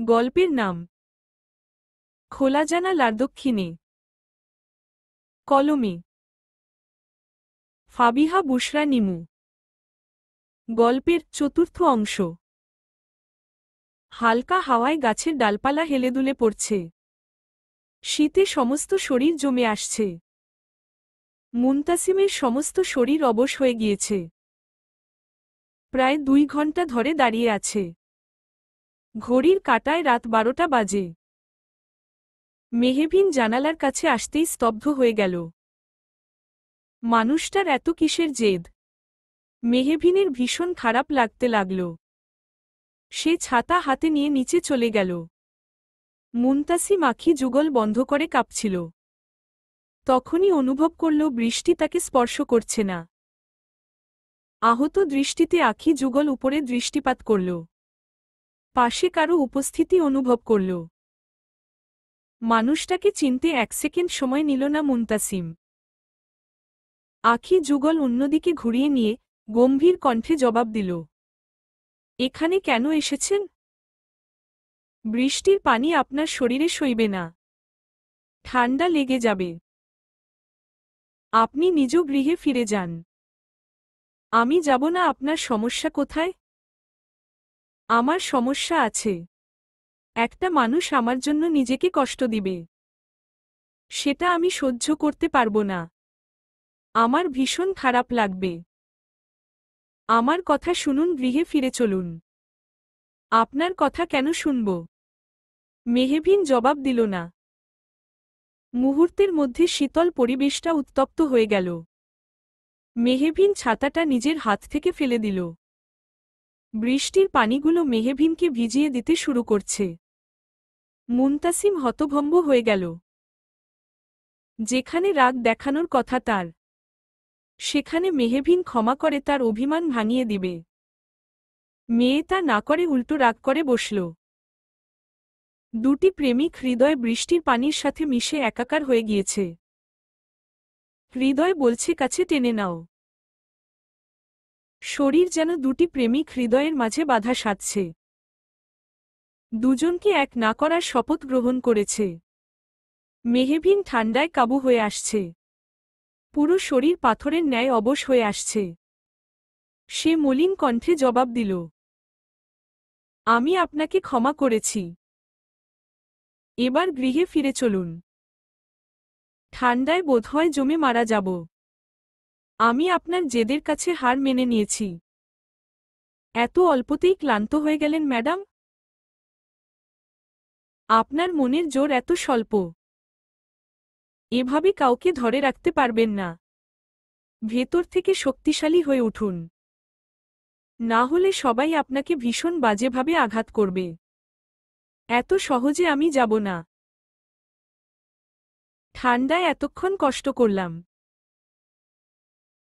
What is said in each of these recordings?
গল্পের নাম খোলা জানালার দক্ষিণে। কলমে ফাবিহা বুশরা নিমু। গল্পের চতুর্থ অংশ। হালকা হাওয়ায় গাছের ডালপালা হেলেদুলে পড়ছে। শীতে সমস্ত শরীর জমে আসছে। মুনতাসিমের সমস্ত শরীর অবশ হয়ে গিয়েছে। প্রায় 2 ঘন্টা ধরে দাঁড়িয়ে আছে। ঘড়ির কাঁটায় রাত 12টা বাজে। মেহবিন জানালার কাছে আসতেই স্তব্ধ হয়ে গেল। মানুষটার এত কিসের জেদ? মেহবিনের ভীষণ খারাপ লাগতে লাগল। সে ছাতা হাতে নিয়ে নিচে চলে গেল। মুনতাসিম আঁখি যুগল বন্ধ করে কাঁপছিল। তখনই অনুভব করল বৃষ্টি তাকে স্পর্শ করছে না। আহত দৃষ্টিতে আঁখি যুগল উপরে দৃষ্টিপাত করল। পাশে কারো উপস্থিতি অনুভব করল। মানুষটাকে চিনতে 1 সেকেন্ড সময় নিল না মুনতাসিম। আঁখি যুগল অন্যদিকে ঘুরিয়ে নিয়ে গম্ভীর কণ্ঠে জবাব দিল, এখানে কেন এসেছেন? বৃষ্টির পানি আপনার শরীরে সইবে না। ঠান্ডা লেগে যাবে। আপনি নিজ গৃহে ফিরে যান। আমি যাব না। আপনার সমস্যা কোথায়? আমার সমস্যা আছে। একটা মানুষ আমার জন্য নিজেকে কষ্ট দিবে, সেটা আমি সহ্য করতে পারব না। আমার ভীষণ খারাপ লাগবে। আমার কথা শুনুন, গৃহে ফিরে চলুন। আপনার কথা কেন শুনব? মেহবিন জবাব দিল না। মুহূর্তের মধ্যে শীতল পরিবেশটা উত্তপ্ত হয়ে গেল। মেহবিন ছাতাটা নিজের হাত থেকে ফেলে দিল। বৃষ্টির পানিগুলো মেহবিনকে ভিজিয়ে দিতে শুরু করছে। মুনতাসিম হতভম্ব হয়ে গেল। যেখানে রাগ দেখানোর কথা তার, সেখানে মেহবিন ক্ষমা করে তার অভিমান ভাঙিয়ে দিবে। মেয়ে তা না করে উল্টো রাগ করে বসল। দুটি প্রেমিক হৃদয় বৃষ্টির পানির সাথে মিশে একাকার হয়ে গিয়েছে। হৃদয় বলছে কাছে টেনে নাও। শরীর যেন দুটি প্রেমিক হৃদয়ের মাঝে বাধা সাধছে। দুজনকে এক না করার শপথ গ্রহণ করেছে। মেহবিন ঠান্ডায় কাবু হয়ে আসছে। পুরো শরীর পাথরের ন্যায় অবশ হয়ে আসছে। সে মলিন কণ্ঠে জবাব দিল, আমি আপনাকে ক্ষমা করেছি। এবার গৃহে ফিরে চলুন। ঠান্ডায় বোধহয় জমে মারা যাব। আমি আপনার জেদের কাছে হার মেনে নিয়েছি। এত অল্পতেই ক্লান্ত হয়ে গেলেন ম্যাডাম? আপনার মনের জোর এত স্বল্প। এভাবে কাউকে ধরে রাখতে পারবেন না। ভেতর থেকে শক্তিশালী হয়ে উঠুন। না হলে সবাই আপনাকে ভীষণ বাজেভাবে আঘাত করবে। এত সহজে আমি যাব না। ঠান্ডায় এতক্ষণ কষ্ট করলাম,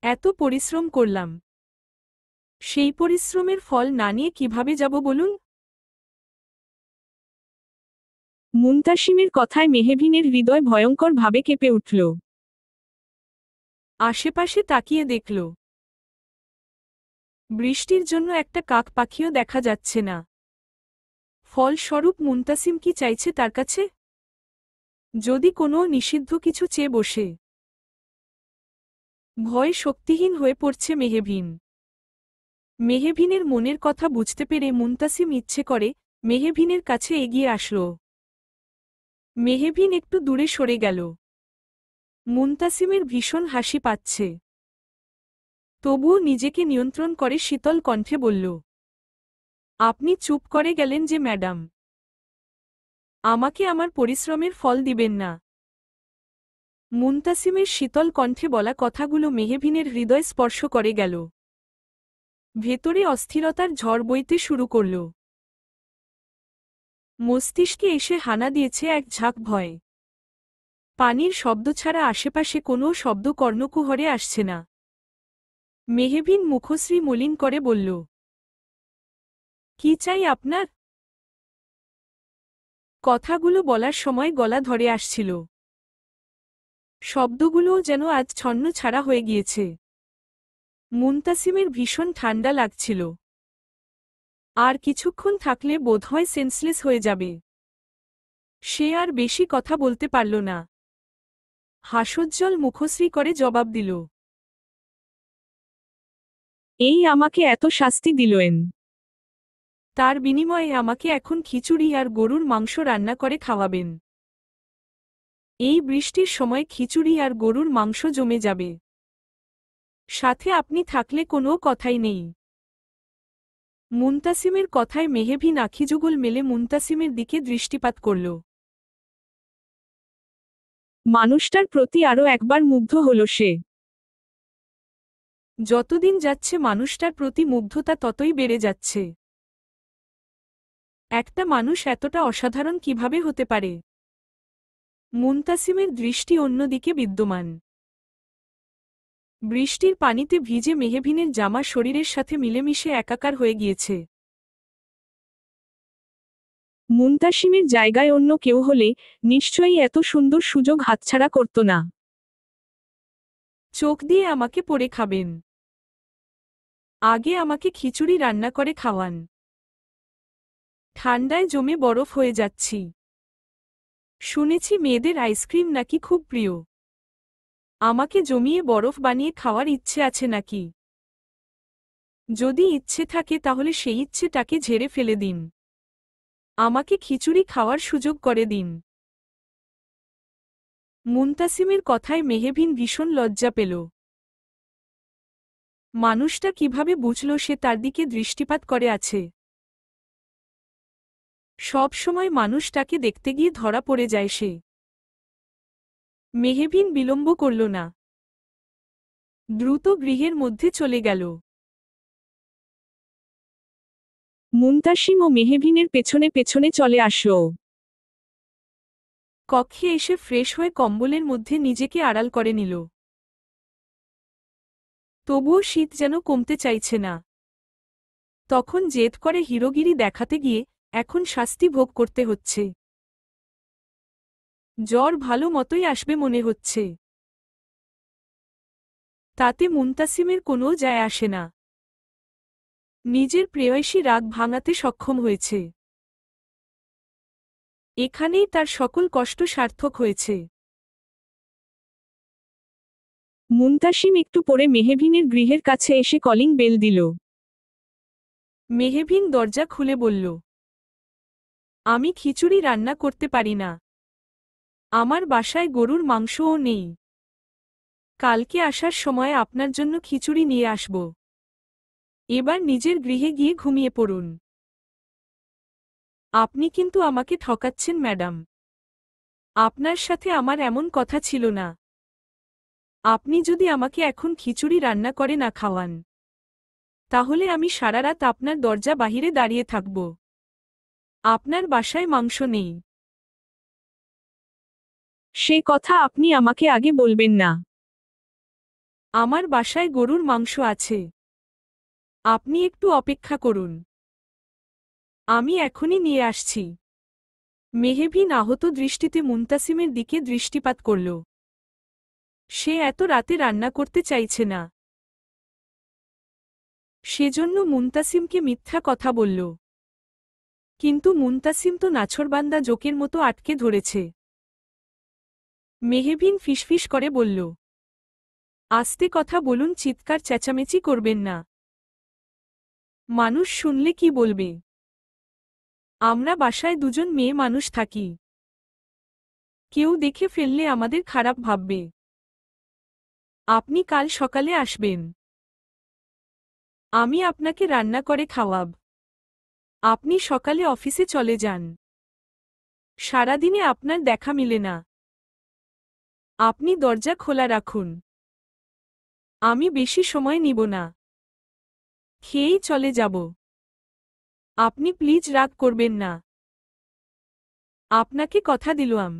এত পরিশ্রম করলাম। সেই পরিশ্রমের ফল না নিয়ে কিভাবে যাব বলুন? মুনতাসিমের কথায় মেহবিনের হৃদয় ভয়ঙ্করভাবে কেঁপে উঠল। আশেপাশে তাকিয়ে দেখল, বৃষ্টির জন্য একটা কাক পাখিও দেখা যাচ্ছে না। ফলস্বরূপ মুনতাসিম কি চাইছে তার কাছে? যদি কোনো নিষিদ্ধ কিছু চেয়ে বসে। ভয় শক্তিহীন হয়ে পড়ছে মেহবিন। মেহবিনের মনের কথা বুঝতে পেরে মুনতাসিম ইচ্ছে করে মেহবিনের কাছে এগিয়ে আসল। মেহবিন একটু দূরে সরে গেল। মুনতাসিমের ভীষণ হাসি পাচ্ছে। তবুও নিজেকে নিয়ন্ত্রণ করে শীতল কণ্ঠে বলল, আপনি চুপ করে গেলেন যে ম্যাডাম। আমাকে আমার পরিশ্রমের ফল দিবেন না? মুনতাসিমের শীতল কণ্ঠে বলা কথাগুলো মেহবিনের হৃদয় স্পর্শ করে গেল। ভেতরে অস্থিরতার ঝড় বইতে শুরু করল। মস্তিষ্কে এসে হানা দিয়েছে এক ঝাঁক ভয়। পানির শব্দ ছাড়া আশেপাশে কোনো শব্দ কর্ণকুহরে আসছে না। মেহবিন মুখশ্রী মলিন করে বলল, কি চাই আপনার? কথাগুলো বলার সময় গলা ধরে আসছিল। শব্দগুলোও যেন আজ ছন্ন ছাড়া হয়ে গিয়েছে। মুনতাসিমের ভীষণ ঠান্ডা লাগছিল। আর কিছুক্ষণ থাকলে বোধহয় সেন্সলেস হয়ে যাবে। সে আর বেশি কথা বলতে পারল না। হাসজ্জ্বল মুখশ্রী করে জবাব দিল, এই আমাকে এত শাস্তি দিলেন। তার বিনিময়ে আমাকে এখন খিচুড়ি আর গরুর মাংস রান্না করে খাওয়াবেন। এই বৃষ্টির সময় খিচুড়ি আর গরুর মাংস জমে যাবে। সাথে আপনি থাকলে কোনো কথাই নেই। মুনতাসিমের কথায় মেহবিন আখিযুগল মেলে মুনতাসিমের দিকে দৃষ্টিপাত করল। মানুষটার প্রতি আরও একবার মুগ্ধ হল সে। যতদিন যাচ্ছে মানুষটার প্রতি মুগ্ধতা ততই বেড়ে যাচ্ছে। একটা মানুষ এতটা অসাধারণ কিভাবে হতে পারে? মুনতাসিমের দৃষ্টি অন্যদিকে বিদ্যমান। বৃষ্টির পানিতে ভিজে মেহবিনের জামা শরীরের সাথে মিলেমিশে একাকার হয়ে গিয়েছে। মুনতাসিমের জায়গায় অন্য কেউ হলে নিশ্চয়ই এত সুন্দর সুযোগ হাতছাড়া করত না। চোখ দিয়ে আমাকে পড়ে খাবেন। আগে আমাকে খিচুড়ি রান্না করে খাওয়ান। ঠান্ডায় জমে বরফ হয়ে যাচ্ছি। শুনেছি মেয়েদের আইসক্রিম নাকি খুব প্রিয়। আমাকে জমিয়ে বরফ বানিয়ে খাওয়ার ইচ্ছে আছে নাকি? যদি ইচ্ছে থাকে তাহলে সেই ইচ্ছেটাকে ঝেড়ে ফেলে দিন। আমাকে খিচুড়ি খাওয়ার সুযোগ করে দিন। মুনতাসিমের কথায় মেহবিন ভীষণ লজ্জা পেল। মানুষটা কিভাবে বুঝল সে তার দিকে দৃষ্টিপাত করে আছে? সব সময় মানুষটাকে দেখতে গিয়ে ধরা পড়ে যায় সে। মেহবিন বিলম্ব করল না। দ্রুত গৃহের মধ্যে চলে গেল। মুনতাসিম ও মেহবিনের পেছনে পেছনে চলে আসলো। কক্ষে এসে ফ্রেশ হয়ে কম্বলের মধ্যে নিজেকে আড়াল করে নিল। তবুও শীত যেন কমতে চাইছে না। তখন জেদ করে হিরোগিরি দেখাতে গিয়ে এখন শাস্তি ভোগ করতে হচ্ছে। জ্বর ভালো মতোই আসবে মনে হচ্ছে। তাতে মুনতাসিমের কোনো যায় আসে না। নিজের প্রেয়সী রাগ ভাঙাতে সক্ষম হয়েছে। এখানেই তার সকল কষ্ট সার্থক হয়েছে। মুনতাসিম একটু পরে মেহবিনের গৃহের কাছে এসে কলিং বেল দিল। মেহবিন দরজা খুলে বলল, আমি খিচুড়ি রান্না করতে পারি না। আমার বাসায় গরুর মাংসও নেই। কালকে আসার সময় আপনার জন্য খিচুড়ি নিয়ে আসব। এবার নিজের গৃহে গিয়ে ঘুমিয়ে পড়ুন। আপনি কিন্তু আমাকে ঠকাচ্ছেন ম্যাডাম। আপনার সাথে আমার এমন কথা ছিল না। আপনি যদি আমাকে এখন খিচুড়ি রান্না করে না খাওয়ান, তাহলে আমি সারা রাত আপনার দরজা বাহিরে দাঁড়িয়ে থাকব। আপনার বাসায় মাংস নেই। সে কথা আপনি আমাকে আগে বলবেন না। আমার বাসায় গরুর মাংস আছে। আপনি একটু অপেক্ষা করুন। আমি এখনই নিয়ে আসছি। মেহবিন আহত দৃষ্টিতে মুনতাসিমের দিকে দৃষ্টিপাত করল। সে এত রাতে রান্না করতে চাইছে না। সেজন্য মুনতাসিমকে মিথ্যা কথা বলল। কিন্তু মুনতাসিম তো নাছোড়বান্দা জোকের মতো আটকে ধরেছে। মেহবিন ফিসফিস করে বলল, আস্তে কথা বলুন, চিৎকার চেঁচামেচি করবেন না। মানুষ শুনলে কি বলবে? আমরা বাসায় দুজন মেয়ে মানুষ থাকি। কেউ দেখে ফেললে আমাদের খারাপ ভাববে। আপনি কাল সকালে আসবেন। আমি আপনাকে রান্না করে খাওয়াব। আপনি সকালে অফিসে চলে যান। সারাদিনে আপনার দেখা মিলে না। আপনি দরজা খোলা রাখুন। আমি বেশি সময় নিব না। খেয়েই চলে যাব। আপনি প্লিজ রাগ করবেন না। আপনাকে কথা দিলাম,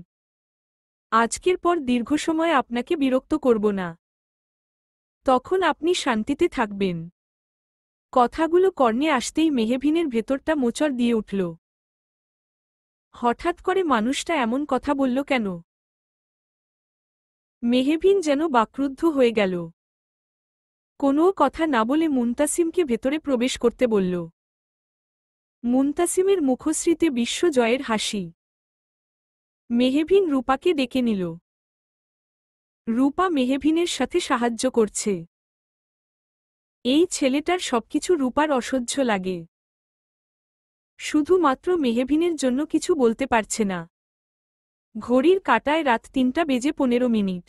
আজকের পর দীর্ঘ সময় আপনাকে বিরক্ত করব না। তখন আপনি শান্তিতে থাকবেন। কথাগুলো কর্ণে আসতেই মেহবিনের ভেতরটা মোচড় দিয়ে উঠল। হঠাৎ করে মানুষটা এমন কথা বলল কেন? মেহবিন যেন বাকরুদ্ধ হয়ে গেল। কোনো কথা না বলে মুনতাসিমকে ভেতরে প্রবেশ করতে বলল। মুনতাসিমের মুখশ্রীতে বিশ্বজয়ের হাসি। মেহভিন রূপাকে ডেকে নিল। রূপা মেহভিনের সাথে সাহায্য করছে। এই ছেলেটার সবকিছু রূপার অসহ্য লাগে। শুধুমাত্র মেহভিনের জন্য কিছু বলতে পারছে না। ঘড়ির কাঁটায় রাত 3:15।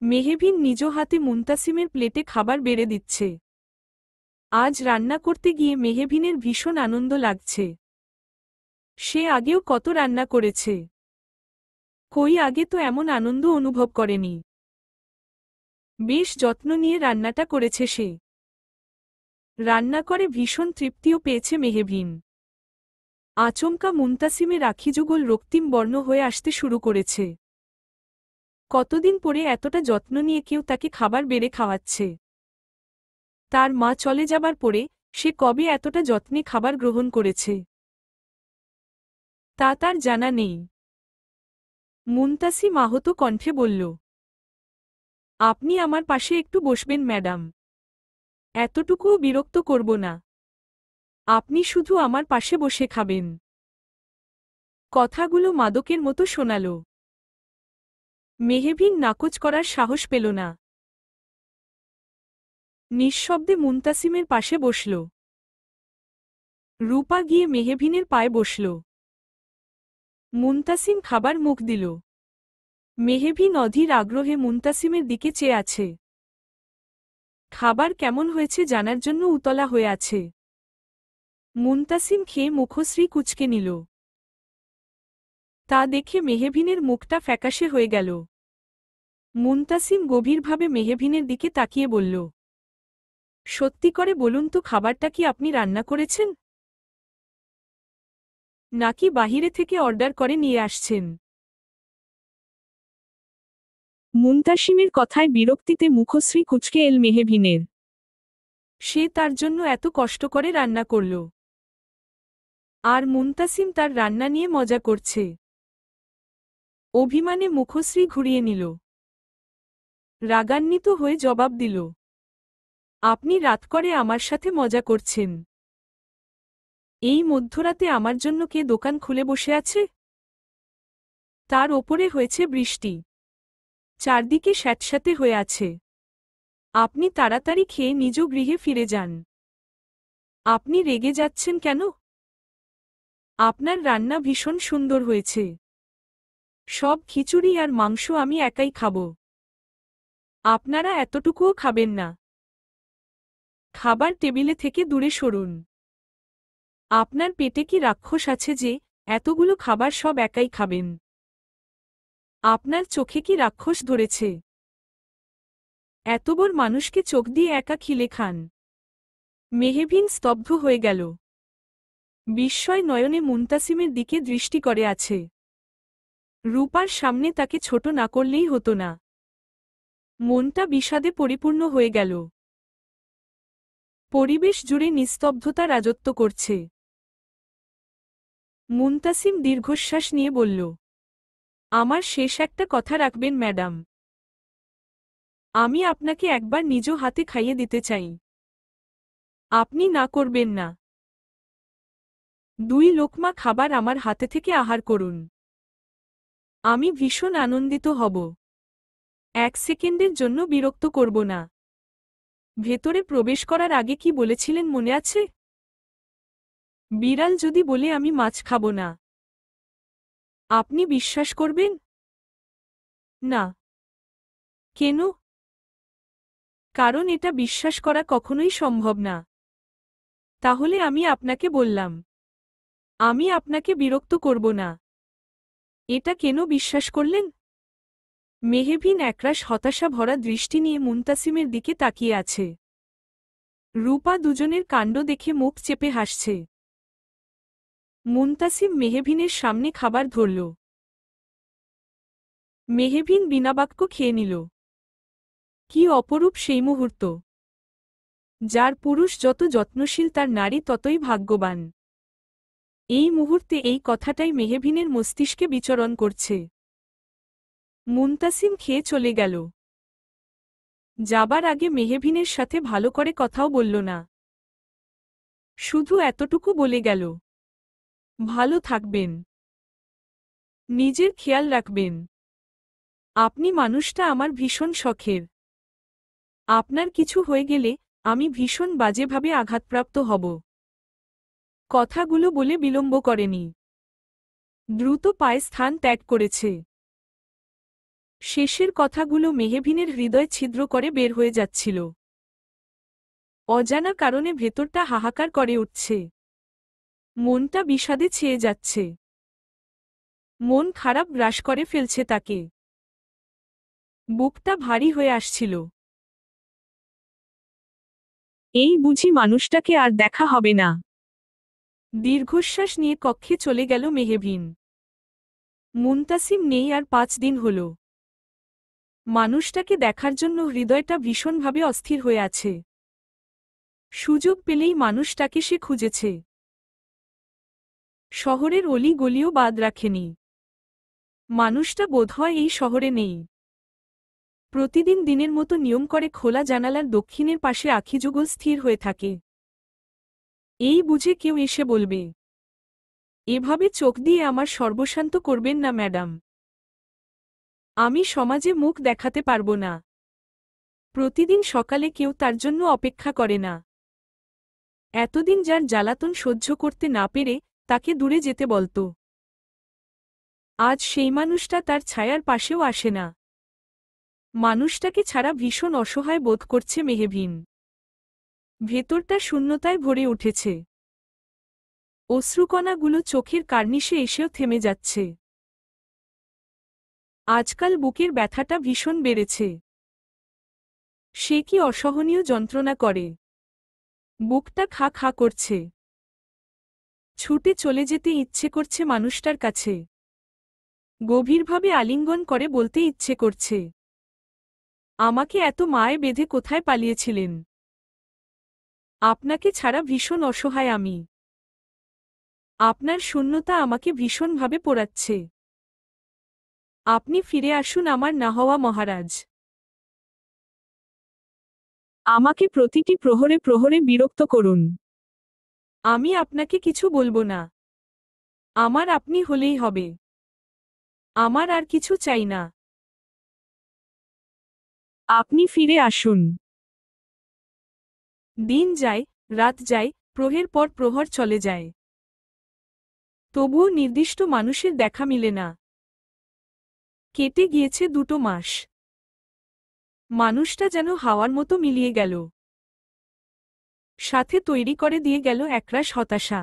মেহভিন নিজ হাতে মুনতাসিমের প্লেটে খাবার বেড়ে দিচ্ছে। আজ রান্না করতে গিয়ে মেহভিনের ভীষণ আনন্দ লাগছে। সে আগেও কত রান্না করেছে, কই আগে তো এমন আনন্দ অনুভব করেনি। বেশ যত্ন নিয়ে রান্নাটা করেছে সে। রান্না করে ভীষণ তৃপ্তিও পেয়েছে মেহভিন। আচমকা মুনতাসিমের আখিযুগল রক্তিম বর্ণ হয়ে আসতে শুরু করেছে। কতদিন পরে এতটা যত্ন নিয়ে কেউ তাকে খাবার বেড়ে খাওয়াচ্ছে। তার মা চলে যাবার পরে সে কবে এতটা যত্নে খাবার গ্রহণ করেছে তা তার জানা নেই। মুনতাসিম আহত কণ্ঠে বলল, আপনি আমার পাশে একটু বসবেন ম্যাডাম। এতটুকুও বিরক্ত করব না। আপনি শুধু আমার পাশে বসে খাবেন। কথাগুলো মাদকের মতো শোনাল। মেহভিন নাকচ করার সাহস পেল না। নিঃশব্দে মুনতাসিমের পাশে বসল। রূপা গিয়ে মেহভিনের পায়ে বসল। মুনতাসিম খাবার মুখ দিল। মেহভিন অধীর আগ্রহে মুনতাসিমের দিকে চেয়ে আছে। খাবার কেমন হয়েছে জানার জন্য উতলা হয়ে আছে। মুনতাসিম খেয়ে মুখশ্রী কুঁচকে নিল। তা দেখে মেহভিনের মুখটা ফ্যাকাশে হয়ে গেল। মুনতাসিম গভীরভাবে মেহভিনের দিকে তাকিয়ে বলল, সত্যি করে বলুন তো খাবারটা কি আপনি রান্না করেছেন, নাকি বাহিরে থেকে অর্ডার করে নিয়ে আসছেন? মুনতাসিমের কথায় বিরক্তিতে মুখশ্রী কুঁচকে এল মেহভিনের। সে তার জন্য এত কষ্ট করে রান্না করল, আর মুনতাসিম তার রান্না নিয়ে মজা করছে। অভিমানে মুখশ্রী ঘুরিয়ে নিল। রাগান্বিত হয়ে জবাব দিল, আপনি রাত করে আমার সাথে মজা করছেন? এই মধ্যরাতে আমার জন্য কে দোকান খুলে বসে আছে? তার ওপরে হয়েছে বৃষ্টি, চারদিকে স্যাঁতস্যাঁতে হয়ে আছে। আপনি তাড়াতাড়ি খেয়ে নিজ গৃহে ফিরে যান। আপনি রেগে যাচ্ছেন কেন? আপনার রান্না ভীষণ সুন্দর হয়েছে। সব খিচুড়ি আর মাংস আমি একাই খাব। আপনারা এতটুকুও খাবেন না। খাবার টেবিলে থেকে দূরে সরুন। আপনার পেটে কি রাক্ষস আছে যে এতগুলো খাবার সব একাই খাবেন? আপনার চোখে কি রাক্ষস ধরেছে? এত বড় মানুষকে চোখ দিয়ে একা খিলে খান? মেহভিন স্তব্ধ হয়ে গেল। বিস্ময় নয়নে মুনতাসিমের দিকে দৃষ্টি করে আছে। রূপার সামনে তাকে ছোট না করলেই হতো না। মনটা বিষাদে পরিপূর্ণ হয়ে গেল। পরিবেশ জুড়ে নিস্তব্ধতা রাজত্ব করছে। মুনতাসিম দীর্ঘশ্বাস নিয়ে বলল, আমার শেষ একটা কথা রাখবেন ম্যাডাম। আমি আপনাকে একবার নিজ হাতে খাইয়ে দিতে চাই। আপনি না করবেন না। 2 লোকমা খাবার আমার হাতে থেকে আহার করুন। আমি ভীষণ আনন্দিত হব। 1 সেকেন্ডের জন্য বিরক্ত করব না। ভেতরে প্রবেশ করার আগে কি বলেছিলেন মনে আছে? বিড়াল যদি বলে আমি মাছ খাব না, আপনি বিশ্বাস করবেন? না। কেন? কারণ এটা বিশ্বাস করা কখনোই সম্ভব না। তাহলে আমি আপনাকে বললাম, আমি আপনাকে বিরক্ত করব না। এটা কেন বিশ্বাস করলেন? মেহভিন একরাশ হতাশা ভরা দৃষ্টি নিয়ে মুনতাসিমের দিকে তাকিয়ে আছে। রূপা দুজনের কাণ্ড দেখে মুখ চেপে হাসছে। মুনতাসিম মেহভিনের সামনে খাবার ধরল। মেহভিন বিনা বাক্য খেয়ে নিল। কি অপরূপ সেই মুহূর্ত! যার পুরুষ যত যত্নশীল তার নারী ততই ভাগ্যবান। এই মুহূর্তে এই কথাটাই মেহভিনের মস্তিষ্কে বিচরণ করছে। মুনতাসিম খেয়ে চলে গেল। যাবার আগে মেহভিনের সাথে ভালো করে কথাও বলল না। শুধু এতটুকু বলে গেল, ভালো থাকবেন, নিজের খেয়াল রাখবেন। আপনি মানুষটা আমার ভীষণ শখের। আপনার কিছু হয়ে গেলে আমি ভীষণ বাজেভাবে আঘাতপ্রাপ্ত হব। কথাগুলো বলে বিলম্ব করেনি। দ্রুত পায়ে স্থান ত্যাগ করেছে। শেষের কথাগুলো মেহবিনের হৃদয় ছিদ্র করে বের হয়ে যাচ্ছিল। অজানা কারণে ভেতরটা হাহাকার করে উঠছে। মনটা বিষাদে ছেয়ে যাচ্ছে। মন খারাপ গ্রাস করে ফেলছে তাকে। বুকটা ভারী হয়ে আসছিল। এই বুঝি মানুষটাকে আর দেখা হবে না। দীর্ঘশ্বাস নিয়ে কক্ষে চলে গেল মেহবিন। মুনতাসিম নেই আর 5 দিন হল। মানুষটাকে দেখার জন্য হৃদয়টা ভীষণভাবে অস্থির হয়ে আছে। সুযোগ পেলেই মানুষটাকে সে খুঁজেছে। শহরের অলি গলিও বাদ রাখেনি। মানুষটা বোধহয় এই শহরে নেই। প্রতিদিন দিনের মতো নিয়ম করে খোলা জানালার দক্ষিণের পাশে আখিযুগল স্থির হয়ে থাকে। এই বুঝে কেউ এসে বলবে, এভাবে চোখ দিয়ে আমার সর্বশান্ত করবেন না ম্যাডাম। আমি সমাজে মুখ দেখাতে পারব না। প্রতিদিন সকালে কেউ তার জন্য অপেক্ষা করে না। এতদিন যার জ্বালাতন সহ্য করতে না পেরে তাকে দূরে যেতে বলত, আজ সেই মানুষটা তার ছায়ার পাশেও আসে না। মানুষটাকে ছাড়া ভীষণ অসহায় বোধ করছে মেহবিন। ভেতরটা শূন্যতায় ভরে উঠেছে। অশ্রুকণাগুলো চোখের কার্নিশে এসেও থেমে যাচ্ছে। আজকাল বুকের ব্যথাটা ভীষণ বেড়েছে। সে কি অসহনীয় যন্ত্রণা করে। বুকটা খা খা করছে। ছুটে চলে যেতে ইচ্ছে করছে মানুষটার কাছে। গভীরভাবে আলিঙ্গন করে বলতে ইচ্ছে করছে, আমাকে এত মায়ে বেঁধে কোথায় পালিয়েছিলেন? আপনাকে ছাড়া ভীষণ অসহায় আমি। আপনার শূন্যতা আমাকে ভীষণভাবে পোড়াচ্ছে। আপনি ফিরে আসুন আমার না হওয়া মহারাজ। আমাকে প্রতিটি প্রহরে প্রহরে বিরক্ত করুন। আমি আপনাকে কিছু বলবো না। আমার আপনি হলেই হবে। আমার আর কিছু চাই না। আপনি ফিরে আসুন। দিন যায়, রাত যায়, প্রহের পর প্রহর চলে যায়। তবুও নির্দিষ্ট মানুষের দেখা মিলে না। কেটে গিয়েছে 2 মাস। মানুষটা যেন হাওয়ার মতো মিলিয়ে গেল। সাথে তৈরি করে দিয়ে গেল একরাশ হতাশা।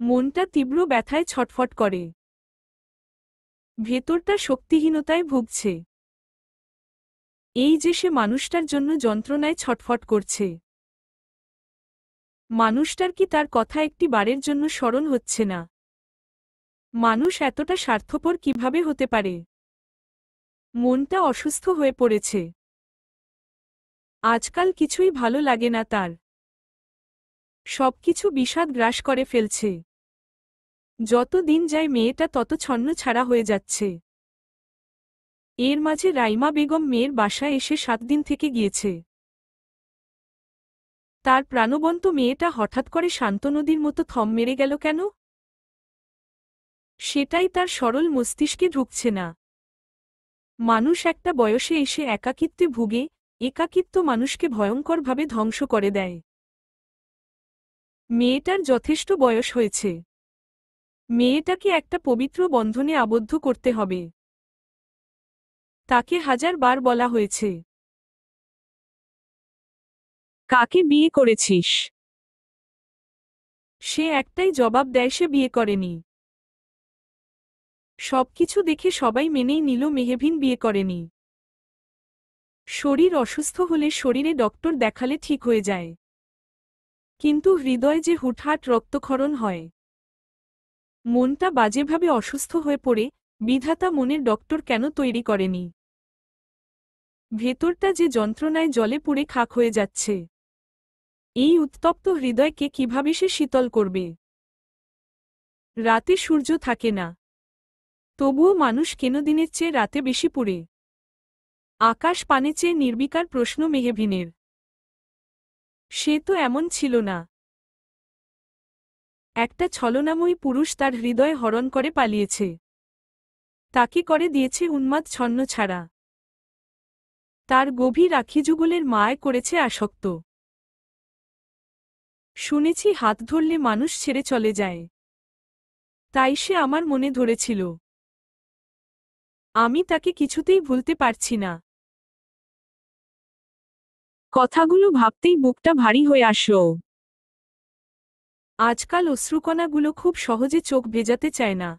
মনটা তীব্র ব্যথায় ছটফট করে। ভেতরটা শক্তিহীনতায় ভুগছে। এই যে সে মানুষটার জন্য যন্ত্রণায় ছটফট করছে। মানুষটার কি তার কথা একটি বারের জন্য স্মরণ হচ্ছে না? মানুষ এতটা স্বার্থপর কিভাবে হতে পারে? মনটা অসুস্থ হয়ে পড়েছে। আজকাল কিছুই ভালো লাগে না তার। সবকিছু বিষাদ গ্রাস করে ফেলছে। যত দিন যায় মেয়েটা তত ছন্ন ছাড়া হয়ে যাচ্ছে। এর মাঝে রাইমা বেগম মেয়ের বাসায় এসে 7 দিন থেকে গিয়েছে। তার প্রাণবন্ত মেয়েটা হঠাৎ করে শান্ত নদীর মতো থম মেরে গেল কেন? সেটাই তার সরল মস্তিষ্কে ঢুকছে না। মানুষ একটা বয়সে এসে একাকিত্বে ভুগে, একাকিত্ব মানুষকে ভয়ঙ্করভাবে ধ্বংস করে দেয়। মেয়েটার যথেষ্ট বয়স হয়েছে। মেয়েটাকে একটা পবিত্র বন্ধনে আবদ্ধ করতে হবে। তাকে 1000 বার বলা হয়েছে। কাকে বিয়ে করেছিস? সে একটাই জবাব দেয়, সে বিয়ে করেনি। সবকিছু দেখে সবাই মেনেই নিল মেহবিন বিয়ে করেনি। শরীর অসুস্থ হলে শরীরে ডক্টর দেখালে ঠিক হয়ে যায়। কিন্তু হৃদয় যে হুটহাট রক্তক্ষরণ হয়। মনটা বাজেভাবে অসুস্থ হয়ে পড়ে বিধাতা মনের ডক্টর কেন তৈরি করেনি? ভেতরটা যে যন্ত্রণায় জলে পুড়ে খাক হয়ে যাচ্ছে। এই উত্তপ্ত হৃদয়কে কিভাবে সে শীতল করবে? রাতে সূর্য থাকে না। তবুও মানুষ কেন দিনের চেয়ে রাতে বেশি পুড়ে? আকাশ পানে চেয়ে নির্বিকার প্রশ্ন মেহবিনের। সে তো এমন ছিল না। একটা ছলনাময়ী পুরুষ তার হৃদয় হরণ করে পালিয়েছে। তাকে করে দিয়েছে উন্মাদ ছন্ন ছাড়া। তার গভীর আখিযুগলের মায় করেছে আসক্ত। শুনেছি হাত ধরলে মানুষ ছেড়ে চলে যায়। তাই সে আমার মনে ধরেছিল। আমি তাকে কিছুতেই ভুলতে পারছি না। কথাগুলো ভাবতেই বুকটা ভারী হয়ে আসলো। আজকাল অশ্রুকণাগুলো খুব সহজে চোখ ভেজাতে চায় না।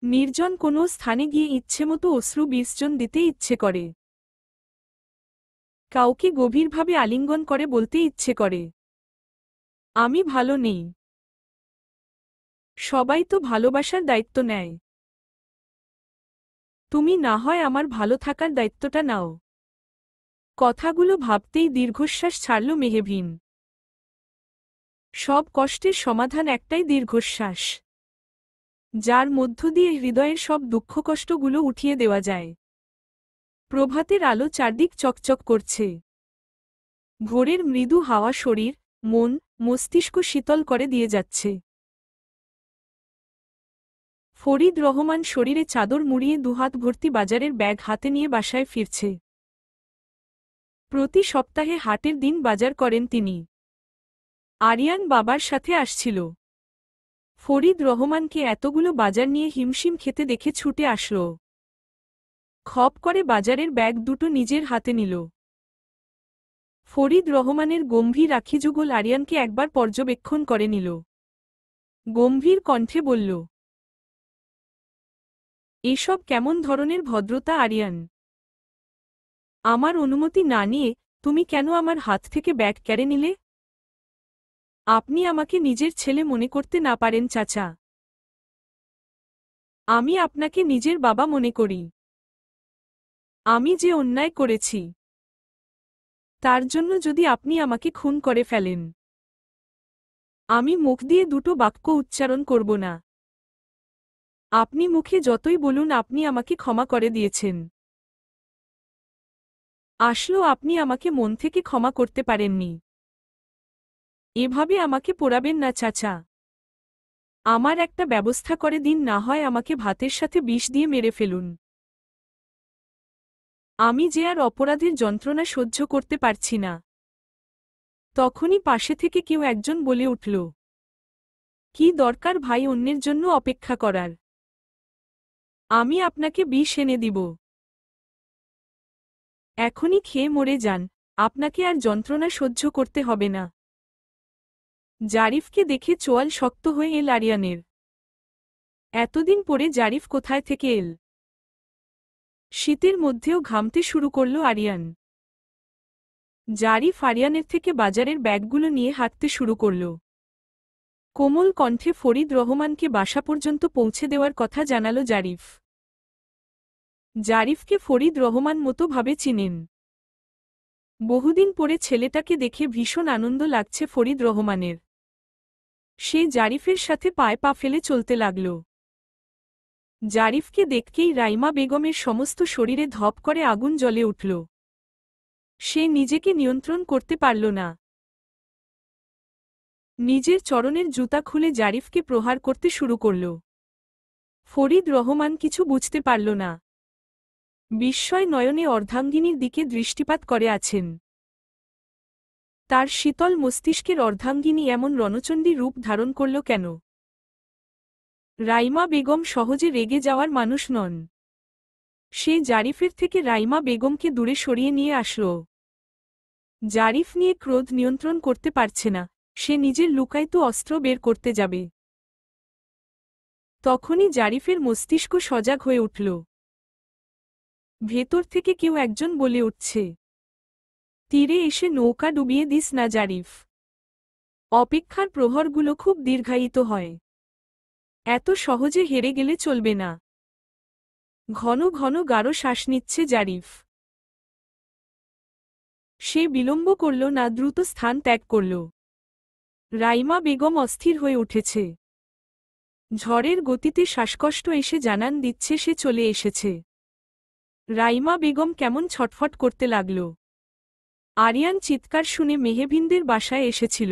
নির্জন কোনো স্থানে গিয়ে ইচ্ছেমতো অশ্রু বিসর্জন দিতে ইচ্ছে করে। কাউকে গভীরভাবে আলিঙ্গন করে বলতে ইচ্ছে করে, আমি ভালো নেই। সবাই তো ভালোবাসার দায়িত্ব নেয়। তুমি না হয় আমার ভালো থাকার দায়িত্বটা নাও। কথাগুলো ভাবতেই দীর্ঘশ্বাস ছাড়ল মেহবিন। সব কষ্টের সমাধান একটাই দীর্ঘশ্বাস, যার মধ্য দিয়ে হৃদয়ের সব দুঃখকষ্টগুলো উঠিয়ে দেওয়া যায়। প্রভাতের আলো চারদিক চকচক করছে। ভোরের মৃদু হাওয়া শরীর, মন, মস্তিষ্ক শীতল করে দিয়ে যাচ্ছে। ফরিদ রহমান শরীরে চাদর মুড়িয়ে দুহাত ভর্তি বাজারের ব্যাগ হাতে নিয়ে বাসায় ফিরছে। প্রতি সপ্তাহে হাটের দিন বাজার করেন তিনি। আরিয়ান বাবার সাথে আসছিল। ফরিদ রহমানকে এতগুলো বাজার নিয়ে হিমশিম খেতে দেখে ছুটে আসল। খপ করে বাজারের ব্যাগ দুটো নিজের হাতে নিল। ফরিদ রহমানের গম্ভীর আখিযুগল আরিয়ানকে একবার পর্যবেক্ষণ করে নিল। গম্ভীর কণ্ঠে বলল, এসব কেমন ধরনের ভদ্রতা আরিয়ান? আমার অনুমতি না নিয়ে তুমি কেন আমার হাত থেকে ব্যাগ কেড়ে নিলে? আপনি আমাকে নিজের ছেলে মনে করতে না পারেন চাচা। আমি আপনাকে নিজের বাবা মনে করি। আমি যে অন্যায় করেছি, তার জন্য যদি আপনি আমাকে খুন করে ফেলেন, আমি মুখ দিয়ে দুটো বাক্য উচ্চারণ করব না। আপনি মুখে যতই বলুন আপনি আমাকে ক্ষমা করে দিয়েছেন, আসলেও আপনি আমাকে মন থেকে ক্ষমা করতে পারেননি। এভাবে আমাকে পোড়াবেন না চাচা। আমার একটা ব্যবস্থা করে দিন, না হয় আমাকে ভাতের সাথে বিষ দিয়ে মেরে ফেলুন। আমি যে আর অপরাধের যন্ত্রণা সহ্য করতে পারছি না। তখনই পাশে থেকে কেউ একজন বলে উঠল, কি দরকার ভাই অন্যের জন্য অপেক্ষা করার? আমি আপনাকে বিষ এনে দিব। এখনই খেয়ে মরে যান, আপনাকে আর যন্ত্রণা সহ্য করতে হবে না। জারিফকে দেখে চোয়াল শক্ত হয়ে এল আরিয়ানের। এতদিন পরে জারিফ কোথায় থেকে এল? শীতের মধ্যেও ঘামতে শুরু করল আরিয়ান। জারিফ আরিয়ানের থেকে বাজারের ব্যাগগুলো নিয়ে হাঁটতে শুরু করল। কোমল কণ্ঠে ফরিদ রহমানকে বাসা পর্যন্ত পৌঁছে দেওয়ার কথা জানাল জারিফ। জারিফকে ফরিদ রহমান মতো ভাবে চিনেন। বহুদিন পরে ছেলেটাকে দেখে ভীষণ আনন্দ লাগছে ফরিদ রহমানের। সে জারিফের সাথে পায়ে পা ফেলে চলতে লাগল। জারিফকে দেখতেই রাইমা বেগমের সমস্ত শরীরে ধপ করে আগুন জ্বলে উঠল। সে নিজেকে নিয়ন্ত্রণ করতে পারল না। নিজের চরণের জুতা খুলে জারিফকে প্রহার করতে শুরু করল। ফরিদ রহমান কিছু বুঝতে পারল না। বিস্ময় নয়নে অর্ধাঙ্গিনীর দিকে দৃষ্টিপাত করে আছেন। তার শীতল মস্তিষ্কের অর্ধাঙ্গিনী এমন রণচণ্ডী রূপ ধারণ করল কেন? রাইমা বেগম সহজে রেগে যাওয়ার মানুষ নন। সে জারিফের থেকে রাইমা বেগমকে দূরে সরিয়ে নিয়ে আসল। জারিফ নিয়ে ক্রোধ নিয়ন্ত্রণ করতে পারছে না, সে নিজের লুকায়িত অস্ত্র বের করতে যাবে। তখনই জারিফের মস্তিষ্ক সজাগ হয়ে উঠল। ভেতর থেকে কেউ একজন বলে উঠছে, তীরে এসে নৌকা ডুবিয়ে দিস না জারিফ। অপেক্ষার প্রহরগুলো খুব দীর্ঘায়িত হয়। এত সহজে হেরে গেলে চলবে না। ঘন ঘন গাঢ় শ্বাস নিচ্ছে জারিফ। সে বিলম্ব করল না, দ্রুত স্থান ত্যাগ করল। রাইমা বেগম অস্থির হয়ে উঠেছে। ঝড়ের গতিতে শ্বাসকষ্ট এসে জানান দিচ্ছে সে চলে এসেছে। রাইমা বেগম কেমন ছটফট করতে লাগল। আরিয়ান চিৎকার শুনে মেহেবিনদের বাসায় এসেছিল।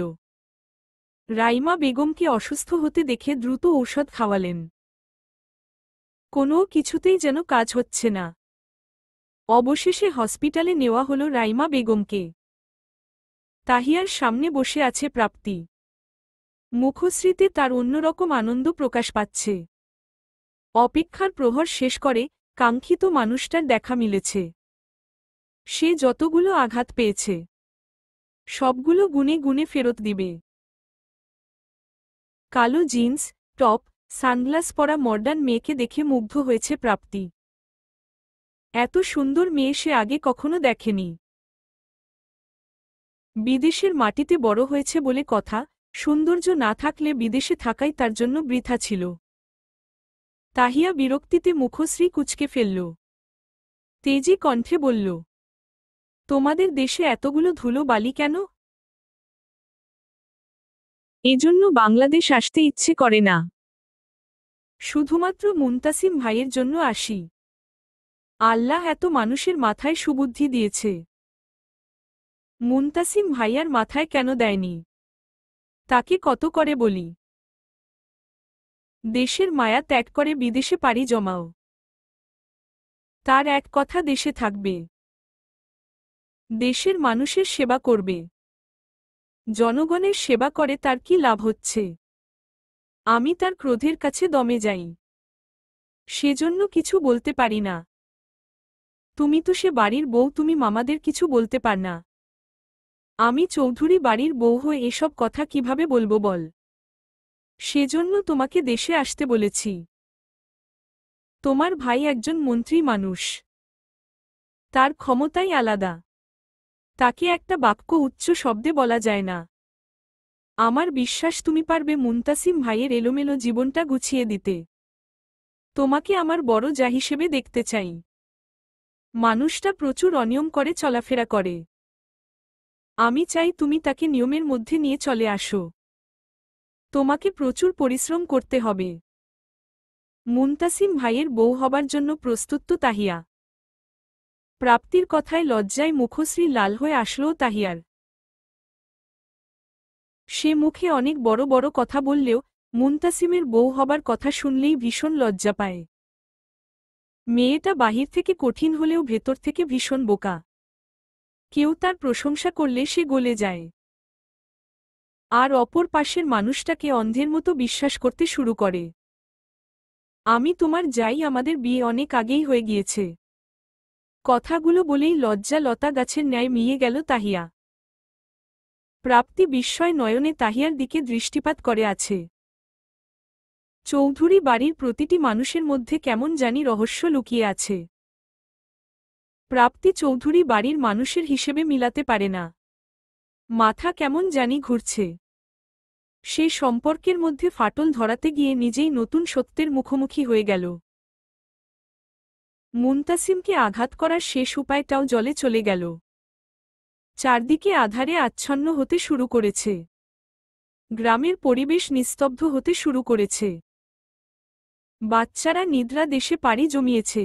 রাইমা বেগমকে অসুস্থ হতে দেখে দ্রুত ঔষধ খাওয়ালেন। কোনো কিছুতেই যেন কাজ হচ্ছে না। অবশেষে হসপিটালে নেওয়া হলো রাইমা বেগমকে। তাহিয়ার সামনে বসে আছে প্রাপ্তি। মুখশ্রীতে তার অন্যরকম আনন্দ প্রকাশ পাচ্ছে। অপেক্ষার প্রহর শেষ করে কাঙ্ক্ষিত মানুষটার দেখা মিলেছে। সে যতগুলো আঘাত পেয়েছে সবগুলো গুনে গুনে ফেরত দিবে। কালো জিন্স, টপ, সানগ্লাস পরা মডার্ন মেয়েকে দেখে মুগ্ধ হয়েছে প্রাপ্তি। এত সুন্দর মেয়ে সে আগে কখনো দেখেনি। বিদেশের মাটিতে বড় হয়েছে বলে কথা, সৌন্দর্য না থাকলে বিদেশে থাকাই তার জন্য বৃথা ছিল। তাহিয়া বিরক্তিতে মুখশ্রী কুঁচকে ফেলল। তেজি কণ্ঠে বলল, তোমাদের দেশে এতগুলো ধুলো বালি কেন? এজন্য বাংলাদেশ আসতে ইচ্ছে করে না। শুধুমাত্র মুনতাসিম ভাইয়ের জন্য আসি। আল্লাহ এত মানুষের মাথায় সুবুদ্ধি দিয়েছে, মুনতাসিম ভাইয়ার মাথায় কেন দেয়নি? তাকে কত করে বলি, দেশের মায়া ত্যাগ করে বিদেশে পাড়ি জমাও। তার এক কথা, দেশে থাকবে, দেশের মানুষের সেবা করবে। জনগণের সেবা করে তার কি লাভ হচ্ছে? আমি তার ক্রোধের কাছে দমে যাই, সেজন্য কিছু বলতে পারি না। তুমি তো সে বাড়ির বউ, তুমি মামাদের কিছু বলতে পার না। আমি চৌধুরী বাড়ির বউ হয়ে এসব কথা কিভাবে বলবো বল? সেজন্য তোমাকে দেশে আসতে বলেছি। তোমার ভাই একজন মন্ত্রী মানুষ, তার ক্ষমতাই আলাদা। তাকে একটা বাক্য উচ্চ শব্দে বলা যায় না। আমার বিশ্বাস তুমি পারবে মুনতাসিম ভাইয়ের এলোমেলো জীবনটা গুছিয়ে দিতে। তোমাকে আমার বড় যা হিসেবে দেখতে চাই। মানুষটা প্রচুর অনিয়ম করে চলাফেরা করে। আমি চাই তুমি তাকে নিয়মের মধ্যে নিয়ে চলে আসো। তোমাকে প্রচুর পরিশ্রম করতে হবে। মুনতাসিম ভাইয়ের বউ হবার জন্য প্রস্তুত তো তাহিয়া? প্রাপ্তির কথায় লজ্জায় মুখশ্রী লাল হয়ে আসলো তাহিয়ার। সে মুখে অনেক বড় বড় কথা বললেও মুনতাসিমের বউ হবার কথা শুনলেই ভীষণ লজ্জা পায়। মেয়েটা বাহির থেকে কঠিন হলেও ভেতর থেকে ভীষণ বোকা। কেউ তার প্রশংসা করলে সে গলে যায়, আর অপর পাশের মানুষটাকে অন্ধের মতো বিশ্বাস করতে শুরু করে। আমি তোমার যাই, আমাদের বিয়ে অনেক আগেই হয়ে গিয়েছে। কথাগুলো বলেই লজ্জা লতা গাছের ন্যায় মিয়ে গেল তাহিয়া। প্রাপ্তি বিস্ময় নয়নে তাহিয়ার দিকে দৃষ্টিপাত করে আছে। চৌধুরী বাড়ির প্রতিটি মানুষের মধ্যে কেমন জানি রহস্য লুকিয়ে আছে। প্রাপ্তি চৌধুরী বাড়ির মানুষের হিসেবে মিলাতে পারে না। মাথা কেমন জানি ঘুরছে। সে সম্পর্কের মধ্যে ফাটল ধরাতে গিয়ে নিজেই নতুন সত্যের মুখোমুখি হয়ে গেল। মুনতাসিমকে আঘাত করার শেষ উপায়টাও জলে চলে গেল। চারদিকে আধারে আচ্ছন্ন হতে শুরু করেছে। গ্রামের পরিবেশ নিস্তব্ধ হতে শুরু করেছে। বাচ্চারা নিদ্রা দেশে পাড়ি জমিয়েছে।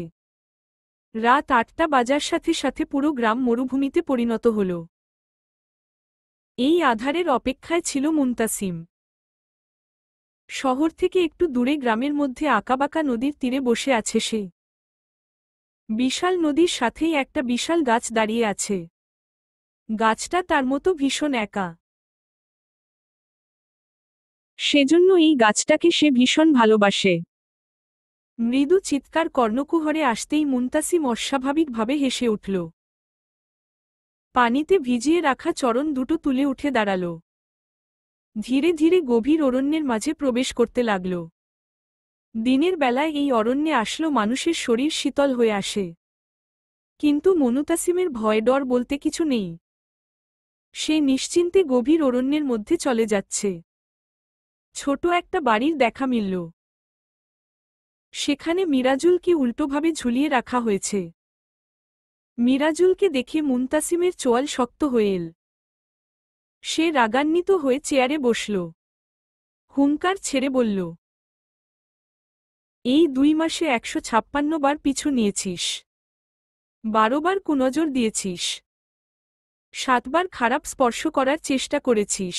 রাত ৮টা বাজার সাথে সাথে পুরো গ্রাম মরুভূমিতে পরিণত হল। এই আধারের অপেক্ষায় ছিল মুনতাসিম। শহর থেকে একটু দূরে গ্রামের মধ্যে আঁকাবাঁকা নদীর তীরে বসে আছে সে। বিশাল নদীর সাথেই একটা বিশাল গাছ দাঁড়িয়ে আছে। গাছটা তার মতো ভীষণ একা। সেজন্য এই গাছটাকে সে ভীষণ ভালোবাসে। মৃদু চিৎকার কর্ণকুহরে আসতেই মুনতাসিম অস্বাভাবিকভাবে হেসে উঠল। পানিতে ভিজিয়ে রাখা চরণ দুটো তুলে উঠে দাঁড়াল। ধীরে ধীরে গভীর অরণ্যের মাঝে প্রবেশ করতে লাগল। দিনের বেলায় এই অরণ্যে আসলো মানুষের শরীর শীতল হয়ে আসে। কিন্তু মুনতাসিমের ভয় ডর বলতে কিছু নেই। সে নিশ্চিন্তে গভীর অরণ্যের মধ্যে চলে যাচ্ছে। ছোট একটা বাড়ির দেখা মিলল। সেখানে মিরাজুলকে উল্টোভাবে ঝুলিয়ে রাখা হয়েছে। মিরাজুলকে দেখে মুনতাসিমের চোয়াল শক্ত হয়ে এল। সে রাগান্বিত হয়ে চেয়ারে বসল। হুঙ্কার ছেড়ে বলল, এই 2 মাসে 156 বার পিছু নিয়েছিস, 12 বার কুনজর দিয়েছিস, 7 বার খারাপ স্পর্শ করার চেষ্টা করেছিস।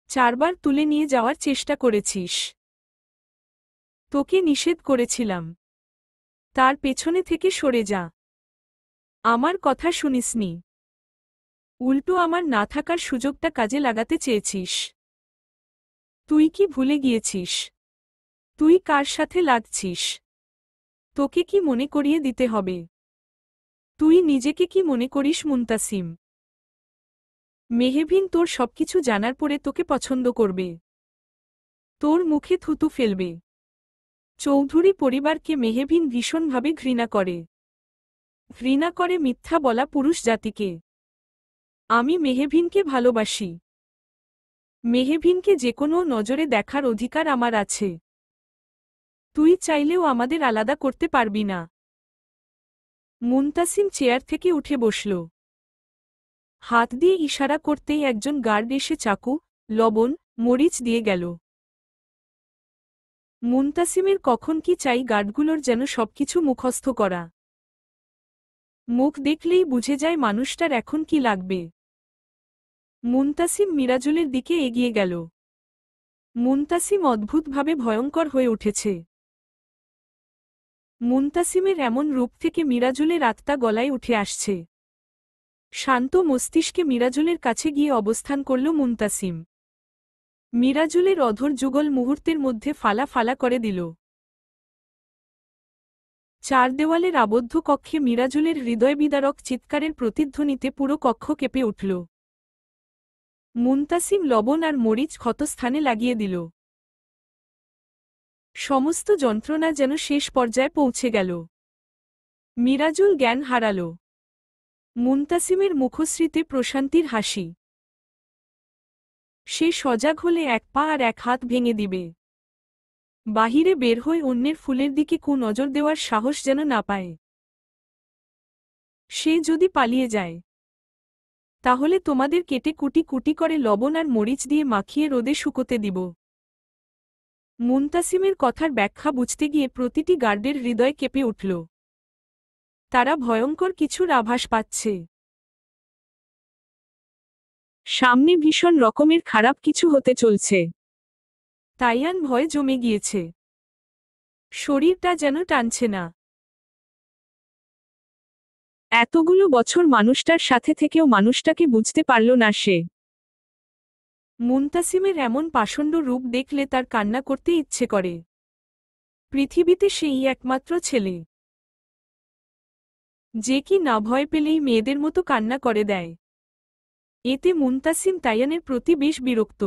4বার তুলে নিয়ে যাওয়ার চেষ্টা করেছিস। তোকে নিষেধ করেছিলাম। তার পেছনে থেকে সরে যা। আমার কথা শুনিসনি। উল্টো আমার না থাকার সুযোগটা কাজে লাগাতে চেয়েছিস। তুই কি ভুলে গিয়েছিস তুই কার সাথে লাগছিস? তোকে কি মনে করিয়ে দিতে হবে? তুই নিজেকে কি মনে করিস মুনতাসিম? মেহবিন তোর সবকিছু জানার পরে তোকে পছন্দ করবে, তোর মুখে থুতু ফেলবে। চৌধুরী পরিবারকে মেহবিন ভীষণভাবে ঘৃণা করে। ঘৃণা করে মিথ্যা বলা পুরুষ জাতিকে। আমি মেহবিনকে ভালোবাসি। মেহবিনকে যেকোনো নজরে দেখার অধিকার আমার আছে। তুই চাইলেও আমাদের আলাদা করতে পারবি না। মুনতাসিম চেয়ার থেকে উঠে বসল। হাত দিয়ে ইশারা করতেই একজন গার্ড এসে চাকু, লবণ, মরিচ দিয়ে গেল। মুনতাসিমের কখন কি চাই গার্ডগুলোর যেন সবকিছু মুখস্থ করা। মুখ দেখলেই বুঝে যায় মানুষটার এখন কি লাগবে। মুনতাসিম মিরাজুলের দিকে এগিয়ে গেল। মুনতাসিম অদ্ভুতভাবে ভয়ঙ্কর হয়ে উঠেছে। মুনতাসিমের এমন রূপ থেকে মিরাজুলের আত্মা গলায় উঠে আসছে। শান্ত মস্তিষ্কে মিরাজুলের কাছে গিয়ে অবস্থান করল মুনতাসিম। মিরাজুলের অধর যুগল মুহূর্তের মধ্যে ফালা ফালা করে দিল। চার দেওয়ালের আবদ্ধ কক্ষে মিরাজুলের হৃদয়বিদারক চিৎকারের প্রতিধ্বনিতে পুরো কক্ষ কেঁপে উঠল। মুনতাসিম লবণ আর মরিচ ক্ষতস্থানে লাগিয়ে দিল। সমস্ত যন্ত্রণা যেন শেষ পর্যায়ে পৌঁছে গেল। মিরাজুল জ্ঞান হারাল। মুনতাসিমের মুখশ্রীতে প্রশান্তির হাসি। সে সজাগ হলে এক পা আর এক হাত ভেঙে দিবে। বাহিরে বের হয়ে অন্যের ফুলের দিকে নজর দেওয়ার সাহস যেন না পায়। সে যদি পালিয়ে যায় তাহলে তোমাদের কেটে কুটি কুটি করে লবণ আর মরিচ দিয়ে মাখিয়ে রোদে শুকোতে দিব। মুনতাসিমের কথার ব্যাখ্যা বুঝতে গিয়ে প্রতিটি গার্ডের হৃদয় কেঁপে উঠল। তারা ভয়ঙ্কর কিছুর আভাস পাচ্ছে। সামনে ভীষণ রকমের খারাপ কিছু হতে চলছে। তাইয়ান ভয়ে জমে গিয়েছে। শরীরটা যেন টানছে না। এতগুলো বছর মানুষটার সাথে থেকেও মানুষটাকে বুঝতে পারল না সে। মুনতাসিমের এমন পাষণ্ড রূপ দেখলে তার কান্না করতে ইচ্ছে করে। পৃথিবীতে সেই একমাত্র ছেলে যে কি না ভয় পেলেই মেয়েদের মতো কান্না করে দেয়। এতে মুনতাসিম তাইয়ানের প্রতি বেশ বিরক্ত।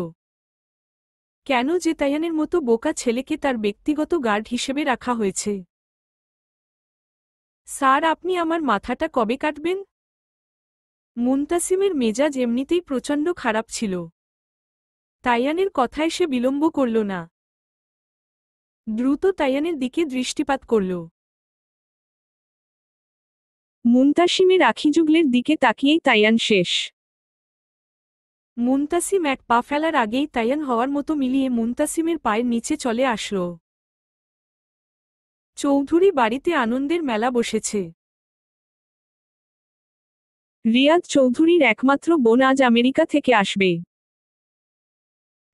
কেন যে তাইয়ানের মতো বোকা ছেলেকে তার ব্যক্তিগত গার্ড হিসেবে রাখা হয়েছে। স্যার, আপনি আমার মাথাটা কবে কাটবেন? মুনতাসিমের মেজাজ এমনিতেই প্রচণ্ড খারাপ ছিল। তাইয়ানের কথায় সে বিলম্ব করল না। দ্রুত তাইয়ানের দিকে দৃষ্টিপাত করল। মুনতাসিমের আখিযুগলের দিকে তাকিয়েই তাইয়ান শেষ। মুনতাসিম এক পা ফেলার আগেই তাইয়ান হওয়ার মতো মিলিয়ে মুনতাসিমের পায়ের নিচে চলে আসল। চৌধুরী বাড়িতে আনন্দের মেলা বসেছে। রিয়াদ চৌধুরীর একমাত্র বোন আজ আমেরিকা থেকে আসবে।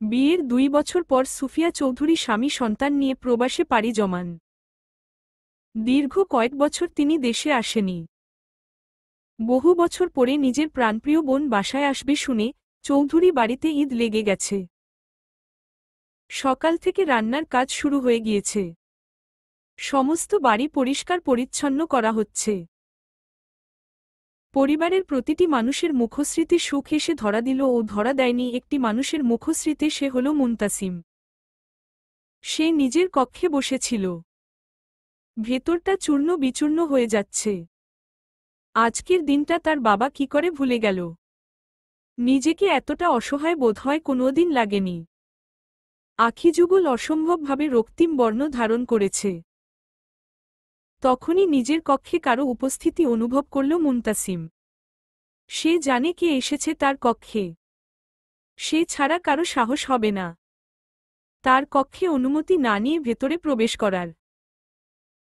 বিয়ের 2 বছর পর সুফিয়া চৌধুরী স্বামী সন্তান নিয়ে প্রবাসে পাড়ি জমান। দীর্ঘ কয়েক বছর তিনি দেশে আসেনি। বহু বছর পরে নিজের প্রাণপ্রিয় বোন বাসায় আসবে শুনে চৌধুরী বাড়িতে ঈদ লেগে গেছে। সকাল থেকে রান্নার কাজ শুরু হয়ে গিয়েছে। সমস্ত বাড়ি পরিষ্কার পরিচ্ছন্ন করা হচ্ছে। পরিবারের প্রতিটি মানুষের মুখশ্রীতে সুখ এসে ধরা দিল ও ধরা দেয়নি একটি মানুষের মুখশ্রীতে, সে হল মুনতাসিম। সে নিজের কক্ষে বসেছিল। ভেতরটা চূর্ণ বিচূর্ণ হয়ে যাচ্ছে। আজকের দিনটা তার বাবা কি করে ভুলে গেল। নিজেকে এতটা অসহায় বোধ হয় কোনোদিন লাগেনি। আখিযুগল অসম্ভবভাবে রক্তিম বর্ণ ধারণ করেছে। তখনই নিজের কক্ষে কারো উপস্থিতি অনুভব করল মুনতাসিম। সে জানে কে এসেছে তার কক্ষে। সে ছাড়া কারো সাহস হবে না তার কক্ষে অনুমতি না নিয়ে ভেতরে প্রবেশ করার।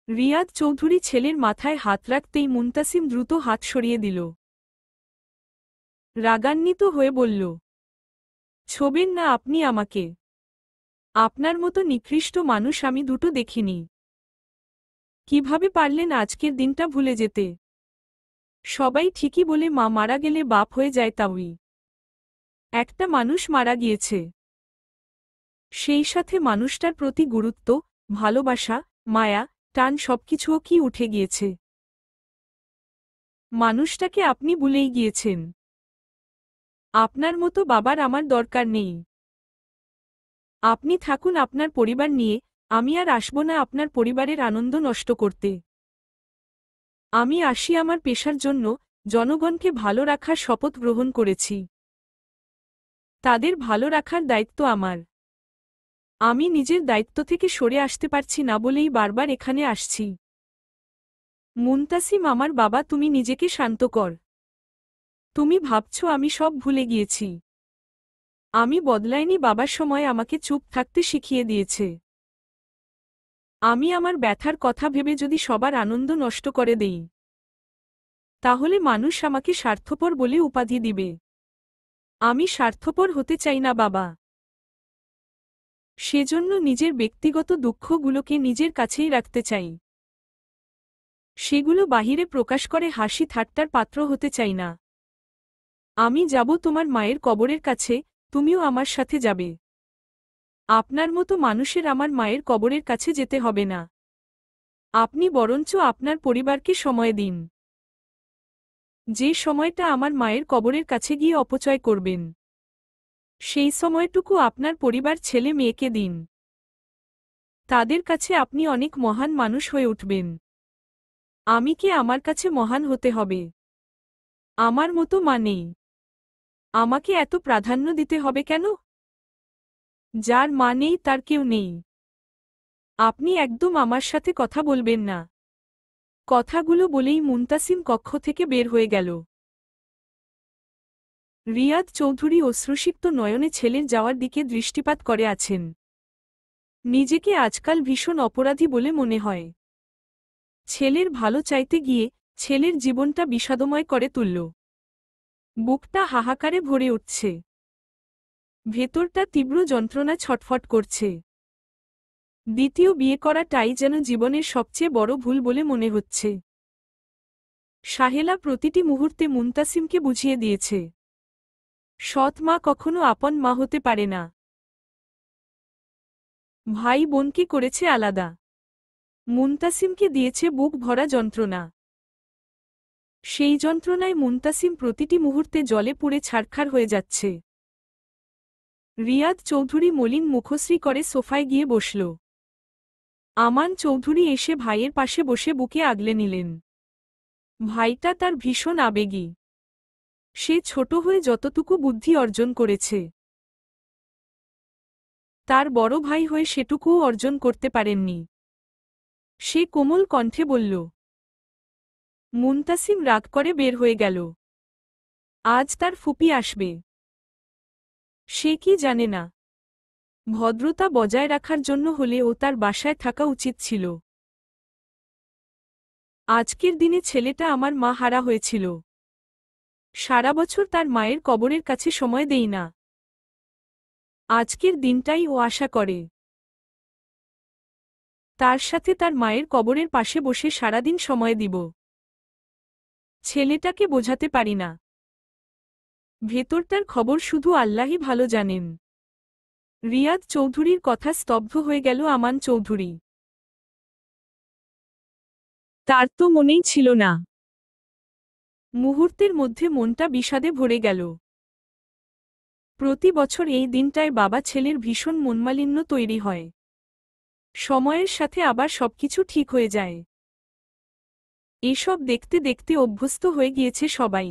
রিয়াদ চৌধুরী ছেলের মাথায় হাত রাখতেই মুনতাসিম দ্রুত হাত সরিয়ে দিল। রাগান্বিত হয়ে বলল, ছোবেন না আপনি আমাকে। আপনার মতো নিকৃষ্ট মানুষ আমি দুটো দেখিনি। কিভাবে পারলেন আজকের দিনটা ভুলে যেতে? সবাই ঠিকই বলে মা মারা গেলে বাপ হয়ে যায় তাওই। একটা মানুষ মারা গিয়েছে, সেই সাথে মানুষটার প্রতি গুরুত্ব, ভালোবাসা, মায়া, টান সবকিছুও কি উঠে গিয়েছে। মানুষটাকে আপনি ভুলেই গিয়েছেন। আপনার মতো বাবার আমার দরকার নেই। আপনি থাকুন আপনার পরিবার নিয়ে, আমি আর আসব না আপনার পরিবারের আনন্দ নষ্ট করতে। আমি আসি আমার পেশার জন্য, জনগণকে ভালো রাখার শপথ গ্রহণ করেছি। তাদের ভালো রাখার দায়িত্ব আমার। আমি নিজের দায়িত্ব থেকে সরে আসতে পারছি না বলেই বারবার এখানে আসছি। মুনতাসিম আমার বাবা, তুমি নিজেকে শান্ত কর। তুমি ভাবছ আমি সব ভুলে গিয়েছি। আমি বদলাইনি, বাবার সময় আমাকে চুপ থাকতে শিখিয়ে দিয়েছে। আমি আমার ব্যথার কথা ভেবে যদি সবার আনন্দ নষ্ট করে দেই, তাহলে মানুষ আমাকে স্বার্থপর বলে উপাধি দিবে। আমি স্বার্থপর হতে চাই না বাবা। সেজন্য নিজের ব্যক্তিগত দুঃখগুলোকে নিজের কাছেই রাখতে চাই। সেগুলো বাহিরে প্রকাশ করে হাসি ঠাট্টার পাত্র হতে চাই না। আমি যাব তোমার মায়ের কবরের কাছে, তুমিও আমার সাথে যাবে। আপনার মতো মানুষের আমার মায়ের কবরের কাছে যেতে হবে না। আপনি বরঞ্চ আপনার পরিবারকে সময় দিন। যে সময়টা আমার মায়ের কবরের কাছে গিয়ে অপচয় করবেন, সেই সময়টুকু আপনার পরিবার ছেলে মেয়েকে দিন। তাদের কাছে আপনি অনেক মহান মানুষ হয়ে উঠবেন। আমি কি আমার কাছে মহান হতে হবে? আমার মতো মা নেই। আমাকে এত প্রাধান্য দিতে হবে কেন? যার মা নেই তার কেউ নেই। আপনি একদম আমার সাথে কথা বলবেন না। কথাগুলো বলেই মুনতাসিম কক্ষ থেকে বের হয়ে গেল। রিয়াদ চৌধুরী অশ্রুসিক্ত নয়নে ছেলের যাওয়ার দিকে দৃষ্টিপাত করে আছেন। নিজেকে আজকাল ভীষণ অপরাধী বলে মনে হয়। ছেলের ভালো চাইতে গিয়ে ছেলের জীবনটা বিষাদময় করে তুলল। বুকটা হাহাকারে ভরে উঠছে। ভেতরটা তীব্র যন্ত্রণা ছটফট করছে। দ্বিতীয় বিয়ে করাটাই যেন জীবনের সবচেয়ে বড় ভুল বলে মনে হচ্ছে। সাহেলা প্রতিটি মুহূর্তে মুনতাসিমকে বুঝিয়ে দিয়েছে, সৎ মা কখনো আপন মা হতে পারে না। ভাই বোনকে করেছে আলাদা। মুনতাসিমকে দিয়েছে বুক ভরা যন্ত্রণা। সেই যন্ত্রণায় মুনতাসিম প্রতিটি মুহূর্তে জলে পুড়ে ছারখার হয়ে যাচ্ছে। রিয়াদ চৌধুরী মলিন মুখশ্রী করে সোফায় গিয়ে বসল। আমান চৌধুরী এসে ভাইয়ের পাশে বসে বুকে আগলে নিলেন। ভাইটা তার ভীষণ আবেগী। সে ছোট হয়ে যতটুকু বুদ্ধি অর্জন করেছে, তার বড় ভাই হয়ে সেটুকুও অর্জন করতে পারেননি। সে কোমল কণ্ঠে বলল। মুনতাসিম রাগ করে বের হয়ে গেল। আজ তার ফুপি আসবে। সে কি জানে না, ভদ্রতা বজায় রাখার জন্য হলে ও তার বাসায় থাকা উচিত ছিল। আজকের দিনে ছেলেটা আমার মা হারা হয়েছিল। সারা বছর তার মায়ের কবরের কাছে সময় দেই না। আজকের দিনটাই ও আশা করে তার সাথে তার মায়ের কবরের পাশে বসে সারাদিন সময় দিব। ছেলেটাকে বোঝাতে পারি না। ভেতরটার খবর শুধু আল্লাহই ভালো জানেন। রিয়াদ চৌধুরীর কথা স্তব্ধ হয়ে গেল আমান চৌধুরী। তার তো মনেই ছিল না। মুহূর্তের মধ্যে মনটা বিষাদে ভরে গেল। প্রতি বছর এই দিনটায় বাবা ছেলের ভীষণ মনমালিন্য তৈরি হয়। সময়ের সাথে আবার সবকিছু ঠিক হয়ে যায়। এসব দেখতে দেখতে অভ্যস্ত হয়ে গিয়েছে সবাই।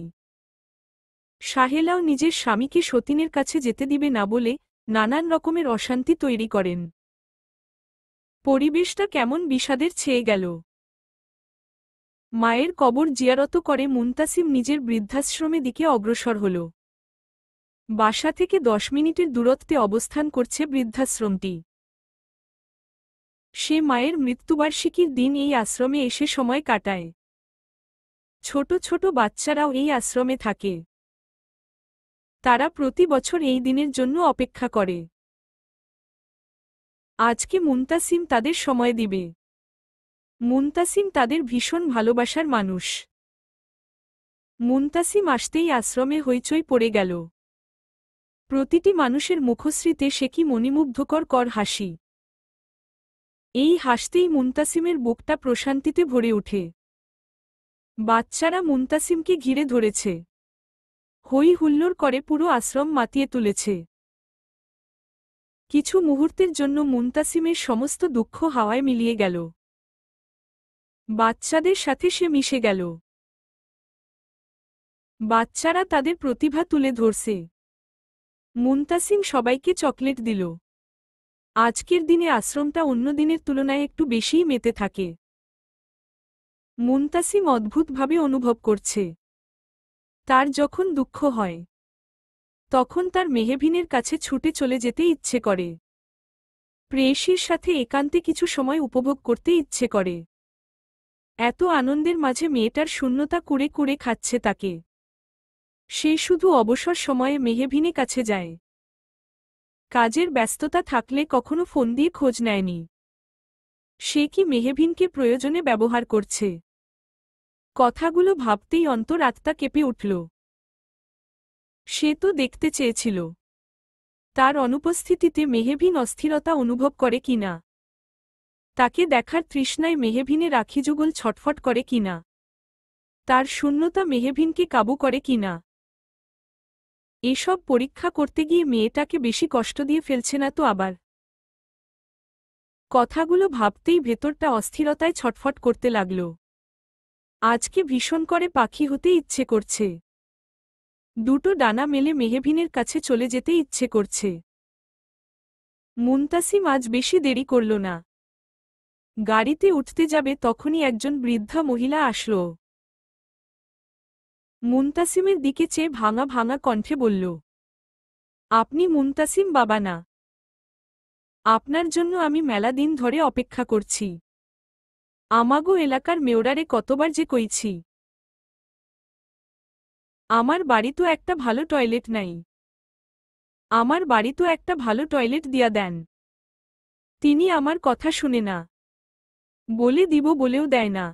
সাহেলাও নিজের স্বামীকে সতীনের কাছে যেতে দিবে না বলে নানান রকমের অশান্তি তৈরি করেন। পরিবেশটা কেমন বিষাদের ছেয়ে গেল। মায়ের কবর জিয়ারত করে মুনতাসিম নিজের বৃদ্ধাশ্রমে দিকে অগ্রসর হল। বাসা থেকে 10 মিনিটের দূরত্বে অবস্থান করছে বৃদ্ধাশ্রমটি। সে মায়ের মৃত্যুবার্ষিকীর দিন এই আশ্রমে এসে সময় কাটায়। ছোট ছোট বাচ্চারাও এই আশ্রমে থাকে। তারা প্রতি বছর এই দিনের জন্য অপেক্ষা করে। আজকে মুনতাসিম তাদের সময় দিবে। মুনতাসিম তাদের ভীষণ ভালোবাসার মানুষ। মুনতাসিম আসতেই আশ্রমে হইচই পড়ে গেল। প্রতিটি মানুষের মুখশ্রীতে সে কি মণিমুগ্ধকর হাসি। এই হাসতেই মুনতাসিমের বুকটা প্রশান্তিতে ভরে ওঠে। বাচ্চারা মুনতাসিমকে ঘিরে ধরেছে। হই হুল্লোড় করে পুরো আশ্রম মাতিয়ে তুলেছে। কিছু মুহূর্তের জন্য মুনতাসিমের সমস্ত দুঃখ হাওয়ায় মিলিয়ে গেল। বাচ্চাদের সাথে সে মিশে গেল। বাচ্চারা তাদের প্রতিভা তুলে ধরছে। মুনতাসিম সবাইকে চকলেট দিল। আজকের দিনে আশ্রমটা অন্য দিনের তুলনায় একটু বেশিই মেতে থাকে। মুনতাসিম অদ্ভুতভাবে অনুভব করছে। তার যখন দুঃখ হয় তখন তার মেহবিনের কাছে ছুটে চলে যেতে ইচ্ছে করে। প্রেয়সীর সাথে একান্তে কিছু সময় উপভোগ করতে ইচ্ছে করে। এত আনন্দের মাঝে মেয়েটার শূন্যতা কুড়ে কুড়ে খাচ্ছে তাকে। সে শুধু অবসর সময়ে মেহবিনে কাছে যায়। কাজের ব্যস্ততা থাকলে কখনো ফোন দিয়ে খোঁজ নেয়নি। সে কি মেহবিনকে প্রয়োজনে ব্যবহার করছে? কথাগুলো ভাবতেই অন্তর আত্মা কেঁপে উঠল। সে তো দেখতে চেয়েছিল তার অনুপস্থিতিতে মেহবিন অস্থিরতা অনুভব করে কিনা, তাকে দেখার তৃষ্ণায় মেহবিনের আখিযুগল ছটফট করে কিনা, তার শূন্যতা মেহবিনকে কাবু করে কিনা। এসব পরীক্ষা করতে গিয়ে মেয়েটাকে বেশি কষ্ট দিয়ে ফেলছে না তো আবার? কথাগুলো ভাবতেই ভেতরটা অস্থিরতায় ছটফট করতে লাগল। আজকে ভীষণ করে পাখি হতে ইচ্ছে করছে। দুটো ডানা মেলে মেহবিনের কাছে চলে যেতে ইচ্ছে করছে। মুনতাসিম আজ বেশি দেরি করল না। গাড়িতে উঠতে যাবে তখনই একজন বৃদ্ধা মহিলা আসল। মুনতাসিমের দিকে চেয়ে ভাঙা ভাঙা কণ্ঠে বলল, আপনি মুনতাসিম বাবা না? আপনার জন্য আমি মেলা দিন ধরে অপেক্ষা করছি। আমাগো এলাকার মেয়রারে কতবার যে কইছি। আমার বাড়ি তো একটা ভালো টয়লেট নাই। আমার বাড়ি তো একটা ভালো টয়লেট দিয়া দেন। তিনি আমার কথা শুনে না। বলে দিব বলেও দেয় না।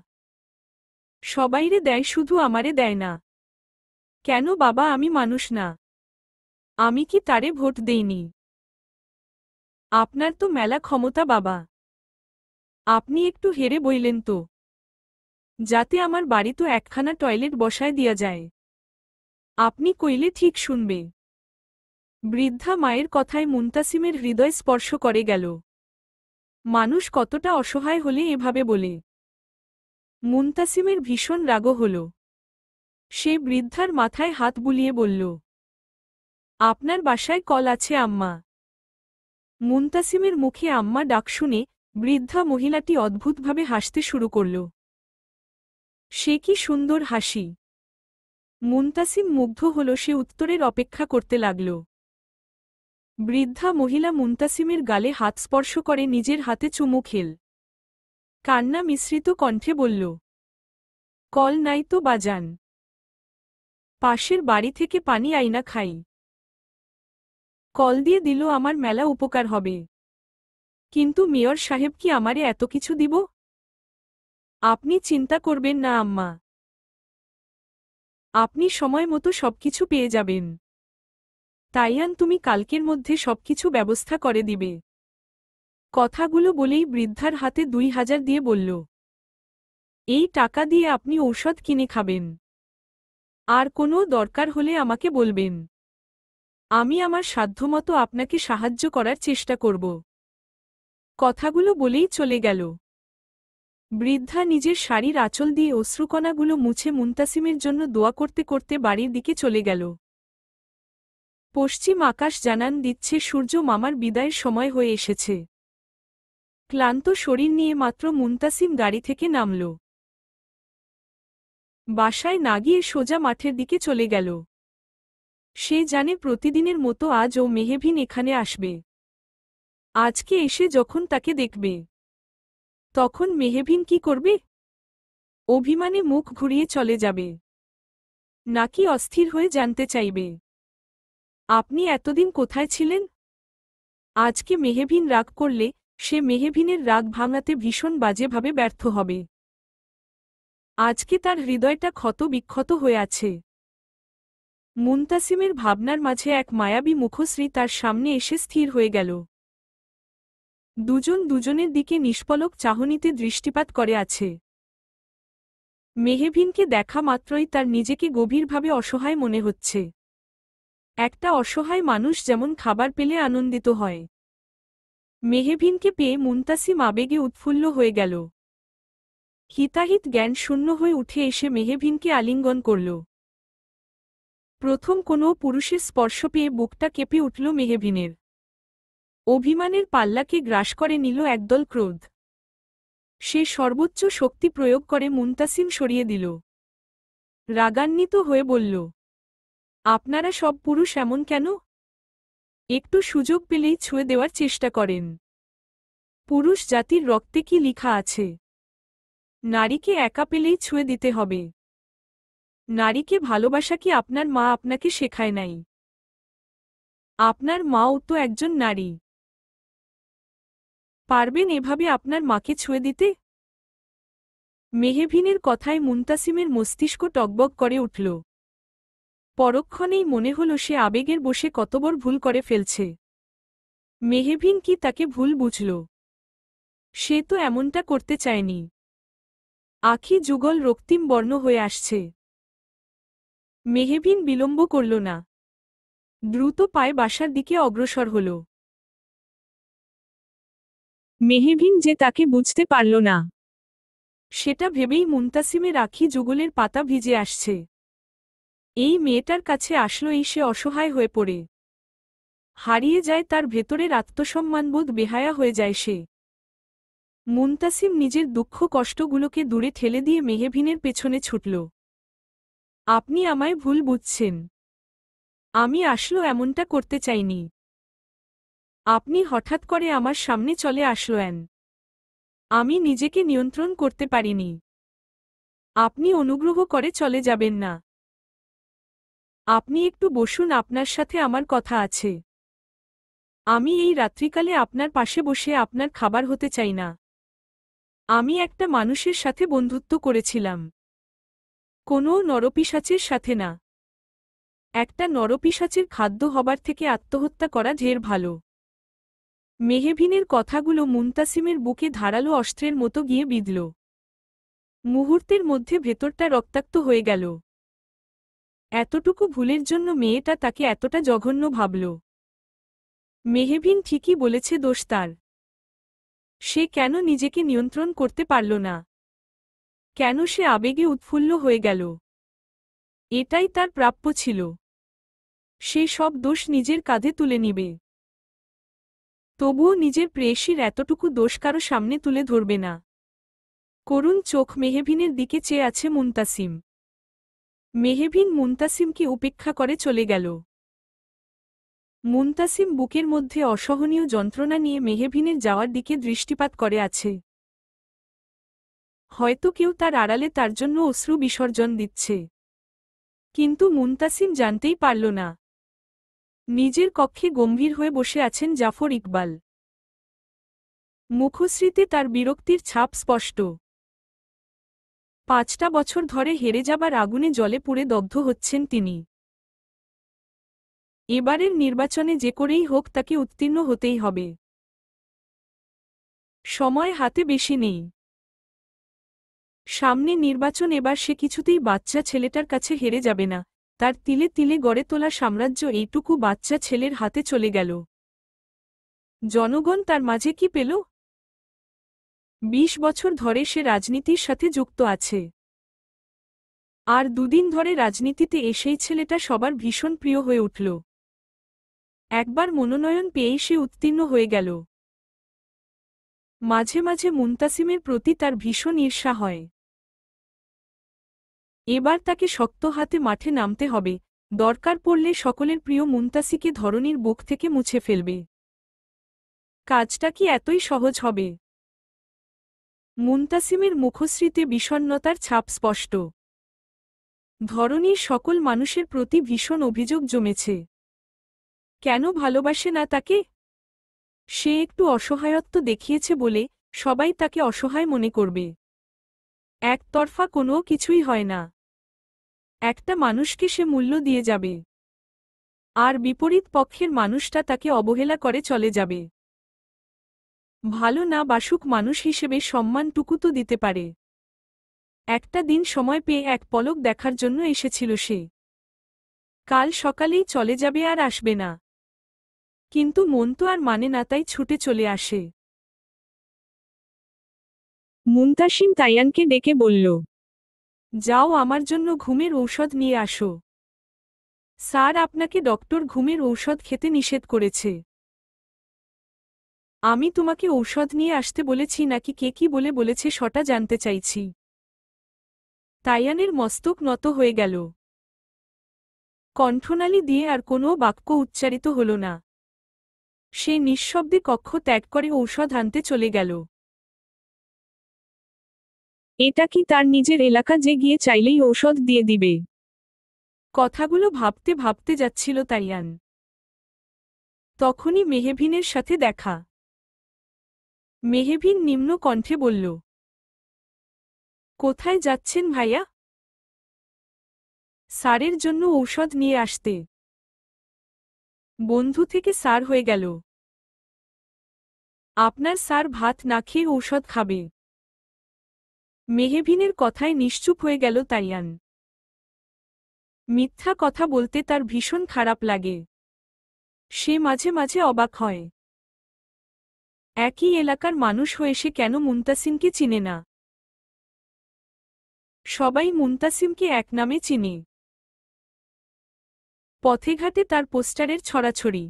সবাইরে দেয়, শুধু আমারে দেয় না। কেন বাবা, আমি মানুষ না? আমি কি তারে ভোট দেইনি? আপনার তো মেলা ক্ষমতা বাবা। আপনি একটু হেরে বইলেন তো, যাতে আমার বাড়ি তো একখানা টয়লেট বসায় দিয়া যায়। আপনি কইলে ঠিক শুনবে। বৃদ্ধা মায়ের কথায় মুনতাসিমের হৃদয় স্পর্শ করে গেল। মানুষ কতটা অসহায় হলে এভাবে বলে। মুনতাসিমের ভীষণ রাগ হল। সে বৃদ্ধার মাথায় হাত বুলিয়ে বলল, আপনার বাসায় কল আছে আম্মা? মুনতাসিমের মুখে আম্মা ডাক শুনে বৃদ্ধা মহিলাটি অদ্ভুতভাবে হাসতে শুরু করল। সে কি সুন্দর হাসি! মুনতাসিম মুগ্ধ হল। সে উত্তরের অপেক্ষা করতে লাগল। বৃদ্ধা মহিলা মুনতাসিমের গালে হাত স্পর্শ করে নিজের হাতে চুমু খেল। কান্না মিশ্রিত কণ্ঠে বলল, কল নাই তো বাজান। পাশের বাড়ি থেকে পানি আইনা খাই। কল দিয়ে দিল আমার মেলা উপকার হবে। কিন্তু মেয়র সাহেব কি আমারে এত কিছু দিব? আপনি চিন্তা করবেন না আম্মা। আপনি সময় মতো সবকিছু পেয়ে যাবেন। তাইয়ান, তুমি কালকের মধ্যে সবকিছু ব্যবস্থা করে দিবে। কথাগুলো বলেই বৃদ্ধার হাতে 2000 দিয়ে বলল, এই টাকা দিয়ে আপনি ঔষধ কিনে খাবেন। আর কোনো দরকার হলে আমাকে বলবেন। আমি আমার সাধ্যমতো আপনাকে সাহায্য করার চেষ্টা করব। কথাগুলো বলেই চলে গেল। বৃদ্ধা নিজের শাড়ির আঁচল দিয়ে অশ্রুকণাগুলো মুছে মুনতাসিমের জন্য দোয়া করতে করতে বাড়ির দিকে চলে গেল। পশ্চিম আকাশ জানান দিচ্ছে সূর্য মামার বিদায়ের সময় হয়ে এসেছে। ক্লান্ত শরীর নিয়ে মাত্র মুনতাসিম গাড়ি থেকে নামল। বাসায় না গিয়ে সোজা মাঠের দিকে চলে গেল। সে জানে প্রতিদিনের মতো আজও মেহবিন এখানে আসবে। আজকে এসে যখন তাকে দেখবে, তখন মেহবিন কি করবে? অভিমানে মুখ ঘুরিয়ে চলে যাবে, নাকি অস্থির হয়ে জানতে চাইবে আপনি এতদিন কোথায় ছিলেন? আজকে মেহবিন রাগ করলে সে মেহবিনের রাগ ভাঙাতে ভীষণ বাজেভাবে ব্যর্থ হবে। আজকে তার হৃদয়টা ক্ষত বিক্ষত হয়ে আছে। মুনতাসিমের ভাবনার মাঝে এক মায়াবী মুখশ্রী তার সামনে এসে স্থির হয়ে গেল। দুজন দুজনের দিকে নিষ্পলক চাহনিতে দৃষ্টিপাত করে আছে। মেহবিনকে দেখা মাত্রই তার নিজেকে গভীরভাবে অসহায় মনে হচ্ছে। একটা অসহায় মানুষ যেমন খাবার পেলে আনন্দিত হয়। মেহবিনকে পেয়ে মুনতাসিম আবেগে উৎফুল্ল হয়ে গেল। হিতাহিত জ্ঞান শূন্য হয়ে উঠে এসে মেহবিনকে আলিঙ্গন করল। প্রথম কোনো পুরুষের স্পর্শ পেয়ে বুকটা কেঁপে উঠল মেহবিনের। অভিমানের পাল্লাকে গ্রাস করে নিল একদল ক্রোধ। সে সর্বোচ্চ শক্তি প্রয়োগ করে মুনতাসিম সরিয়ে দিল। রাগান্বিত হয়ে বলল, আপনারা সব পুরুষ এমন কেন? একটু সুযোগ পেলেই ছুঁয়ে দেওয়ার চেষ্টা করেন। পুরুষ জাতির রক্তে কি লিখা আছে? নারীকে একা পেলেই ছুঁয়ে দিতে হবে। নারীকে ভালোবাসা কি আপনার মা আপনাকে শেখায় নাই? আপনার মাও তো একজন নারী। পারবেন এভাবে আপনার মাকে ছুঁয়ে দিতে? মেহবিনের কথায় মুনতাসিমের মস্তিষ্ক টগবগ করে উঠল। পরক্ষণেই মনে হল সে আবেগের বশে কতবড় ভুল করে ফেলছে। মেহবিন কি তাকে ভুল বুঝল? সে তো এমনটা করতে চায়নি। আখি যুগল রক্তিম বর্ণ হয়ে আসছে। মেহবিন বিলম্ব করল না। দ্রুত পায়ে বাসার দিকে অগ্রসর হল। মেহবিন যে তাকে বুঝতে পারল না, সেটা ভেবেই মুনতাসিমের আখি যুগলের পাতা ভিজে আসছে। এই মেয়েটার কাছে আসলোই সে অসহায় হয়ে পড়ে। হারিয়ে যায় তার ভেতরের আত্মসম্মানবোধ, বেহায়া হয়ে যায় সে। মুনতাসিম নিজের দুঃখ কষ্টগুলোকে দূরে ঠেলে দিয়ে মেহবিনের পেছনে ছুটল। আপনি আমায় ভুল বুঝছেন। আমি আসলো এমনটা করতে চাইনি। আপনি হঠাৎ করে আমার সামনে চলে আসলেন। আমি নিজেকে নিয়ন্ত্রণ করতে পারিনি। আপনি অনুগ্রহ করে চলে যাবেন না। আপনি একটু বসুন, আপনার সাথে আমার কথা আছে। আমি এই রাত্রিকালে আপনার পাশে বসে আপনার খাবার হতে চাই না। আমি একটা মানুষের সাথে বন্ধুত্ব করেছিলাম, কোনো নরপিশাচের সাথে না। একটা নরপিশাচের খাদ্য হবার থেকে আত্মহত্যা করা ঢের ভালো। মেহবিনের কথাগুলো মুনতাসিমের বুকে ধারালো অস্ত্রের মতো গিয়ে বিঁধল। মুহূর্তের মধ্যে ভেতরটা রক্তাক্ত হয়ে গেল। এতটুকু ভুলের জন্য মেয়েটা তাকে এতটা জঘন্য ভাবল। মেহবিন ঠিকই বলেছে, দোষ তার। সে কেন নিজেকে নিয়ন্ত্রণ করতে পারল না? কেন সে আবেগে উৎফুল্ল হয়ে গেল? এটাই তার প্রাপ্য ছিল। সে সব দোষ নিজের কাঁধে তুলে নিবে। তবুও নিজের প্রেয়সীর এতটুকু দোষ কারো সামনে তুলে ধরবে না। করুণ চোখ মেহবিনের দিকে চেয়ে আছে মুনতাসিম। মেহবিন মুনতাসিমকে উপেক্ষা করে চলে গেল। মুনতাসিম বুকের মধ্যে অসহনীয় যন্ত্রণা নিয়ে মেহবিনের যাওয়ার দিকে দৃষ্টিপাত করে আছে। হয়তো কেউ তার আড়ালে তার জন্য অশ্রু বিসর্জন দিচ্ছে। কিন্তু মুনতাসিম জানতেই পারল না। নিজের কক্ষে গম্ভীর হয়ে বসে আছেন জাফর ইকবাল। মুখশ্রীতে তার বিরক্তির ছাপ স্পষ্ট। 5টা বছর ধরে হেরে যাবার আগুনে জ্বলে পুড়ে দগ্ধ হচ্ছেন তিনি। এবারের নির্বাচনে যে করেই হোক তাকে উত্তীর্ণ হতেই হবে। সময় হাতে বেশি নেই। সামনে নির্বাচন, এবার সে কিছুতেই বাচ্চা ছেলেটার কাছে হেরে যাবে না। তার তিলে তিলে গড়ে তোলা সাম্রাজ্য এইটুকু বাচ্চা ছেলের হাতে চলে গেল। জনগণ তার মাঝে কি পেল? 20 বছর ধরে সে রাজনীতির সাথে যুক্ত আছে। আর দুদিন ধরে রাজনীতিতে এসেই ছেলেটা সবার ভীষণ প্রিয় হয়ে উঠল। একবার মনোনয়ন পেয়েই সে উত্তীর্ণ হয়ে গেল। মাঝে মাঝে মুনতাসিমের প্রতি তার ভীষণ ঈর্ষা হয়। এবার তাকে শক্ত হাতে মাঠে নামতে হবে। দরকার পড়লে সকলের প্রিয় মুনতাসিকে ধরনীর বুক থেকে মুছে ফেলবে। কাজটা কি এতই সহজ হবে? মুনতাসিমের মুখশ্রীতে বিষণ্ণতার ছাপ স্পষ্ট। ধরনীর সকল মানুষের প্রতি ভীষণ অভিযোগ জমেছে। কেন ভালোবাসে না তাকে? সে একটু অসহায়ত্ব দেখিয়েছে বলে সবাই তাকে অসহায় মনে করবে। একতরফা কোনো কিছুই হয় না। একটা মানুষকে সে মূল্য দিয়ে যাবে, আর বিপরীত পক্ষের মানুষটা তাকে অবহেলা করে চলে যাবে। ভালো না বাসুক মানুষ হিসেবে সম্মানটুকু তো দিতে পারে। একটা দিন সময় পেয়ে এক পলক দেখার জন্য এসেছিল সে। কাল সকালেই চলে যাবে আর আসবে না। কিন্তু মন তো আর মানে না, তাই ছুটে চলে আসে। মুনতাসিম তাইয়ানকে ডেকে বলল, যাও আমার জন্য ঘুমের ঔষধ নিয়ে আসো। স্যার, আপনাকে ডক্টর ঘুমের ঔষধ খেতে নিষেধ করেছে। আমি তোমাকে ঔষধ নিয়ে আসতে বলেছি নাকি কে কি বলেছে সেটা জানতে চাইছি। তাইয়ানের মস্তক নত হয়ে গেল। কণ্ঠনালী দিয়ে আর কোনো বাক্য উচ্চারিত হল না। সে নিঃশব্দে কক্ষ ত্যাগ করে ঔষধ আনতে চলে গেল। এটা কি তার নিজের এলাকা যে গিয়ে চাইলেই ঔষধ দিয়ে দিবে? কথাগুলো ভাবতে ভাবতে যাচ্ছিল তাইয়ান। তখনই মেহভিনের সাথে দেখা। মেহভিন নিম্ন কণ্ঠে বলল, কোথায় যাচ্ছেন ভাইয়া? স্যারের জন্য ঔষধ নিয়ে আসতে। বন্ধু থেকে স্যার হয়ে গেল। আপনার স্যার ভাত না খেয়ে ঔষধ খাবে? মেহভিনের কথায় নিশ্চুপ হয়ে গেল তাইয়ান। মিথ্যা কথা বলতে তার ভীষণ খারাপ লাগে। সে মাঝে মাঝে অবাক হয়। একই এলাকার মানুষ হয়ে সে কেন মুনতাসিমকে চিনে না? সবাই মুনতাসিমকে এক নামে চিনে। পথেঘাটে তার পোস্টারের ছড়াছড়ি।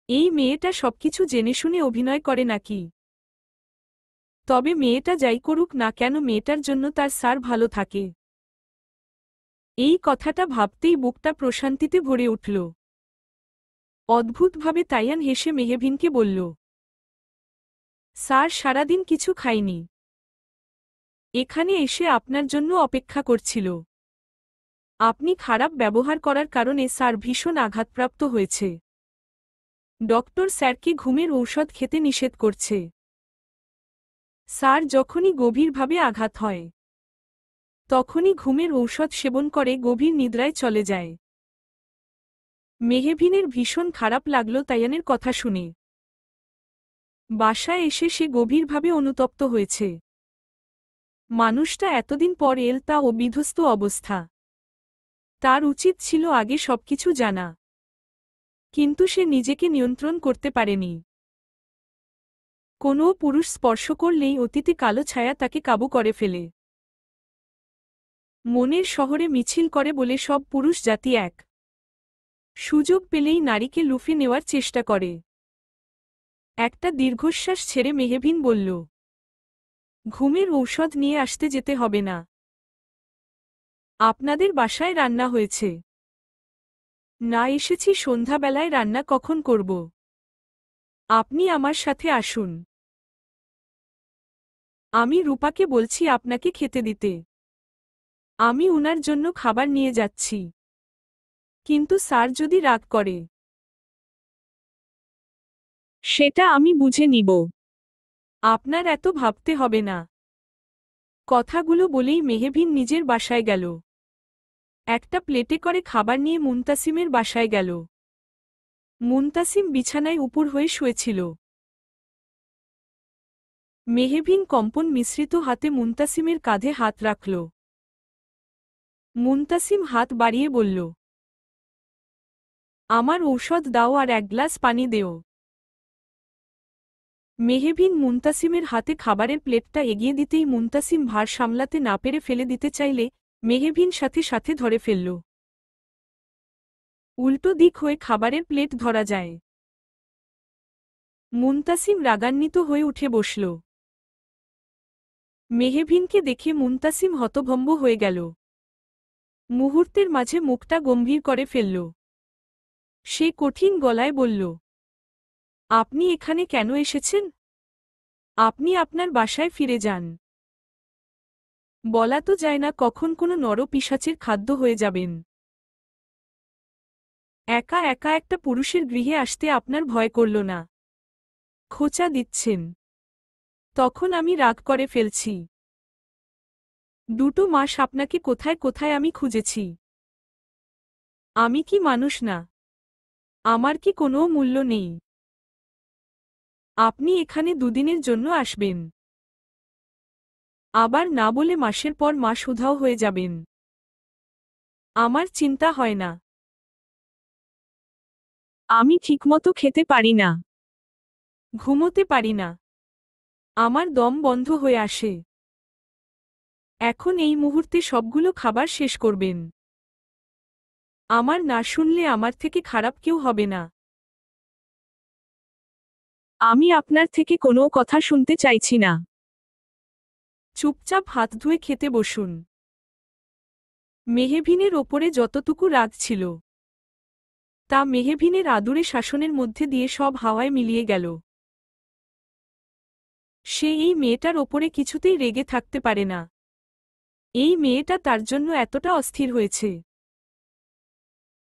এই মেয়েটা সবকিছু জেনে শুনে অভিনয় করে নাকি? তবে মেয়েটা যাই করুক না কেন, মেয়েটার জন্য তার স্যার ভালো থাকে। এই কথাটা ভাবতেই বুকটা প্রশান্তিতে ভরে উঠল। অদ্ভুতভাবে তাইয়ান হেসে মেহভিনকে বলল, স্যার সারাদিন কিছু খায়নি। এখানে এসে আপনার জন্য অপেক্ষা করছিল। আপনি খারাপ ব্যবহার করার কারণে স্যার ভীষণ আঘাতপ্রাপ্ত হয়েছে। ডক্টর স্যারকে ঘুমের ঔষধ খেতে নিষেধ করছে। স্যার যখনই গভীরভাবে আঘাত হয় তখনই ঘুমের ঔষধ সেবন করে গভীর নিদ্রায় চলে যায়। মেহভিনের ভীষণ খারাপ লাগল তাইয়ানের কথা শুনে। বাসায় এসে সে গভীরভাবে অনুতপ্ত হয়েছে। মানুষটা এতদিন পর এল, তা ও বিধ্বস্ত অবস্থা। তার উচিত ছিল আগে সবকিছু জানা। কিন্তু সে নিজেকে নিয়ন্ত্রণ করতে পারেনি। কোনো পুরুষ স্পর্শ করলেই অতীতে কালো ছায়া তাকে কাবু করে ফেলে। মনের শহরে মিছিল করে বলে সব পুরুষ জাতি এক। সুযোগ পেলেই নারীকে লুফে নেওয়ার চেষ্টা করে। একটা দীর্ঘশ্বাস ছেড়ে মেহভিন বলল, ঘুমের ঔষধ নিয়ে আসতে যেতে হবে না। আপনাদের বাসায় রান্না হয়েছে। না, এসেছি সন্ধ্যাবেলায়, রান্না কখন করব? আপনি আমার সাথে আসুন। আমি রূপাকে বলছি আপনাকে খেতে দিতে। আমি উনার জন্য খাবার নিয়ে যাচ্ছি। কিন্তু স্যার যদি রাগ করে? সেটা আমি বুঝে নিব। আপনার এত ভাবতে হবে না। কথাগুলো বলেই মেহভিন নিজের বাসায় গেল। একটা প্লেটে করে খাবার নিয়ে মুনতাসিমের বাসায় গেল। মুনতাসিম বিছানায় উপুড় হয়ে শুয়েছিল। মেহভিন কম্পন মিশ্রিত হাতে মুনতাসিমের কাঁধে হাত রাখল। মুনতাসিম হাত বাড়িয়ে বলল, আমার ঔষধ দাও আর এক গ্লাস পানি দেও। মেহভিন মুনতাসিমের হাতে খাবারের প্লেটটা এগিয়ে দিতেই মুনতাসিম ভার সামলাতে না পেরে ফেলে দিতে চাইলে মেহভিন সাথে সাথে ধরে ফেলল। উল্টো দিক হয়ে খাবারের প্লেট ধরা যায়। মুনতাসিম রাগান্বিত হয়ে উঠে বসল। মেহভিনকে দেখে মুনতাসিম হতভম্ব হয়ে গেল। মুহূর্তের মাঝে মুখটা গম্ভীর করে ফেলল। সে কঠিন গলায় বলল, আপনি এখানে কেন এসেছেন? আপনি আপনার বাসায় ফিরে যান। বলা তো যায় না কখন কোনো নরপিশাচের খাদ্য হয়ে যাবেন। একা একা একটা পুরুষের গৃহে আসতে আপনার ভয় করল না। খোঁচা দিচ্ছেন। তখন আমি রাগ করে ফেলছি। 2 মাস আপনাকে কোথায় কোথায় আমি খুঁজেছি। আমি কি মানুষ না? আমার কি কোনো মূল্য নেই? আপনি এখানে 2 দিনের জন্য আসবেন। আবার না বলে মাসের পর মাস উধাও হয়ে যাবেন। আমার চিন্তা হয় না। আমি ঠিকমতো খেতে পারি না। ঘুমোতে পারি না। আমার দম বন্ধ হয়ে আসে। এখন এই মুহূর্তে সবগুলো খাবার শেষ করবেন। আমার না শুনলে আমার থেকে খারাপ কেউ হবে না। আমি আপনার থেকে কোনো কথা শুনতে চাইছি না। চুপচাপ হাত ধুয়ে খেতে বসুন। মেহভিনের ওপরে যতটুকু রাগ ছিল তা মেহভিনের আদুরে শাসনের মধ্যে দিয়ে সব হাওয়ায় মিলিয়ে গেল। সে এই মেয়েটার ওপরে কিছুতেই রেগে থাকতে পারে না। এই মেয়েটা তার জন্য এতটা অস্থির হয়েছে।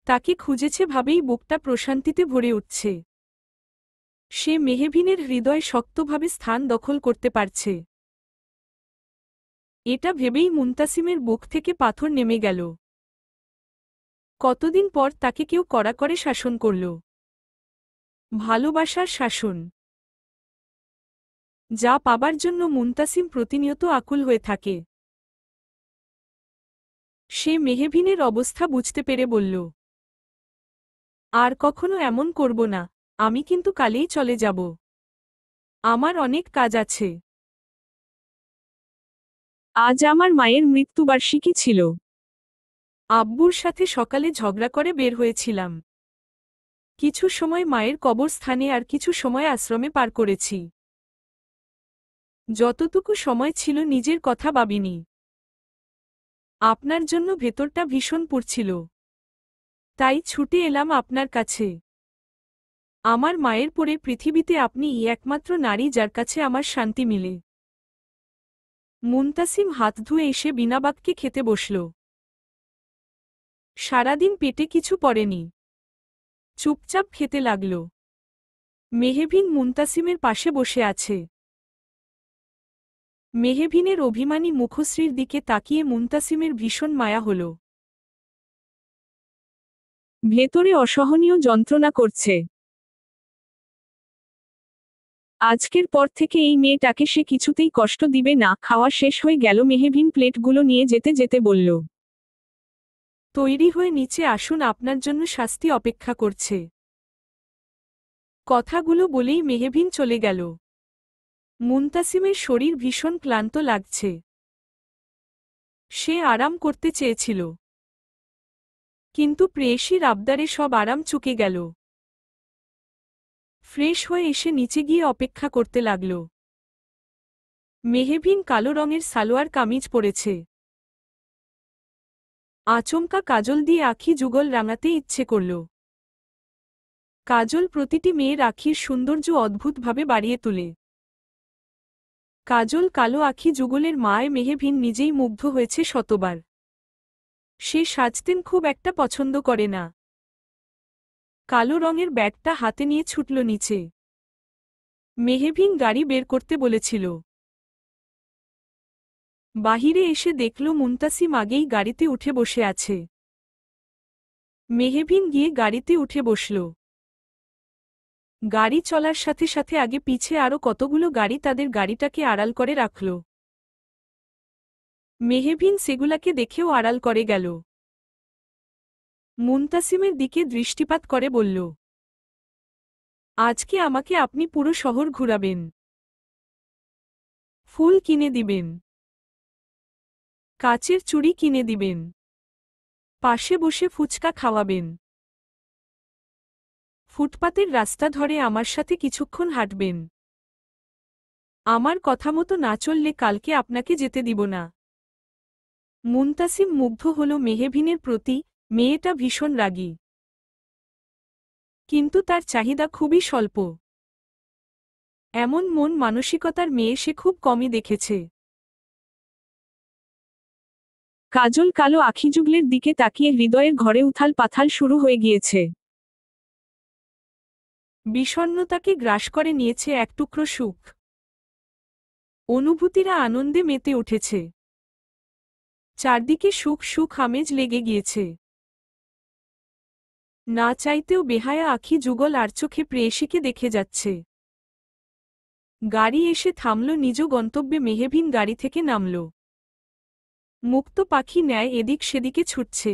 তাকে খুঁজেছে ভাবেই বুকটা প্রশান্তিতে ভরে উঠছে। সে মেহভিনের হৃদয় শক্তভাবে স্থান দখল করতে পারছে। এটা ভেবেই মুনতাসিমের বুক থেকে পাথর নেমে গেল। কতদিন পর তাকে কেউ কড়া করে শাসন করল। ভালোবাসার শাসন, যা পাবার জন্য মুনতাসিম প্রতিনিয়ত আকুল হয়ে থাকে। সে মেহভিনের অবস্থা বুঝতে পেরে বলল, আর কখনো এমন করব না। আমি কিন্তু কালেই চলে যাব। আমার অনেক কাজ আছে। আজ আমার মায়ের মৃত্যুবার্ষিকী ছিল। আব্বুর সাথে সকালে ঝগড়া করে বের হয়েছিলাম। কিছু সময় মায়ের কবরস্থানে আর কিছু সময় আশ্রমে পার করেছি। যতটুকু সময় ছিল নিজের কথা ভাবিনি। আপনার জন্য ভেতরটা ভীষণ পুড়ছিল। তাই ছুটে এলাম আপনার কাছে। আমার মায়ের পরে পৃথিবীতে আপনিই একমাত্র নারী যার কাছে আমার শান্তি মিলে। মুনতাসিম হাত ধুয়ে এসে বিনাবাক্যে খেতে বসল। সারাদিন পেটে কিছু পড়েনি। চুপচাপ খেতে লাগল। মেহভিন মুনতাসিমের পাশে বসে আছে। মেহভিনের অভিমানী মুখশ্রীর দিকে তাকিয়ে মুনতাসিমের ভীষণ মায়া হল। ভেতরে অসহনীয় যন্ত্রণা করছে। আজকের পর থেকে এই মেয়েটাকে সে কিছুতেই কষ্ট দিবে না। খাওয়া শেষ হয়ে গেল। মেহভিন প্লেটগুলো নিয়ে যেতে যেতে বলল, তৈরি হয়ে নিচে আসুন, আপনার জন্য শাস্তি অপেক্ষা করছে। কথাগুলো বলেই মেহভিন চলে গেল। মুনতাসিমের শরীর ভীষণ ক্লান্ত লাগছে। সে আরাম করতে চেয়েছিল, কিন্তু প্রেয়সীর আবদারে সব আরাম চুকে গেল। ফ্রেশ হয়ে এসে নিচে গিয়ে অপেক্ষা করতে লাগল। মেহভিন কালো রঙের সালোয়ার কামিজ পরেছে। আচমকা কাজল দিয়ে আখি যুগল রাঙাতে ইচ্ছে করল। কাজল প্রতিটি মেয়ের আখির সৌন্দর্য অদ্ভুতভাবে বাড়িয়ে তোলে। কাজল কালো আখি যুগলের মায় মেহভিন নিজেই মুগ্ধ হয়েছে শতবার। সে সাজতেন খুব একটা পছন্দ করে না। কালো রঙের ব্যাগটা হাতে নিয়ে ছুটল নিচে। মেহভিন গাড়ি বের করতে বলেছিল। বাহিরে এসে দেখল মুনতাসিম আগেই গাড়িতে উঠে বসে আছে। মেহভিন গিয়ে গাড়িতে উঠে বসল। গাড়ি চলার সাথে সাথে আগে পিছে আরও কতগুলো গাড়ি তাদের গাড়িটাকে আড়াল করে রাখল। মেহভিন সেগুলাকে দেখেও আড়াল করে গেল। মুনতাসিমের দিকে দৃষ্টিপাত করে বলল, আজকে আমাকে আপনি পুরো শহর ঘুরাবেন। ফুল কিনে দিবেন, কাচের চুড়ি কিনে দিবেন, পাশে বসে ফুচকা খাওয়াবেন, ফুটপাতের রাস্তা ধরে আমার সাথে কিছুক্ষণ হাঁটবেন। আমার কথা মতো না চললে কালকে আপনাকে যেতে দিব না। মুনতাসিম মুগ্ধ হল মেহভিনের প্রতি। মেয়েটা ভীষণ রাগী, কিন্তু তার চাহিদা খুবই স্বল্প। এমন মন মানসিকতার মেয়ে সে খুব কমই দেখেছে। কাজল কালো আখিযুগলের দিকে তাকিয়ে হৃদয়ের ঘরে উথাল পাথাল শুরু হয়ে গিয়েছে। বিষণ্ণতাকে গ্রাস করে নিয়েছে এক টুকরো সুখ। অনুভূতিরা আনন্দে মেতে উঠেছে। চারদিকে সুখ সুখ আমেজ লেগে গিয়েছে। না চাইতেও বেহায়া আঁখি যুগল আর চোখে প্রেয়সীকে দেখে যাচ্ছে। গাড়ি এসে থামল নিজ গন্তব্যে। মেহবিন গাড়ি থেকে নামল। মুক্ত পাখি ন্যায় এদিক সেদিকে ছুটছে।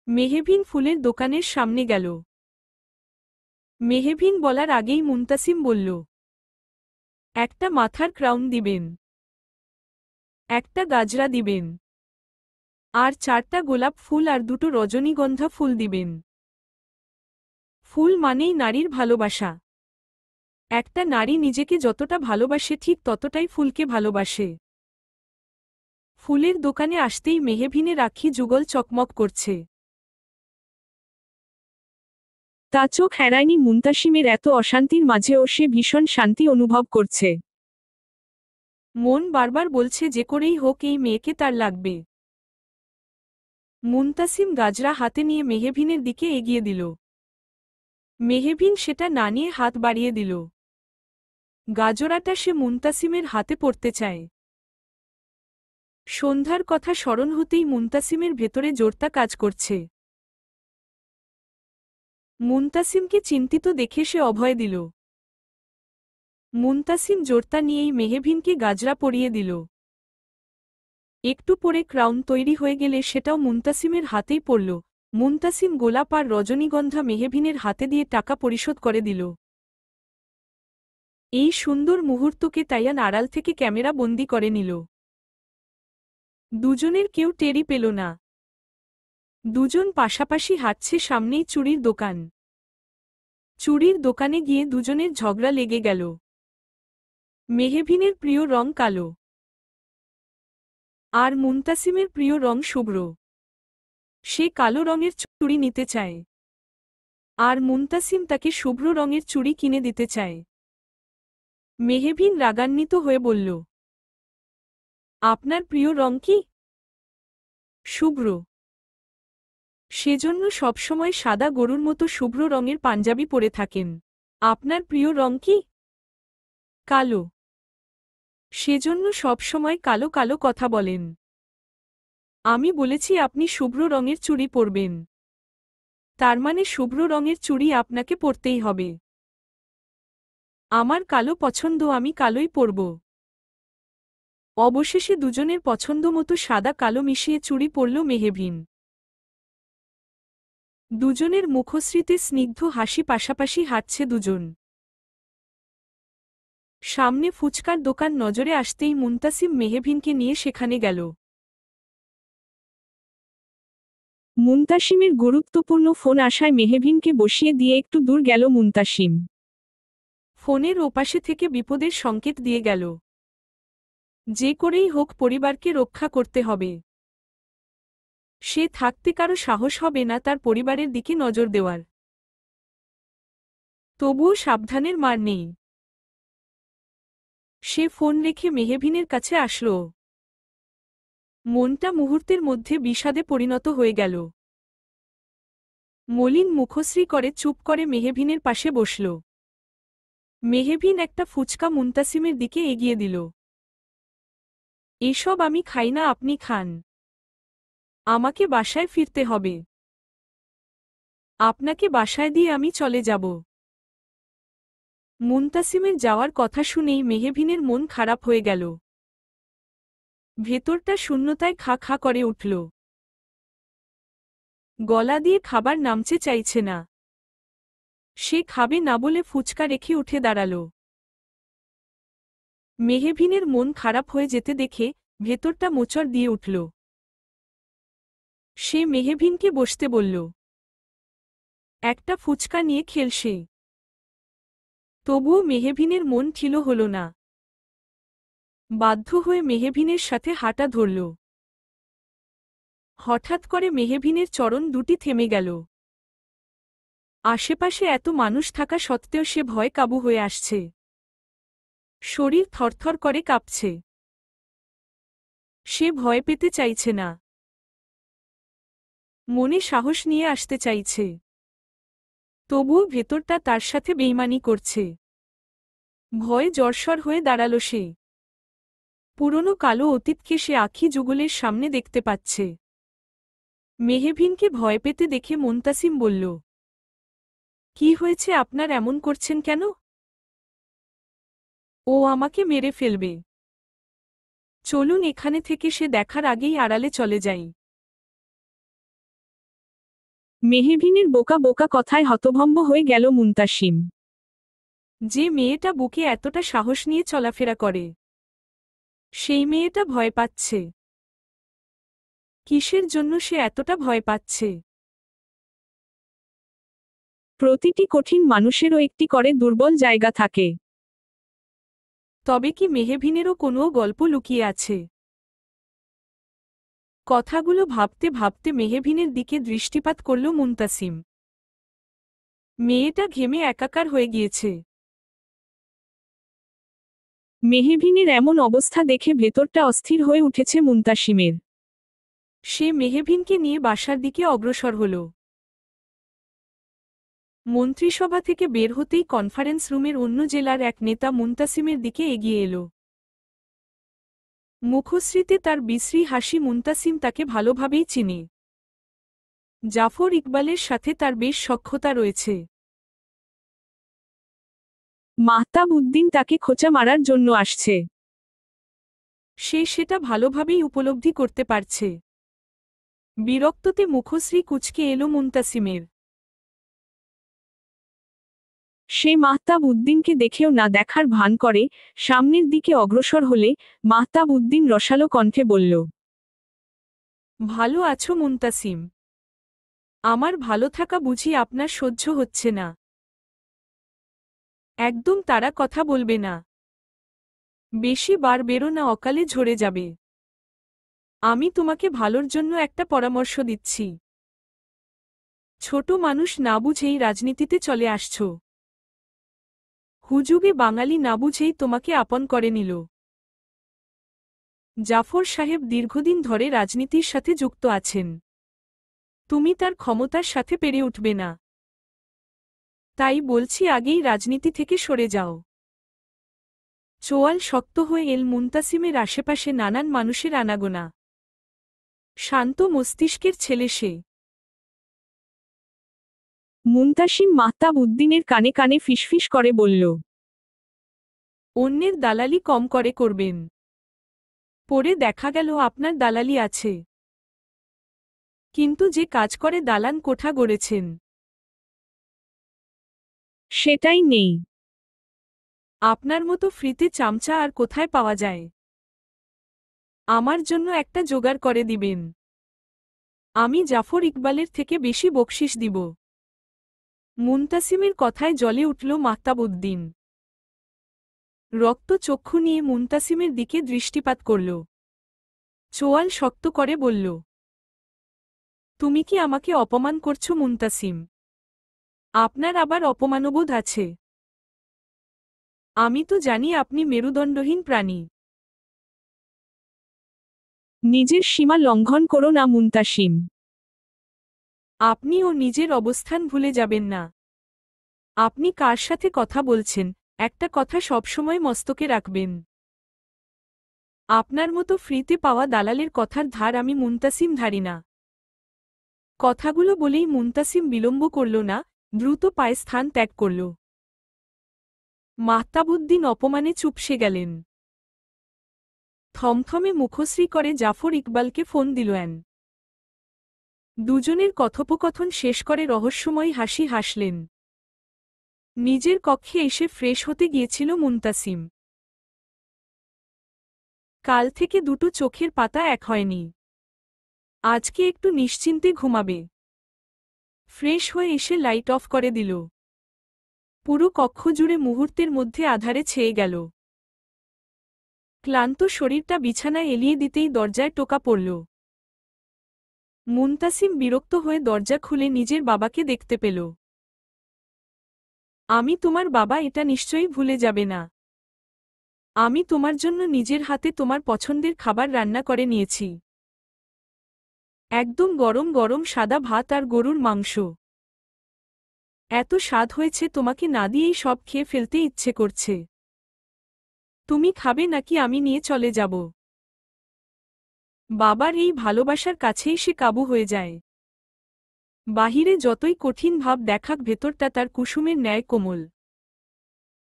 মেহবিন ফুলের দোকানের সামনে গেল। মেহবিন বলার আগেই মুনতাসিম বলল, একটা মাথার ক্রাউন দিবেন, একটা গাজরা দিবেন, আর 4টা গোলাপ ফুল আর 2টো রজনীগন্ধা ফুল দিবেন। ফুল মানেই নারীর ভালোবাসা। একটা নারী নিজেকে যতটা ভালোবাসে ঠিক ততটাই ফুলকে ভালোবাসে। ফুলের দোকানে আসতেই মেহবিনের আঁখি যুগল চকমক করছে। তা চোখ এড়ায়নি মুনতাসিমের। এত অশান্তির মাঝেও সে ভীষণ শান্তি অনুভব করছে। মন বারবার বলছে যে করেই হোক এই মেয়েকে তার লাগবে। মুনতাসিম গাজরা হাতে নিয়ে মেহবিনের দিকে এগিয়ে দিল। মেহবিন সেটা না নিয়ে হাত বাড়িয়ে দিল। গাজরাটা সে মুনতাসিমের হাতে পড়তে চায়। সন্ধ্যার কথা স্মরণ হতেই মুনতাসিমের ভেতরে জোরতা কাজ করছে। মুনতাসিমকে চিন্তিত দেখে সে অভয় দিল। মুনতাসিম জোরতা নিয়েই মেহবিনকে গাজরা পরিয়ে দিল। একটু পরে ক্রাউন তৈরি হয়ে গেলে সেটাও মুনতাসিমের হাতেই পড়ল। মুনতাসিম গোলাপ আর রজনীগন্ধা মেহবিনের হাতে দিয়ে টাকা পরিশোধ করে দিল। এই সুন্দর মুহূর্তকে তাইয়ান আড়াল থেকে ক্যামেরা বন্দি করে নিল। দুজনের কেউ টেরই পেল না। দুজন পাশাপাশি হাঁটছে। সামনেই চুড়ির দোকান। চুড়ির দোকানে গিয়ে দুজনের ঝগড়া লেগে গেল। মেহবিনের প্রিয় রং কালো, আর মুনতাসিমের প্রিয় রং শুভ্র। সে কালো রঙের চুড়ি নিতে চায়, আর মুনতাসিম তাকে শুভ্র রঙের চুড়ি কিনে দিতে চায়। মেহবিন রাগান্বিত হয়ে বলল, আপনার প্রিয় রং কি? শুভ্র। সেজন্য সবসময় সাদা গরুর মতো শুভ্র রঙের পাঞ্জাবি পরে থাকেন। আপনার প্রিয় রং কি? কালো। সেজন্য সবসময় কালো কালো কথা বলেন। আমি বলেছি আপনি শুভ্র রঙের চুড়ি পরবেন। তার মানে শুভ্র রঙের চুড়ি আপনাকে পরতেই হবে। আমার কালো পছন্দ, আমি কালোই পরব। অবশেষে দুজনের পছন্দ মতো সাদা কালো মিশিয়ে চুড়ি পরল মেহবিন। দুজনের মুখশ্রীতে স্নিগ্ধ হাসি। পাশাপাশি হাঁটছে দুজন। সামনে ফুচকার দোকান নজরে আসতেই মুনতাসিম মেহবিনকে নিয়ে সেখানে গেল। মুনতাসিমের গুরুত্বপূর্ণ ফোন আসায় মেহবিনকে বসিয়ে দিয়ে একটু দূর গেল মুনতাসিম। ফোনের ওপাশে থেকে বিপদের সংকেত দিয়ে গেল। যে করেই হোক পরিবারকে রক্ষা করতে হবে। সে থাকতে কারো সাহস হবে না তার পরিবারের দিকে নজর দেওয়ার। তবুও সাবধানের মার নেই। সে ফোন রেখে মেহবিনের কাছে আসল। মনটা মুহূর্তের মধ্যে বিষাদে পরিণত হয়ে গেল। মলিন মুখশ্রী করে চুপ করে মেহবিনের পাশে বসল। মেহবিন একটা ফুচকা মুনতাসিমের দিকে এগিয়ে দিল। এসব আমি খাই না, আপনি খান। আমাকে বাসায় ফিরতে হবে। আপনাকে বাসায় দিয়ে আমি চলে যাব। মুনতাসিমের যাওয়ার কথা শুনেই মেহবিনের মন খারাপ হয়ে গেল। ভেতরটা শূন্যতায় খা খা করে উঠল। গলা দিয়ে খাবার নামচে চাইছে না। সে খাবে না বলে ফুচকা রেখে উঠে দাঁড়াল। মেহবিনের মন খারাপ হয়ে যেতে দেখে ভেতরটা মোচড় দিয়ে উঠল। সে মেহবিনকে বসতে বলল। একটা ফুচকা নিয়ে খেলছে। তবুও মেহবিনের মন ঠিল হল না। বাধ্য হয়ে মেহবিনের সাথে হাঁটা ধরল। হঠাৎ করে মেহবিনের চরণ দুটি থেমে গেল। আশেপাশে এত মানুষ থাকা সত্ত্বেও সে ভয় কাবু হয়ে আসছে। শরীর থরথর করে কাঁপছে। সে ভয় পেতে চাইছে না। মনে সাহস নিয়ে আসতে চাইছে। তবুও ভেতরটা তার সাথে বেইমানি করছে। ভয়ে জর্জর হয়ে দাঁড়াল সে। পুরনো কালো অতীতকে সে আঁখি যুগলের সামনে দেখতে পাচ্ছে। মেহবিনকে ভয় পেতে দেখে মুনতাসিম বলল, কি হয়েছে, আপনার এমন করছেন কেন? ও আমাকে মেরে ফেলবে। চলুন এখানে থেকে সে দেখার আগেই আড়ালে চলে যাই। মেহবিনের বোকা বোকা কথায় হতভম্ব হয়ে গেল মুনতাসিম। যে মেয়েটা বুকে এতটা সাহস নিয়ে চলাফেরা করে, সেই মেয়েটা ভয় পাচ্ছে। কিসের জন্য সে এতটা ভয় পাচ্ছে? প্রতিটি কঠিন মানুষেরও একটি করে দুর্বল জায়গা থাকে। তবে কি মেহবিনেরও কোনো গল্প লুকিয়ে আছে? কথাগুলো ভাবতে ভাবতে মেহবিনের দিকে দৃষ্টিপাত করল মুনতাসিম। মেয়েটা ঘেমে একাকার হয়ে গিয়েছে। মেহবিনের এমন অবস্থা দেখে ভেতরটা অস্থির হয়ে উঠেছে মুনতাসিমের। সে মেহবিনকে নিয়ে বাসার দিকে অগ্রসর হল। মন্ত্রিসভা থেকে বের হতেই কনফারেন্স রুমের অন্য জেলার এক নেতা মুনতাসিমের দিকে এগিয়ে এল। মুখশ্রীতে তার বিশ্রী হাসি। মুনতাসিম তাকে ভালোভাবেই চিনে। জাফর ইকবালের সাথে তার বেশ সখ্যতা রয়েছে। মাহতাব উদ্দিন তাকে খোঁচা মারার জন্য আসছে। সে সেটা ভালোভাবেই উপলব্ধি করতে পারছে। বিরক্ততে মুখশ্রী কুঁচকে এলো মুনতাসিমের। সে মাহতাব উদ্দিনকে দেখেও না দেখার ভান করে সামনের দিকে অগ্রসর হলে মাহতাব উদ্দিন রসালো কণ্ঠে বলল, ভালো আছো মুনতাসিম? আমার ভালো থাকা বুঝি আপনার সহ্য হচ্ছে না? একদম তারা কথা বলবে না। বেশি বার বেরো না, অকালে ঝরে যাবে। আমি তোমাকে ভালোর জন্য একটা পরামর্শ দিচ্ছি। ছোট মানুষ না বুঝেই রাজনীতিতে চলে আসছ। হুজুগে বাঙালি না বুঝেই তোমাকে আপন করে নিল। জাফর সাহেব দীর্ঘদিন ধরে রাজনীতির সাথে যুক্ত আছেন। তুমি তার ক্ষমতার সাথে পেরে উঠবে না। তাই বলছি আগেই রাজনীতি থেকে সরে যাও। চোয়াল শক্ত হয়ে এল মুনতাসিমের আশেপাশে নানান মানুষের আনাগোনা। শান্ত মস্তিষ্কের ছেলে সে। মুনতাসিম মাহতাব উদ্দিনের কানে কানে ফিসফিস করে বলল, অন্যের দালালি কম করে করবেন। পরে দেখা গেল আপনার দালালি আছে। কিন্তু যে কাজ করে দালান কোঠা গড়েছেন, সেটাই নেই। আপনার মতো ফ্রিতে চামচা আর কোথায় পাওয়া যায়? আমার জন্য একটা জোগাড় করে দিবেন। আমি জাফর ইকবালের থেকে বেশি বকশিশ দিব। মুনতাসিমের কথায় জ্বলে উঠল মাহতাব উদ্দিন। রক্ত চক্ষু নিয়ে মুনতাসিমের দিকে দৃষ্টিপাত করল। চোয়াল শক্ত করে বলল, তুমি কি আমাকে অপমান করছো মুনতাসিম? আপনার আবার অপমানবোধ আছে? আমি তো জানি আপনি মেরুদণ্ডহীন প্রাণী। নিজের সীমা লঙ্ঘন করো না মুনতাসিম। আপনিও নিজের অবস্থান ভুলে যাবেন না। আপনি কার সাথে কথা বলছেন, একটা কথা সবসময় মস্তকে রাখবেন। আপনার মতো ফ্রিতে পাওয়া দালালের কথার ধার আমি মুনতাসিম ধারি না। কথাগুলো বলেই মুনতাসিম বিলম্ব করল না, দ্রুত পায়ে স্থান ত্যাগ করল। মাহতাবুদ্দিন অপমানে চুপসে গেলেন। থমথমে মুখশ্রী করে জাফর ইকবালকে ফোন দিল। দুজনের কথোপকথন শেষ করে রহস্যময়ী হাসি হাসলেন। নিজের কক্ষে এসে ফ্রেশ হতে গিয়েছিল মুনতাসিম। কাল থেকে দুটো চোখের পাতা এক হয়নি। আজকে একটু নিশ্চিন্তে ঘুমাবে। ফ্রেশ হয়ে এসে লাইট অফ করে দিল। পুরো কক্ষ জুড়ে মুহূর্তের মধ্যে আধারে ছেয়ে গেল। ক্লান্ত শরীরটা বিছানায় এলিয়ে দিতেই দরজায় টোকা পড়ল। মুনতাসিম বিরক্ত হয়ে দরজা খুলে নিজের বাবাকে দেখতে পেল। আমি তোমার বাবা, এটা নিশ্চয়ই ভুলে যাবে না। আমি তোমার জন্য নিজের হাতে তোমার পছন্দের খাবার রান্না করে নিয়েছি। একদম গরম গরম সাদা ভাত আর গরুর মাংস। এত স্বাদ হয়েছে, তোমাকে না দিয়েই সব খেয়ে ফেলতে ইচ্ছে করছে। তুমি খাবে নাকি আমি নিয়ে চলে যাব? বাবার এই ভালোবাসার কাছেই সে কাবু হয়ে যায়। বাহিরে যতই কঠিন ভাব দেখাক, ভেতরটা তার কুসুমের ন্যায় কোমল।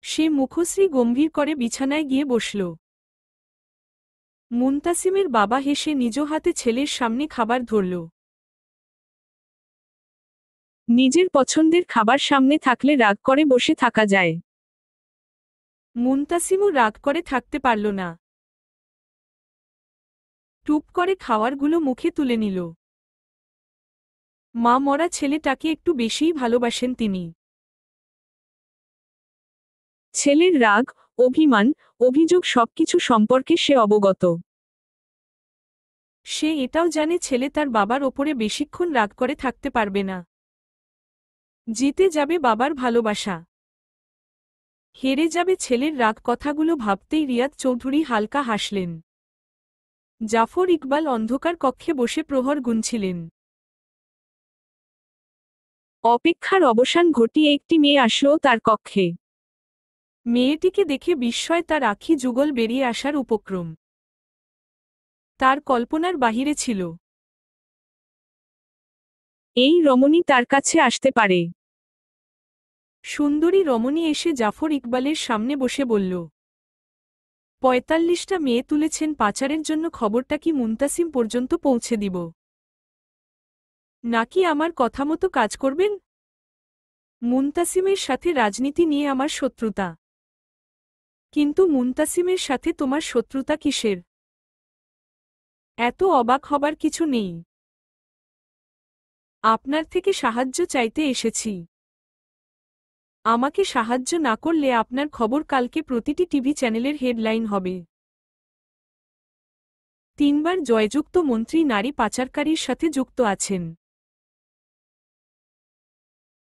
সে মুখশ্রী গম্ভীর করে বিছানায় গিয়ে বসল। মুনতাসিমের বাবা হেসে নিজ হাতে ছেলের সামনে খাবার ধরল। নিজের পছন্দের খাবার সামনে থাকলে রাগ করে বসে থাকা যায়। মুনতাসিমও রাগ করে থাকতে পারল না। টুপ করে খাওয়ারগুলো মুখে তুলে নিল। মা মরা ছেলেটাকে একটু বেশিই ভালোবাসেন তিনি। ছেলের রাগ, অভিমান, অভিযোগ সবকিছু সম্পর্কে সে অবগত। সে এটাও জানে ছেলে তার বাবার ওপরে বেশিক্ষণ রাগ করে থাকতে পারবে না। জিতে যাবে বাবার ভালোবাসা, হেরে যাবে ছেলের রাগ। কথাগুলো ভাবতেই রিয়াদ চৌধুরী হালকা হাসলেন। জাফর ইকবাল অন্ধকার কক্ষে বসে প্রহর গুনছিলেন। অপেক্ষার অবসান ঘটিয়ে একটি মেয়ে আসলো তার কক্ষে। মেয়েটিকে দেখে বিস্ময় তার আঁখি যুগল বেরিয়ে আসার উপক্রম তার কল্পনার বাহিরে ছিল। এই রমণী তার কাছে আসতে পারে। সুন্দরী রমণী এসে জাফর ইকবালের সামনে বসে বলল, ৪৫টা মেয়ে তুলেছেন পাচারের জন্য, খবরটা কি মুনতাসিম পর্যন্ত পৌঁছে দিব? নাকি আমার কথামতো কাজ করবেন? মুনতাসিমের সাথে রাজনীতি নিয়ে আমার শত্রুতা। কিন্তু মুনতাসিমের সাথে তোমার শত্রুতা কিসের? এত অবাক হবার কিছু নেই। আপনার থেকে সাহায্য চাইতে এসেছি। আমাকে সাহায্য না করলে আপনার খবর কালকে প্রতিটি টিভি চ্যানেলের হেডলাইন হবে। ৩বার জয়যুক্ত মন্ত্রী নারী পাচারকারীর সাথে যুক্ত আছেন।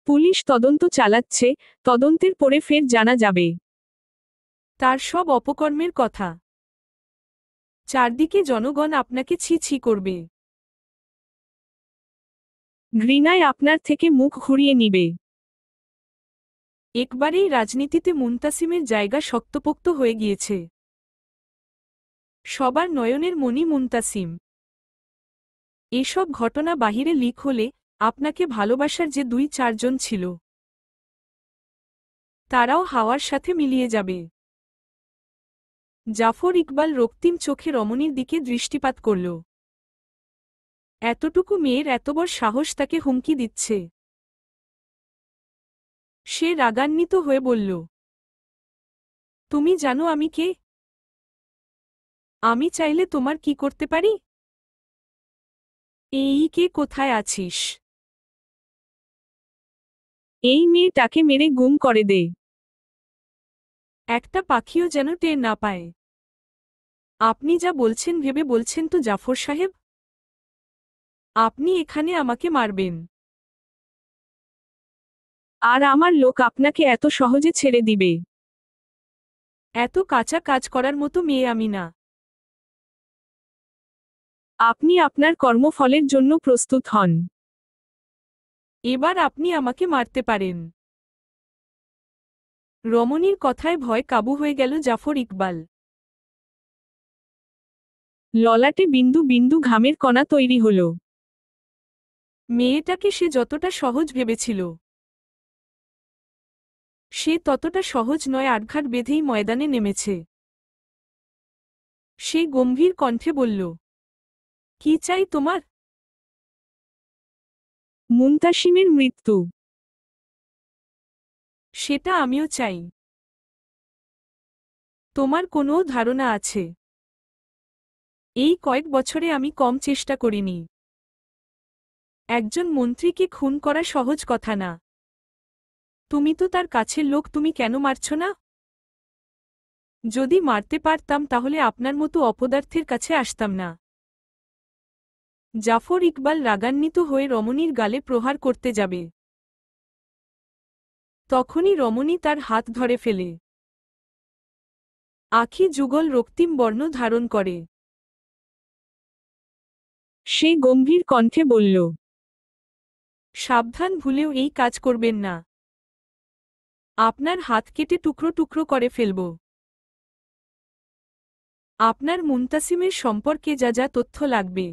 পুলিশ তদন্ত চালাচ্ছে, তদন্তের পরে ফের জানা যাবে। তার সব অপকর্মের কথা চারদিকে জনগণ আপনাকে ছি ছি করবে। ঘৃণায় আপনার থেকে মুখ ঘুরিয়ে নিবে। একবারেই রাজনীতিতে মুনতাসিমের জায়গা শক্তপোক্ত হয়ে গিয়েছে। সবার নয়নের মণি মুনতাসিম। এসব ঘটনা বাহিরে লিক হলে আপনাকে ভালোবাসার যে ২-৪ জন ছিল, তারাও হাওয়ার সাথে মিলিয়ে যাবে। জাফর ইকবাল রক্তিম চোখে রমণীর দিকে দৃষ্টিপাত করল। এতটুকু মেয়ের এত বড় সাহস তাকে হুমকি দিচ্ছে। সে রাগান্বিত হয়ে বলল, তুমি জানো আমি কে? আমি চাইলে তোমার কি করতে পারি? এই কে, কোথায় আছিস? এই মেয়েটাকে মেরে গুম করে দে। একটা পাখিও যেন টের না পায়। আপনি যা বলছেন ভেবে বলছেন তো জাফর সাহেব? আপনি এখানে আমাকে মারবেন? আর আমার লোক আপনাকে এত সহজে ছেড়ে দিবে? এত কাঁচা কাজ করার মতো মেয়ে আমি না। আপনি আপনার কর্মফলের জন্য প্রস্তুত হন। এবার আপনি আমাকে মারতে পারেন। রমণীর কথায় ভয় কাবু হয়ে গেল জাফর ইকবাল। ললাটে বিন্দু বিন্দু ঘামের কণা তৈরি হল। মেয়েটাকে সে যতটা সহজ ভেবেছিল, সে ততটা সহজ নয়। আটঘাট বেঁধেই ময়দানে নেমেছে। সে গম্ভীর কণ্ঠে বলল, কি চাই তোমার? মুনতাসিমের মৃত্যু। সেটা আমিও চাই। তোমার কোনো ধারণা আছে, এই কয়েক বছরে আমি কম চেষ্টা করিনি। একজন মন্ত্রীকে খুন করা সহজ কথা না। তুমি তো তার কাছের লোক, তুমি কেন মারছ না? যদি মারতে পারতাম তাহলে আপনার মতো অপদার্থের কাছে আসতাম না। জাফর ইকবাল রাগান্বিত হয়ে রমণীর গালে প্রহার করতে যাবে। তখনই রমণী তার হাত ধরে ফেলে। আঁখি যুগল রক্তিম বর্ণ ধারণ করে। সে গম্ভীর কণ্ঠে বলল, সাবধান, ভুলেও এই কাজ করবেন না। আপনার হাত কেটে টুকরো টুকরো করে ফেলব। আপনার মুনতাসিমের সম্পর্কে যা যা তথ্য লাগবে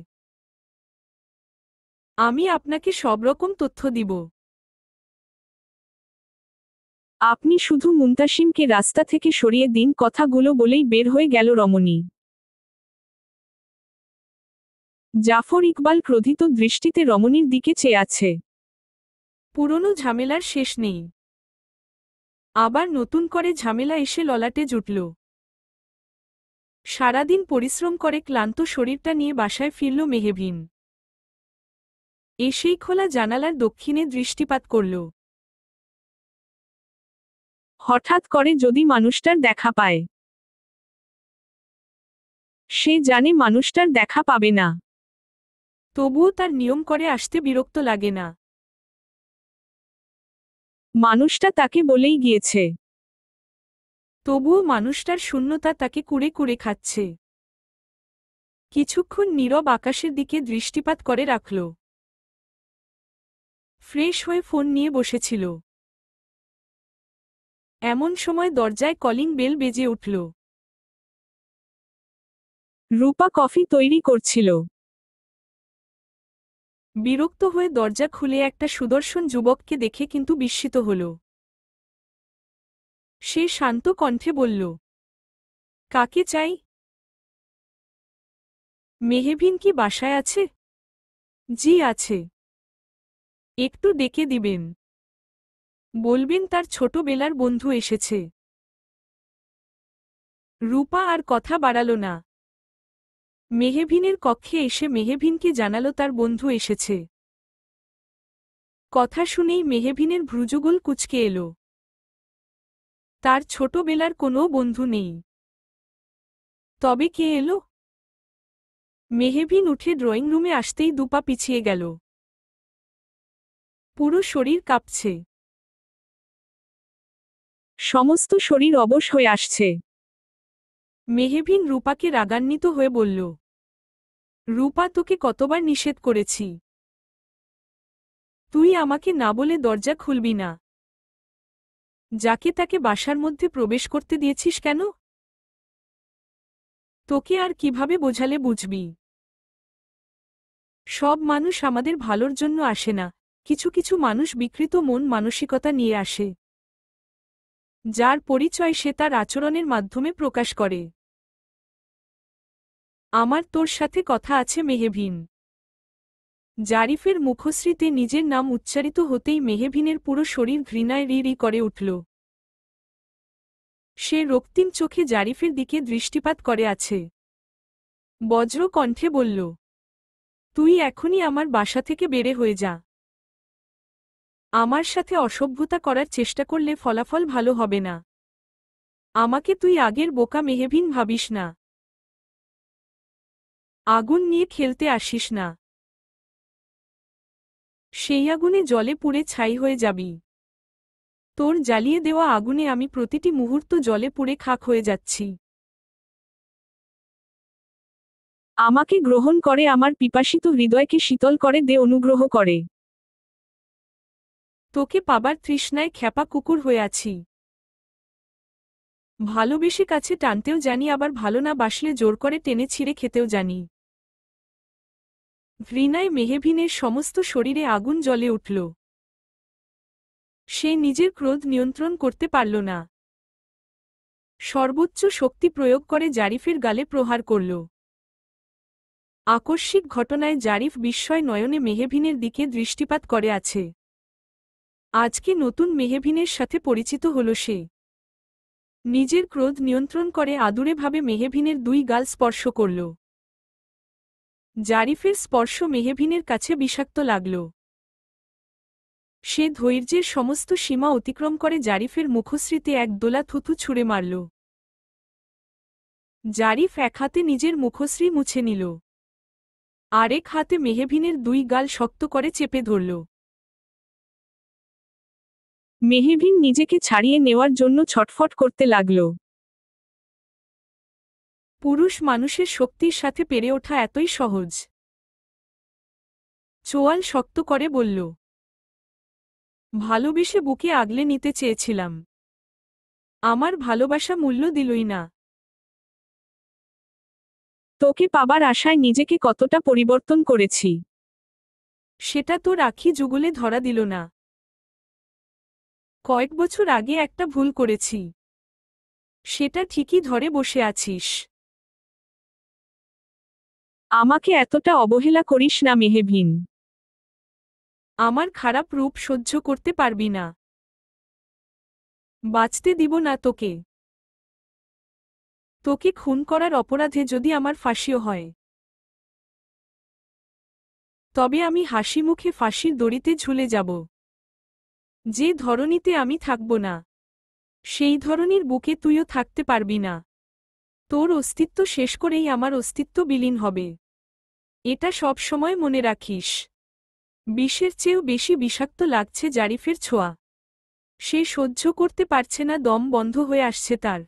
আমি আপনাকে সব রকম তথ্য দিব। আপনি শুধু মুনতাসিমকে রাস্তা থেকে সরিয়ে দিন, কথাগুলো বলেই বের হয়ে গেল রমণী। জাফর ইকবাল ক্রোধিত দৃষ্টিতে রমণীর দিকে চেয়ে আছে। পুরনো ঝামেলার শেষ নেই, আবার নতুন করে ঝামেলা এসে ললাটে জুটল। সারাদিন পরিশ্রম করে ক্লান্ত শরীরটা নিয়ে বাসায় ফিরল মেহবিন। এসেই খোলা জানালার দক্ষিণে দৃষ্টিপাত করল। হঠাৎ করে যদি মানুষটার দেখা পায়, সে জানে মানুষটার দেখা পাবে না। তবুও তার নিয়ম করে আসতে বিরক্ত লাগে না। মানুষটা তাকে বলেই গিয়েছে। তবুও মানুষটার শূন্যতা তাকে কুড়ে কুড়ে খাচ্ছে। কিছুক্ষণ নীরব আকাশের দিকে দৃষ্টিপাত করে রাখল। ফ্রেশ হয়ে ফোন নিয়ে বসেছিল। এমন সময় দরজায় কলিং বেল বেজে উঠল। রূপা কফি তৈরি করছিল। বিরক্ত হয়ে দরজা খুলে একটা সুদর্শন যুবককে দেখে কিন্তু বিস্মিত হল। সে শান্ত কণ্ঠে বলল, কাকে চাই? মেহবিন কি বাসায় আছে? জি আছে। একটু ডেকে দিবেন। বলবেন তার ছোটবেলার বন্ধু এসেছে। রূপা আর কথা বাড়াল না। মেহবিনের কক্ষে এসে মেহবিনকে জানাল তার বন্ধু এসেছে। কথা শুনেই মেহবিনের ভ্রুযুগল কুঁচকে এল। তার ছোটবেলার কোনো বন্ধু নেই। তবে কে এলো? মেহবিন উঠে ড্রয়িং রুমে আসতেই দুপা পিছিয়ে গেল। পুরো শরীর কাঁপছে। সমস্ত শরীর অবশ হয়ে আসছে। মেহবিন রূপাকে রাগান্বিত হয়ে বলল, রূপা, তোকে কতবার নিষেধ করেছি? তুই আমাকে না বলে দরজা খুলবি না। যাকে তাকে বাসার মধ্যে প্রবেশ করতে দিয়েছিস কেন? তোকে আর কিভাবে বোঝালে বুঝবি? সব মানুষ আমাদের ভালোর জন্য আসে না, কিছু কিছু মানুষ বিকৃত মন মানসিকতা নিয়ে আসে, যার পরিচয় সে তার আচরণের মাধ্যমে প্রকাশ করে। আমার তোর সাথে কথা আছে মেহবিন। জারিফের মুখশ্রীতে নিজের নাম উচ্চারিত হতেই মেহবিনের পুরো শরীর ঘৃণায় রি রি করে উঠল। সে রক্তিম চোখে জারিফের দিকে দৃষ্টিপাত করে আছে। বজ্র কণ্ঠে বলল, তুই এখনই আমার বাসা থেকে বেরে হয়ে যা। আমার সাথে অসভ্যতা করার চেষ্টা করলে ফলাফল ভালো হবে না। আমাকে তুই আগের বোকা মেহবিন ভাবিস না। আগুন নিয়ে খেলতে আসিস না। সেই আগুনে জলে পুড়ে ছাই হয়ে যাবি। তোর জ্বালিয়ে দেওয়া আগুনে আমি প্রতিটি মুহূর্ত জলে পুড়ে খাক হয়ে যাচ্ছি। আমাকে গ্রহণ করে, আমার পিপাসিত হৃদয়কে শীতল করে দে, অনুগ্রহ করে। তোকে পাবার তৃষ্ণায় খ্যাপা কুকুর হয়ে আছি। ভালোবেসে কাছে টানতেও জানি, আবার ভালো না বাসলে জোর করে টেনে ছিঁড়ে খেতেও জানি। ঘৃণায় মেহবিনের সমস্ত শরীরে আগুন জ্বলে উঠল। সে নিজের ক্রোধ নিয়ন্ত্রণ করতে পারল না। সর্বোচ্চ শক্তি প্রয়োগ করে জারিফের গালে প্রহার করল। আকস্মিক ঘটনায় জারিফ বিস্ময় নয়নে মেহবিনের দিকে দৃষ্টিপাত করে আছে। আজকে নতুন মেহবিনের সাথে পরিচিত হল সে। নিজের ক্রোধ নিয়ন্ত্রণ করে আদুরেভাবে মেহবিনের দুই গাল স্পর্শ করল। জারিফের স্পর্শ মেহবিনের কাছে বিষাক্ত লাগল। সে ধৈর্যের সমস্ত সীমা অতিক্রম করে জারিফের মুখশ্রীতে এক দোলা থুথু ছুঁড়ে মারল। জারিফ এক হাতে নিজের মুখশ্রী মুছে নিল, আরেক হাতে মেহবিনের দুই গাল শক্ত করে চেপে ধরল। মেহবিন নিজেকে ছাড়িয়ে নেওয়ার জন্য ছটফট করতে লাগল। পুরুষ মানুষের শক্তির সাথে পেরে ওঠা এতই সহজ? চোয়াল শক্ত করে বলল, ভালোবেসে বুকে আগলে নিতে চেয়েছিলাম। আমার ভালোবাসা মূল্য দিলই না। তোকে পাবার আশায় নিজেকে কতটা পরিবর্তন করেছি। সেটা তোর আখি যুগলে ধরা দিল না। কয়েক বছর আগে একটা ভুল করেছি, সেটা ঠিকই ধরে বসে আছিস। আমাকে এতটা অবহেলা করিস না মেহবিন। আমার খারাপ রূপ সহ্য করতে পারবি না। বাঁচতে দিব না তোকে। তোকে খুন করার অপরাধে যদি আমার ফাঁসিও হয়, তবে আমি হাসি মুখে ফাঁসির দড়িতে ঝুলে যাব। যে ধরনীতে আমি থাকব না, সেই ধরনীর বুকে তুইও থাকতে পারবি না। তোর অস্তিত্ব শেষ করেই আমার অস্তিত্ব বিলীন হবে। এটা সব সময় মনে রাখিস। বিষের চেয়েও বেশি বিষাক্ত লাগছে জারিফের ছোঁয়া। সে সহ্য করতে পারছে না, দম বন্ধ হয়ে আসছে তার।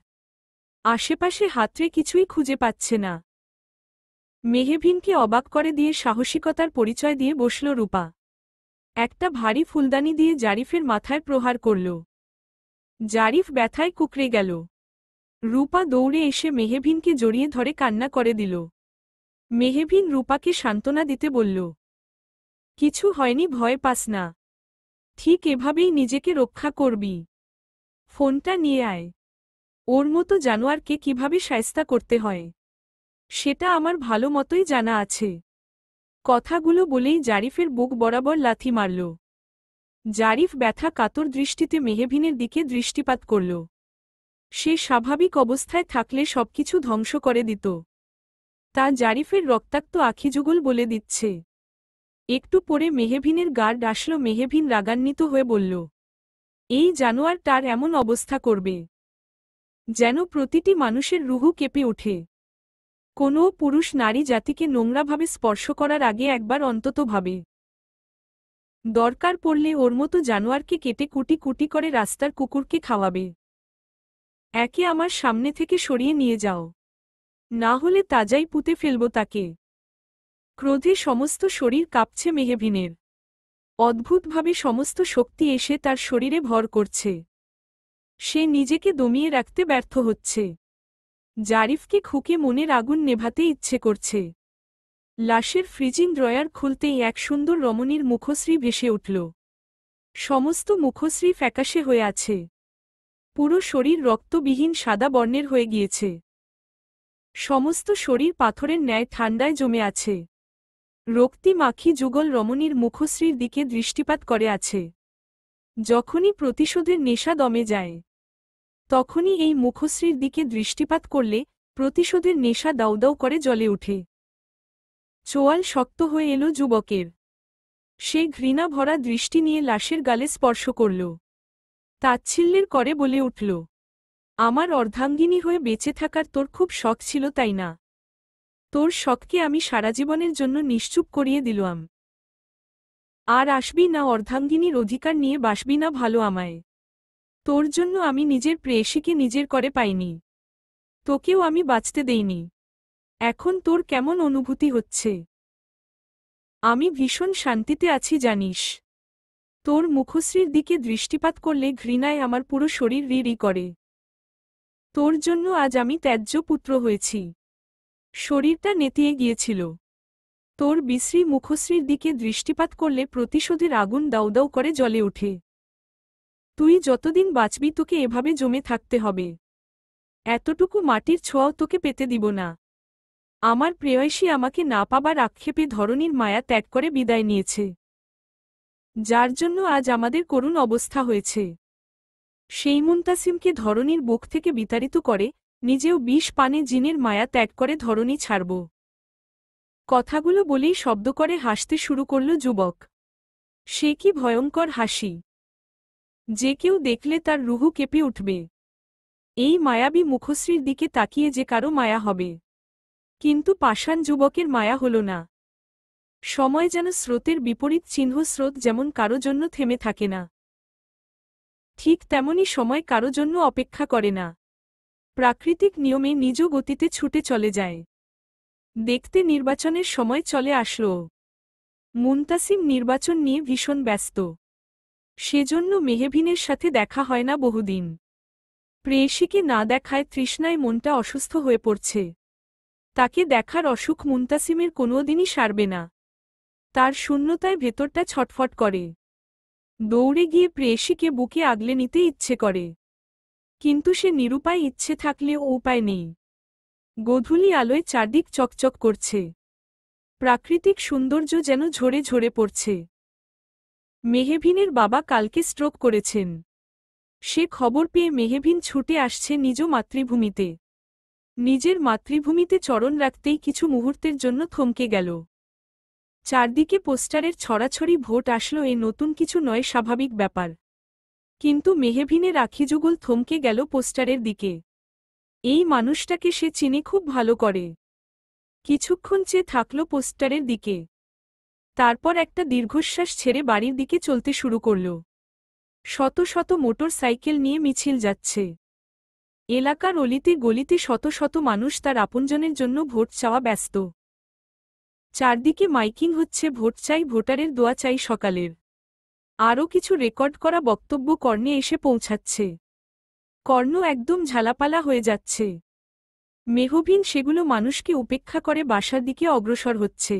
আশেপাশে হাতড়ে কিছুই খুঁজে পাচ্ছে না। মেহবিনকে অবাক করে দিয়ে সাহসিকতার পরিচয় দিয়ে বসল রূপা। একটা ভারী ফুলদানি দিয়ে জারিফের মাথায় প্রহার করল। জারিফ ব্যথায় কুঁকড়ে গেল। রূপা দৌড়ে এসে মেহবিনকে জড়িয়ে ধরে কান্না করে দিল। মেহবিন রূপাকে সান্ত্বনা দিতে বলল, কিছু হয়নি, ভয় পাস না। ঠিক এভাবেই নিজেকে রক্ষা করবি। ফোনটা নিয়ে আয়। ওর মতো জানোয়ারকে কিভাবে শায়েস্তা করতে হয় সেটা আমার ভালো মতোই জানা আছে। কথাগুলো বলেই জারিফের বুক বরাবর লাথি মারল। জারিফ ব্যথা কাতর দৃষ্টিতে মেহবিনের দিকে দৃষ্টিপাত করল। সে স্বাভাবিক অবস্থায় থাকলে সবকিছু ধ্বংস করে দিত। তা জারিফের রক্তাক্ত আখিযুগল বলে দিচ্ছে। একটু পরে মেহবিনের গার্ড আসলো। মেহবিন রাগান্বিত হয়ে বলল, এই জানোয়ার তার এমন অবস্থা করবে যেন প্রতিটি মানুষের রুহু কেঁপে ওঠে। কোনো পুরুষ নারী জাতিকে নোংরাভাবে স্পর্শ করার আগে একবার অন্তত ভাবে। দরকার পড়লে ওর মতো জানোয়ারকে কেটে কুটি কুটি করে রাস্তার কুকুরকে খাওয়াবে। একে আমার সামনে থেকে সরিয়ে নিয়ে যাও, না হলে তাজাই পুঁতে ফেলব তাকে। ক্রোধে সমস্ত শরীর কাঁপছে মেহবিনের। অদ্ভুতভাবে সমস্ত শক্তি এসে তার শরীরে ভর করছে। সে নিজেকে দমিয়ে রাখতে ব্যর্থ হচ্ছে। জারিফকে খুকে মনের আগুন নেভাতে ইচ্ছে করছে। লাশের ফ্রিজিং ড্রয়ার খুলতেই এক সুন্দর রমণীর মুখশ্রী ভেসে উঠল। সমস্ত মুখশ্রী ফ্যাকাশে হয়ে আছে। পুরো শরীর রক্তবিহীন সাদা বর্ণের হয়ে গিয়েছে। সমস্ত শরীর পাথরের ন্যায় ঠান্ডায় জমে আছে। রক্তি মাখি যুগল রমণীর মুখশ্রীর দিকে দৃষ্টিপাত করে আছে। যখনই প্রতিশোধের নেশা দমে যায়, তখনই এই মুখশ্রীর দিকে দৃষ্টিপাত করলে প্রতিশোধের নেশা দাউদাউ করে জ্বলে ওঠে। চোয়াল শক্ত হয়ে এলো যুবকের। সে ঘৃণা ভরা দৃষ্টি নিয়ে লাশের গালে স্পর্শ করল। তাচ্ছিল্যের করে বলে উঠল, আমার অর্ধাঙ্গিনী হয়ে বেঁচে থাকার তোর খুব শখ ছিল, তাই না? তোর শখকে আমি সারাজীবনের জন্য নিশ্চুপ করিয়ে দিলাম। আর আসবি না অর্ধাঙ্গিনীর অধিকার নিয়ে, বাসবি না ভালো আমায়। তোর জন্য আমি নিজের প্রেয়সীকে নিজের করে পাইনি। তোকেও আমি বাঁচতে দেইনি। এখন তোর কেমন অনুভূতি হচ্ছে? আমি ভীষণ শান্তিতে আছি জানিস। তোর মুখশ্রীর দিকে দৃষ্টিপাত করলে ঘৃণায় আমার পুরো শরীর রিরি করে। তোর জন্য আজ আমি ত্যায্য পুত্র হয়েছি। শরীরটা নেতিয়ে গিয়েছিল। তোর বিশ্রী মুখশ্রীর দিকে দৃষ্টিপাত করলে প্রতিশোধের আগুন দাউদাউ করে জ্বলে ওঠে। তুই যতদিন বাঁচবি তোকে এভাবে জমে থাকতে হবে। এতটুকু মাটির ছোঁয়াও তোকে পেতে দিব না। আমার প্রেয়সী আমাকে না পাবার আক্ষেপে ধরনীর মায়া ত্যাগ করে বিদায় নিয়েছে, যার জন্য আজ আমাদের করুণ অবস্থা হয়েছে। সেই মুনতাসিমকে ধরনীর বুক থেকে বিতাড়িত করে নিজেও বিষ পানে জিনের মায়া ত্যাগ করে ধরনী ছাড়ব। কথাগুলো বলেই শব্দ করে হাসতে শুরু করল যুবক। সে কি ভয়ঙ্কর হাসি! যে কেউ দেখলে তার রুহু কেঁপে উঠবে। এই মায়াবী মুখশ্রীর দিকে তাকিয়ে যে কারো মায়া হবে। কিন্তু পাষাণ যুবকের মায়া হল না। সময় যেন স্রোতের বিপরীত চিহ্ন, স্রোত যেমন কারো জন্য থেমে থাকে না, ঠিক তেমনি সময় কারো জন্য অপেক্ষা করে না। প্রাকৃতিক নিয়মে নিজ গতিতে ছুটে চলে যায়। দেখতে নির্বাচনের সময় চলে আসলো। মুনতাসিম নির্বাচন নিয়ে ভীষণ ব্যস্ত। সেজন্য মেহবিনের সাথে দেখা হয় না বহুদিন। প্রেয়সীকে না দেখায় তৃষ্ণায় মনটা অসুস্থ হয়ে পড়ছে। তাকে দেখার অসুখ মুনতাসিমের কোনোদিনই সারবে না। তার শূন্যতায় ভেতরটা ছটফট করে। দৌড়ে গিয়ে প্রেয়সীকে বুকে আগলে নিতে ইচ্ছে করে। কিন্তু সে নিরুপায়, ইচ্ছে থাকলেও উপায় নেই। গোধূলি আলোয় চারদিক চকচক করছে। প্রাকৃতিক সৌন্দর্য যেন ঝরে ঝরে পড়ছে। মেহবিনের বাবা কালকে স্ট্রোক করেছেন। সে খবর পেয়ে মেহবিন ছুটে আসছে নিজ মাতৃভূমিতে। নিজের মাতৃভূমিতে চরণ রাখতেই কিছু মুহূর্তের জন্য থমকে গেল। চারদিকে পোস্টারের ছড়াছড়ি, ভোট আসলো, এ নতুন কিছু নয়, স্বাভাবিক ব্যাপার। কিন্তু মেহবিনের আখিযুগল থমকে গেল পোস্টারের দিকে। এই মানুষটাকে সে চিনে খুব ভালো করে। কিছুক্ষণ চেয়ে থাকল পোস্টারের দিকে। তারপর একটা দীর্ঘশ্বাস ছেড়ে বাড়ির দিকে চলতে শুরু করল। শত শত মোটর সাইকেল নিয়ে মিছিল যাচ্ছে। এলাকার অলিতে গলিতে শত শত মানুষ তার আপনজনের জন্য ভোট চাওয়া ব্যস্ত। চারদিকে মাইকিং হচ্ছে, ভোট চাই, ভোটারের দোয়া চাই সকালের। আরও কিছু রেকর্ড করা বক্তব্য কর্ণে এসে পৌঁছাচ্ছে। কর্ণ একদম ঝালাপালা হয়ে যাচ্ছে। মেহবিন সেগুলো মানুষকে উপেক্ষা করে বাসার দিকে অগ্রসর হচ্ছে।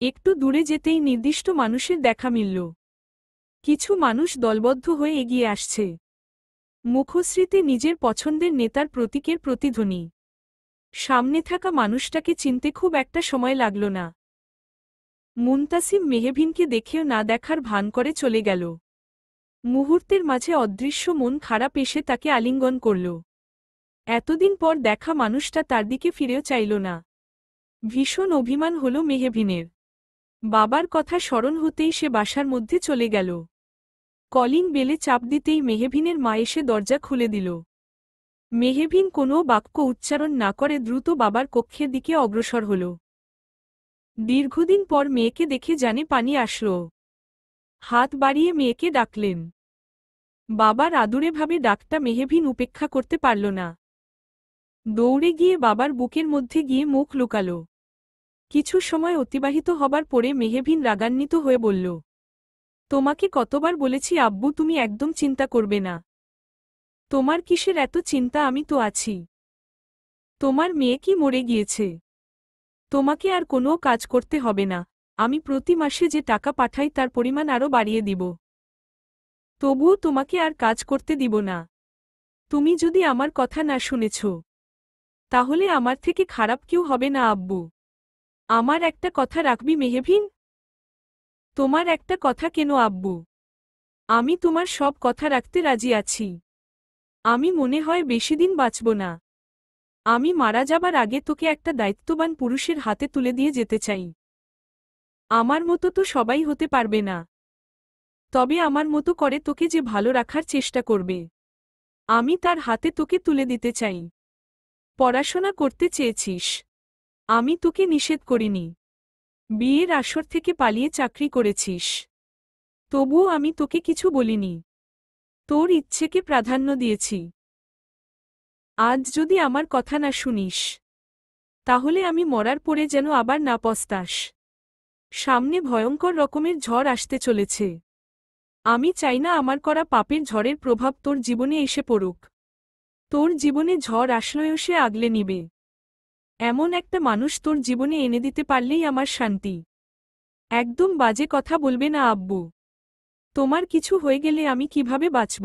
একটু দূরে যেতেই নির্দিষ্ট মানুষের দেখা মিলল। কিছু মানুষ দলবদ্ধ হয়ে এগিয়ে আসছে। মুখশ্রীতে নিজের পছন্দের নেতার প্রতীকের প্রতিধ্বনি। সামনে থাকা মানুষটাকে চিনতে খুব একটা সময় লাগল না। মুনতাসিম মেহবিনকে দেখেও না দেখার ভান করে চলে গেল। মুহূর্তের মাঝে অদৃশ্য মন খারাপ এসে তাকে আলিঙ্গন করল। এতদিন পর দেখা মানুষটা তার দিকে ফিরেও চাইল না। ভীষণ অভিমান হল মেহবিনের। বাবার কথা স্মরণ হতেই সে বাসার মধ্যে চলে গেল। কলিং বেলে চাপ দিতেই মেহবিনের মা এসে দরজা খুলে দিল। মেহবিন কোনো বাক্য উচ্চারণ না করে দ্রুত বাবার কক্ষের দিকে অগ্রসর হল। দীর্ঘদিন পর মেয়েকে দেখে জানে পানি আসল। হাত বাড়িয়ে মেয়েকে ডাকলেন। বাবার আদুরেভাবে ডাকটা মেহবিন উপেক্ষা করতে পারল না। দৌড়ে গিয়ে বাবার বুকের মধ্যে গিয়ে মুখ লুকাল। কিছু সময় অতিবাহিত হবার পরে মেহবিন রাগান্বিত হয়ে বলল, তোমাকে কতবার বলেছি আব্বু, তুমি একদম চিন্তা করবে না। তোমার কিসের এত চিন্তা, আমি তো আছি। তোমার মেয়ে কি মরে গিয়েছে? তোমাকে আর কোনো কাজ করতে হবে না। আমি প্রতি মাসে যে টাকা পাঠাই তার পরিমাণ আরও বাড়িয়ে দিব। তবুও তোমাকে আর কাজ করতে দিব না। তুমি যদি আমার কথা না শুনেছ, তাহলে আমার থেকে খারাপ কেউ হবে না আব্বু। আমার একটা কথা রাখবি মেহবিন? তোমার একটা কথা কেন আব্বু? আমি তোমার সব কথা রাখতে রাজি আছি। আমি মনে হয় বেশিদিন বাঁচব না। আমি মারা যাবার আগে তোকে একটা দায়িত্ববান পুরুষের হাতে তুলে দিয়ে যেতে চাই। আমার মতো তো সবাই হতে পারবে না। তবে আমার মতো করে তোকে যে ভালো রাখার চেষ্টা করবে, আমি তার হাতে তোকে তুলে দিতে চাই। পড়াশোনা করতে চেয়েছিস, আমি তোকে নিষেধ করিনি। বিয়ের আসর থেকে পালিয়ে চাকরি করেছিস, তবুও আমি তোকে কিছু বলিনি। তোর ইচ্ছেকে প্রাধান্য দিয়েছি। আজ যদি আমার কথা না শুনিস, তাহলে আমি মরার পরে যেন আবার না পস্তাস। সামনে ভয়ঙ্কর রকমের ঝড় আসতে চলেছে। আমি চাই না আমার করা পাপের ঝড়ের প্রভাব তোর জীবনে এসে পড়ুক। তোর জীবনে ঝড় আসলেও সে আগলে নিবে। এমন একটা মানুষ তোর জীবনে এনে দিতে পারলেই আমার শান্তি। একদম বাজে কথা বলবে না আব্বু। তোমার কিছু হয়ে গেলে আমি কিভাবে বাঁচব?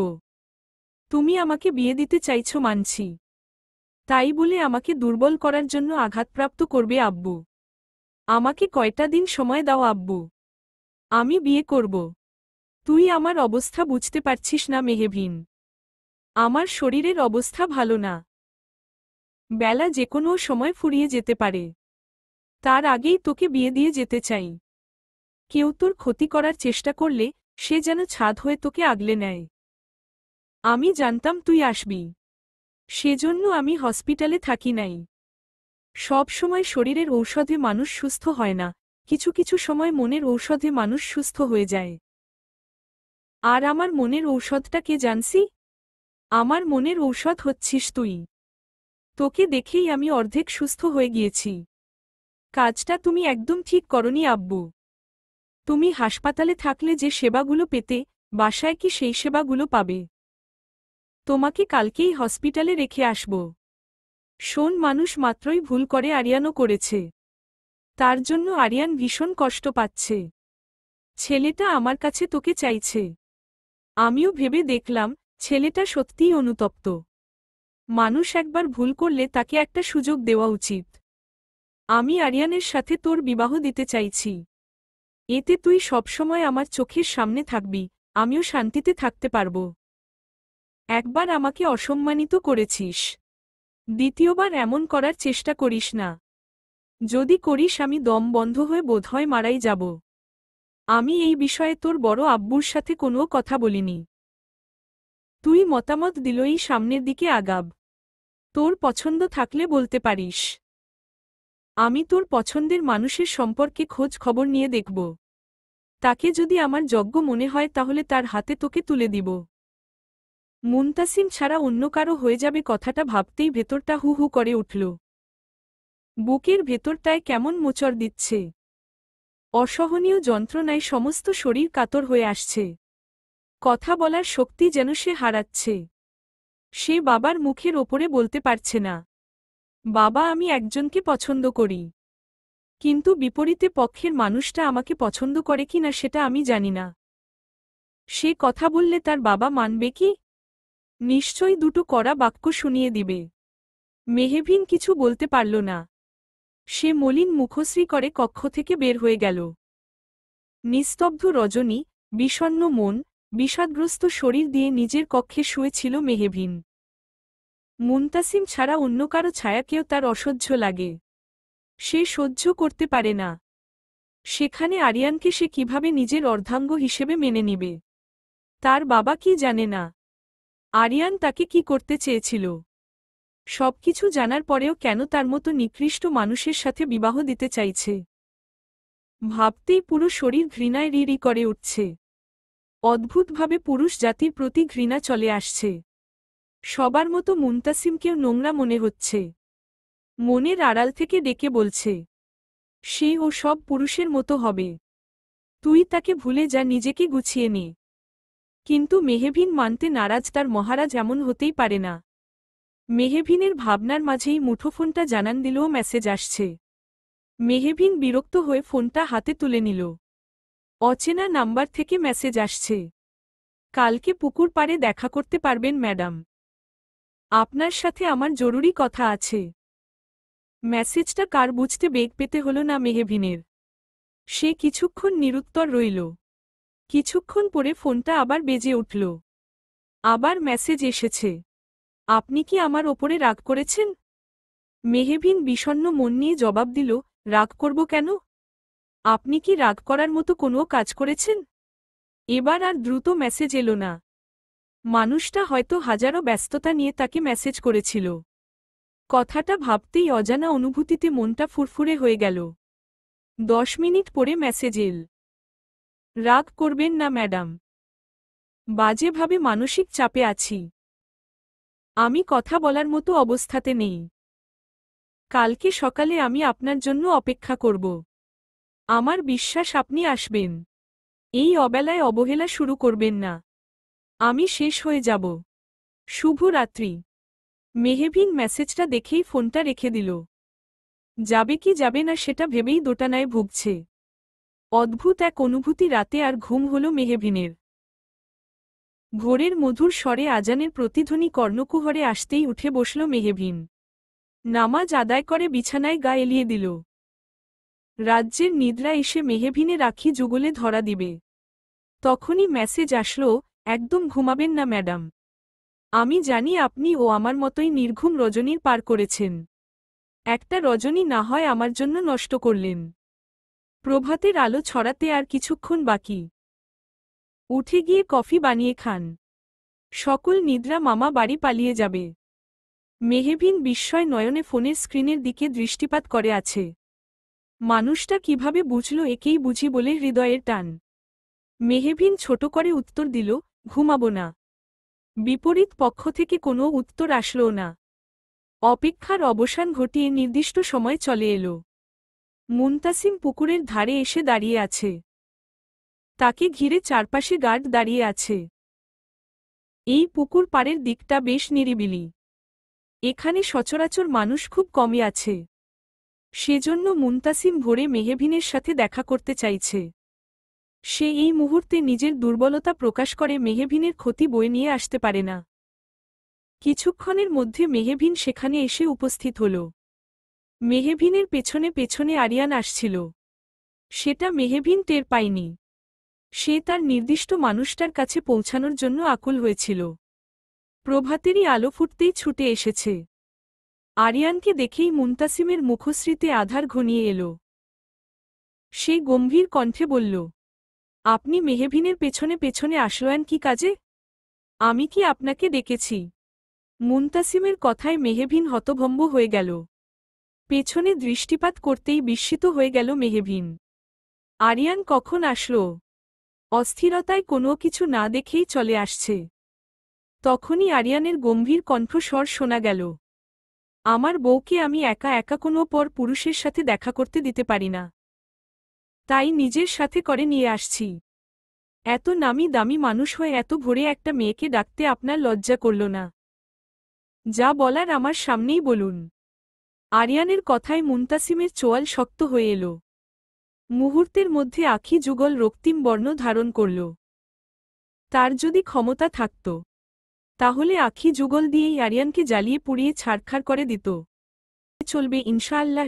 তুমি আমাকে বিয়ে দিতে চাইছ মানছি, তাই বলে আমাকে দুর্বল করার জন্য আঘাতপ্রাপ্ত করবে আব্বু। আমাকে কয়টা দিন সময় দাও আব্বু, আমি বিয়ে করব। তুই আমার অবস্থা বুঝতে পারছিস না মেহবিন। আমার শরীরের অবস্থা ভালো না। বেলা যে কোনো সময় ফুরিয়ে যেতে পারে। তার আগেই তোকে বিয়ে দিয়ে যেতে চাই। কেউ তোর ক্ষতি করার চেষ্টা করলে সে যেন ছাদ হয়ে তোকে আগলে নেয়। আমি জানতাম তুই আসবি, সেজন্য আমি হসপিটালে থাকি নাই। সব সময় শরীরের ঔষধে মানুষ সুস্থ হয় না, কিছু কিছু সময় মনের ঔষধে মানুষ সুস্থ হয়ে যায়। আর আমার মনের ঔষধটা কে জানসি? আমার মনের ঔষধ হচ্ছিস তুই। তোকে দেখেই আমি অর্ধেক সুস্থ হয়ে গিয়েছি। কাজটা তুমি একদম ঠিক করনি আব্বু। তুমি হাসপাতালে থাকলে যে সেবাগুলো পেতে, বাসায় কি সেই সেবাগুলো পাবে? তোমাকে কালকেই হসপিটালে রেখে আসব। শোন, মানুষ মাত্রই ভুল করে, আরিয়ানও করেছে। তার জন্য আরিয়ান ভীষণ কষ্ট পাচ্ছে। ছেলেটা আমার কাছে তোকে চাইছে। আমিও ভেবে দেখলাম ছেলেটা সত্যিই অনুতপ্ত। মানুষ একবার ভুল করলে তাকে একটা সুযোগ দেওয়া উচিত। আমি আরিয়ানের সাথে তোর বিবাহ দিতে চাইছি। এতে তুই সবসময় আমার চোখের সামনে থাকবি, আমিও শান্তিতে থাকতে পারব। একবার আমাকে অসম্মানিত করেছিস, দ্বিতীয়বার এমন করার চেষ্টা করিস না। যদি করিস আমি দম বন্ধ হয়ে বোধহয় মারাই যাব। আমি এই বিষয়ে তোর বড় আব্বুর সাথে কোনো কথা বলিনি। তুই মতামত দিলই সামনের দিকে আগাব। তোর পছন্দ থাকলে বলতে পারিস। আমি তোর পছন্দের মানুষের সম্পর্কে খোঁজ খবর নিয়ে দেখব। তাকে যদি আমার যোগ্য মনে হয় তাহলে তার হাতে তোকে তুলে দিব। মুনতাসিম ছাড়া অন্য কারো হয়ে যাবে কথাটা ভাবতেই ভেতরটা হু হু করে উঠল। বুকের ভেতরটায় কেমন মোচড় দিচ্ছে। অসহনীয় যন্ত্রণায় সমস্ত শরীর কাতর হয়ে আসছে। কথা বলার শক্তি যেন সে হারাচ্ছে। সে বাবার মুখের ওপরে বলতে পারছে না, বাবা আমি একজনকে পছন্দ করি। কিন্তু বিপরীতে পক্ষের মানুষটা আমাকে পছন্দ করে কি না সেটা আমি জানি না। সে কথা বললে তার বাবা মানবে কি? নিশ্চয়ই দুটো কড়া বাক্য শুনিয়ে দিবে। মেহবিন কিছু বলতে পারল না। সে মলিন মুখশ্রী করে কক্ষ থেকে বের হয়ে গেল। নিস্তব্ধ রজনী, বিষণ্ণ মন, বিষাদগ্রস্ত শরীর দিয়ে নিজের কক্ষে শুয়েছিল মেহবিন। মুনতাসিম ছাড়া অন্য কারো ছায়াকেও তার অসহ্য লাগে। সে সহ্য করতে পারে না। সেখানে আরিয়ানকে সে কিভাবে নিজের অর্ধাঙ্গ হিসেবে মেনে নিবে? তার বাবা কি জানে না আরিয়ান তাকে কি করতে চেয়েছিল? সবকিছু জানার পরেও কেন তার মতো নিকৃষ্ট মানুষের সাথে বিবাহ দিতে চাইছে? ভাবতেই পুরো শরীর ঘৃণায় রিরি করে উঠছে। অদ্ভুতভাবে পুরুষ জাতির প্রতি ঘৃণা চলে আসছে। সবার মতো মুনতাসিমকেও নোংরা মনে হচ্ছে। মনের আড়াল থেকে ডেকে বলছে, সে ও সব পুরুষের মতো হবে। তুই তাকে ভুলে যা, নিজেকে গুছিয়ে নে। কিন্তু মেহবিন মানতে নারাজ। তার মহারাজ এমন হতেই পারে না। মেহবিনের ভাবনার মাঝেই মুঠোফোনটা জানান দিল মেসেজ আসছে। মেহবিন বিরক্ত হয়ে ফোনটা হাতে তুলে নিল। অচেনা নাম্বার থেকে মেসেজ আসছে। কালকে পুকুর পাড়ে দেখা করতে পারবেন ম্যাডাম? আপনার সাথে আমার জরুরি কথা আছে। মেসেজটা কার বুঝতে বেগ পেতে হল না মেহবিনের। সে কিছুক্ষণ নিরুত্তর রইল। কিছুক্ষণ পরে ফোনটা আবার বেজে উঠল। আবার মেসেজ এসেছে। আপনি কি আমার ওপরে রাগ করেছেন? মেহবিন বিষণ্ণ মন নিয়ে জবাব দিল, রাগ করব কেন? আপনি কি রাগ করার মতো কোনো কাজ করেছেন? এবার আর দ্রুত মেসেজ এলো না। মানুষটা হয়তো হাজারো ব্যস্ততা নিয়ে তাকে মেসেজ করেছিল। কথাটা ভাবতেই অজানা অনুভূতিতে মনটা ফুরফুরে হয়ে গেল। 10 মিনিট পরে মেসেজ এল। রাগ করবেন না ম্যাডাম, বাজেভাবে মানসিক চাপে আছি। আমি কথা বলার মতো অবস্থাতে নেই। কালকে সকালে আমি আপনার জন্য অপেক্ষা করব। আমার বিশ্বাস আপনি আসবেন। এই অবেলায় অবহেলা শুরু করবেন না। আমি শেষ হয়ে যাব। শুভ রাত্রি। মেহবিন মেসেজটা দেখেই ফোনটা রেখে দিল। যাবে কি যাবে না সেটা ভেবেই দোটানায় ভুগছে। অদ্ভুত এক অনুভূতি। রাতে আর ঘুম হল মেহবিনের। ভোরের মধুর স্বরে আজানের প্রতিধ্বনি কর্ণকুহরে আসতেই উঠে বসল মেহবিন। নামাজ আদায় করে বিছানায় গা এলিয়ে দিল। রাজ্যের নিদ্রা এসে মেহবিনের আখি যুগলে ধরা দিবে। তখনই মেসেজ আসলো, একদম ঘুমাবেন না ম্যাডাম। আমি জানি আপনি ও আমার মতোই নির্ঘুম রজনীর পার করেছেন। একটা রজনী না হয় আমার জন্য নষ্ট করলেন। প্রভাতের আলো ছড়াতে আর কিছুক্ষণ বাকি। উঠে গিয়ে কফি বানিয়ে খান। সকল নিদ্রা মামা বাড়ি পালিয়ে যাবে। মেহবিন বিস্ময় নয়নে ফোনের স্ক্রিনের দিকে দৃষ্টিপাত করে আছে। মানুষটা কিভাবে বুঝল একেই বুঝি বলে হৃদয়ের টান। মেহবিন ছোট করে উত্তর দিল, ঘুমাবো না। বিপরীত পক্ষ থেকে কোনো উত্তর আসলো না। অপেক্ষার অবসান ঘটিয়ে নির্দিষ্ট সময় চলে এলো। মুনতাসিম পুকুরের ধারে এসে দাঁড়িয়ে আছে। তাকে ঘিরে চারপাশে গার্ড দাঁড়িয়ে আছে। এই পুকুর পাড়ের দিকটা বেশ নিরিবিলি। এখানে সচরাচর মানুষ খুব কমই আছে। সেজন্য মুনতাসিম ভোরে মেহবিনের সাথে দেখা করতে চাইছে। সে এই মুহূর্তে নিজের দুর্বলতা প্রকাশ করে মেহবিনের ক্ষতি বয়ে নিয়ে আসতে পারে না। কিছুক্ষণের মধ্যে মেহবিন সেখানে এসে উপস্থিত হল। মেহবিনের পেছনে পেছনে আরিয়ান আসছিল। সেটা মেহবিন টের পায়নি। সে তার নির্দিষ্ট মানুষটার কাছে পৌঁছানোর জন্য আকুল হয়েছিল। প্রভাতেরই আলো ফুটতেই ছুটে এসেছে। আরিয়ানকে দেখেই মুনতাসিমের মুখশ্রীতে আধার ঘনিয়ে এল। সে গম্ভীর কণ্ঠে বলল, আপনি মেহবিনের পেছনে পেছনে আসলেন কি কাজে? আমি কি আপনাকে ডেকেছি? মুনতাসিমের কথায় মেহবিন হতভম্ব হয়ে গেল। পেছনে দৃষ্টিপাত করতেই বিস্মিত হয়ে গেল মেহবিন। আরিয়ান কখন আসলো? অস্থিরতায় কোনো কিছু না দেখেই চলে আসছে। তখনই আরিয়ানের গম্ভীর কণ্ঠস্বর শোনা গেল, আমার বউকে আমি একা একা কোনো পর পুরুষের সাথে দেখা করতে দিতে পারি না। তাই নিজের সাথে করে নিয়ে আসছি। এত নামি দামি মানুষ হয়ে এত ভোরে একটা মেয়েকে ডাকতে আপনার লজ্জা করল না? যা বলার আমার সামনেই বলুন। আরিয়ানের কথায় মুনতাসিমের চোয়াল শক্ত হয়ে এল। মুহূর্তের মধ্যে আঁখি যুগল রক্তিম বর্ণ ধারণ করল। তার যদি ক্ষমতা থাকত, তাহলে আঁখি যুগল দিয়েই আরিয়ানকে জ্বালিয়ে পুড়িয়ে ছাড়খাড় করে দিত। চলবে ইনশাআল্লাহ।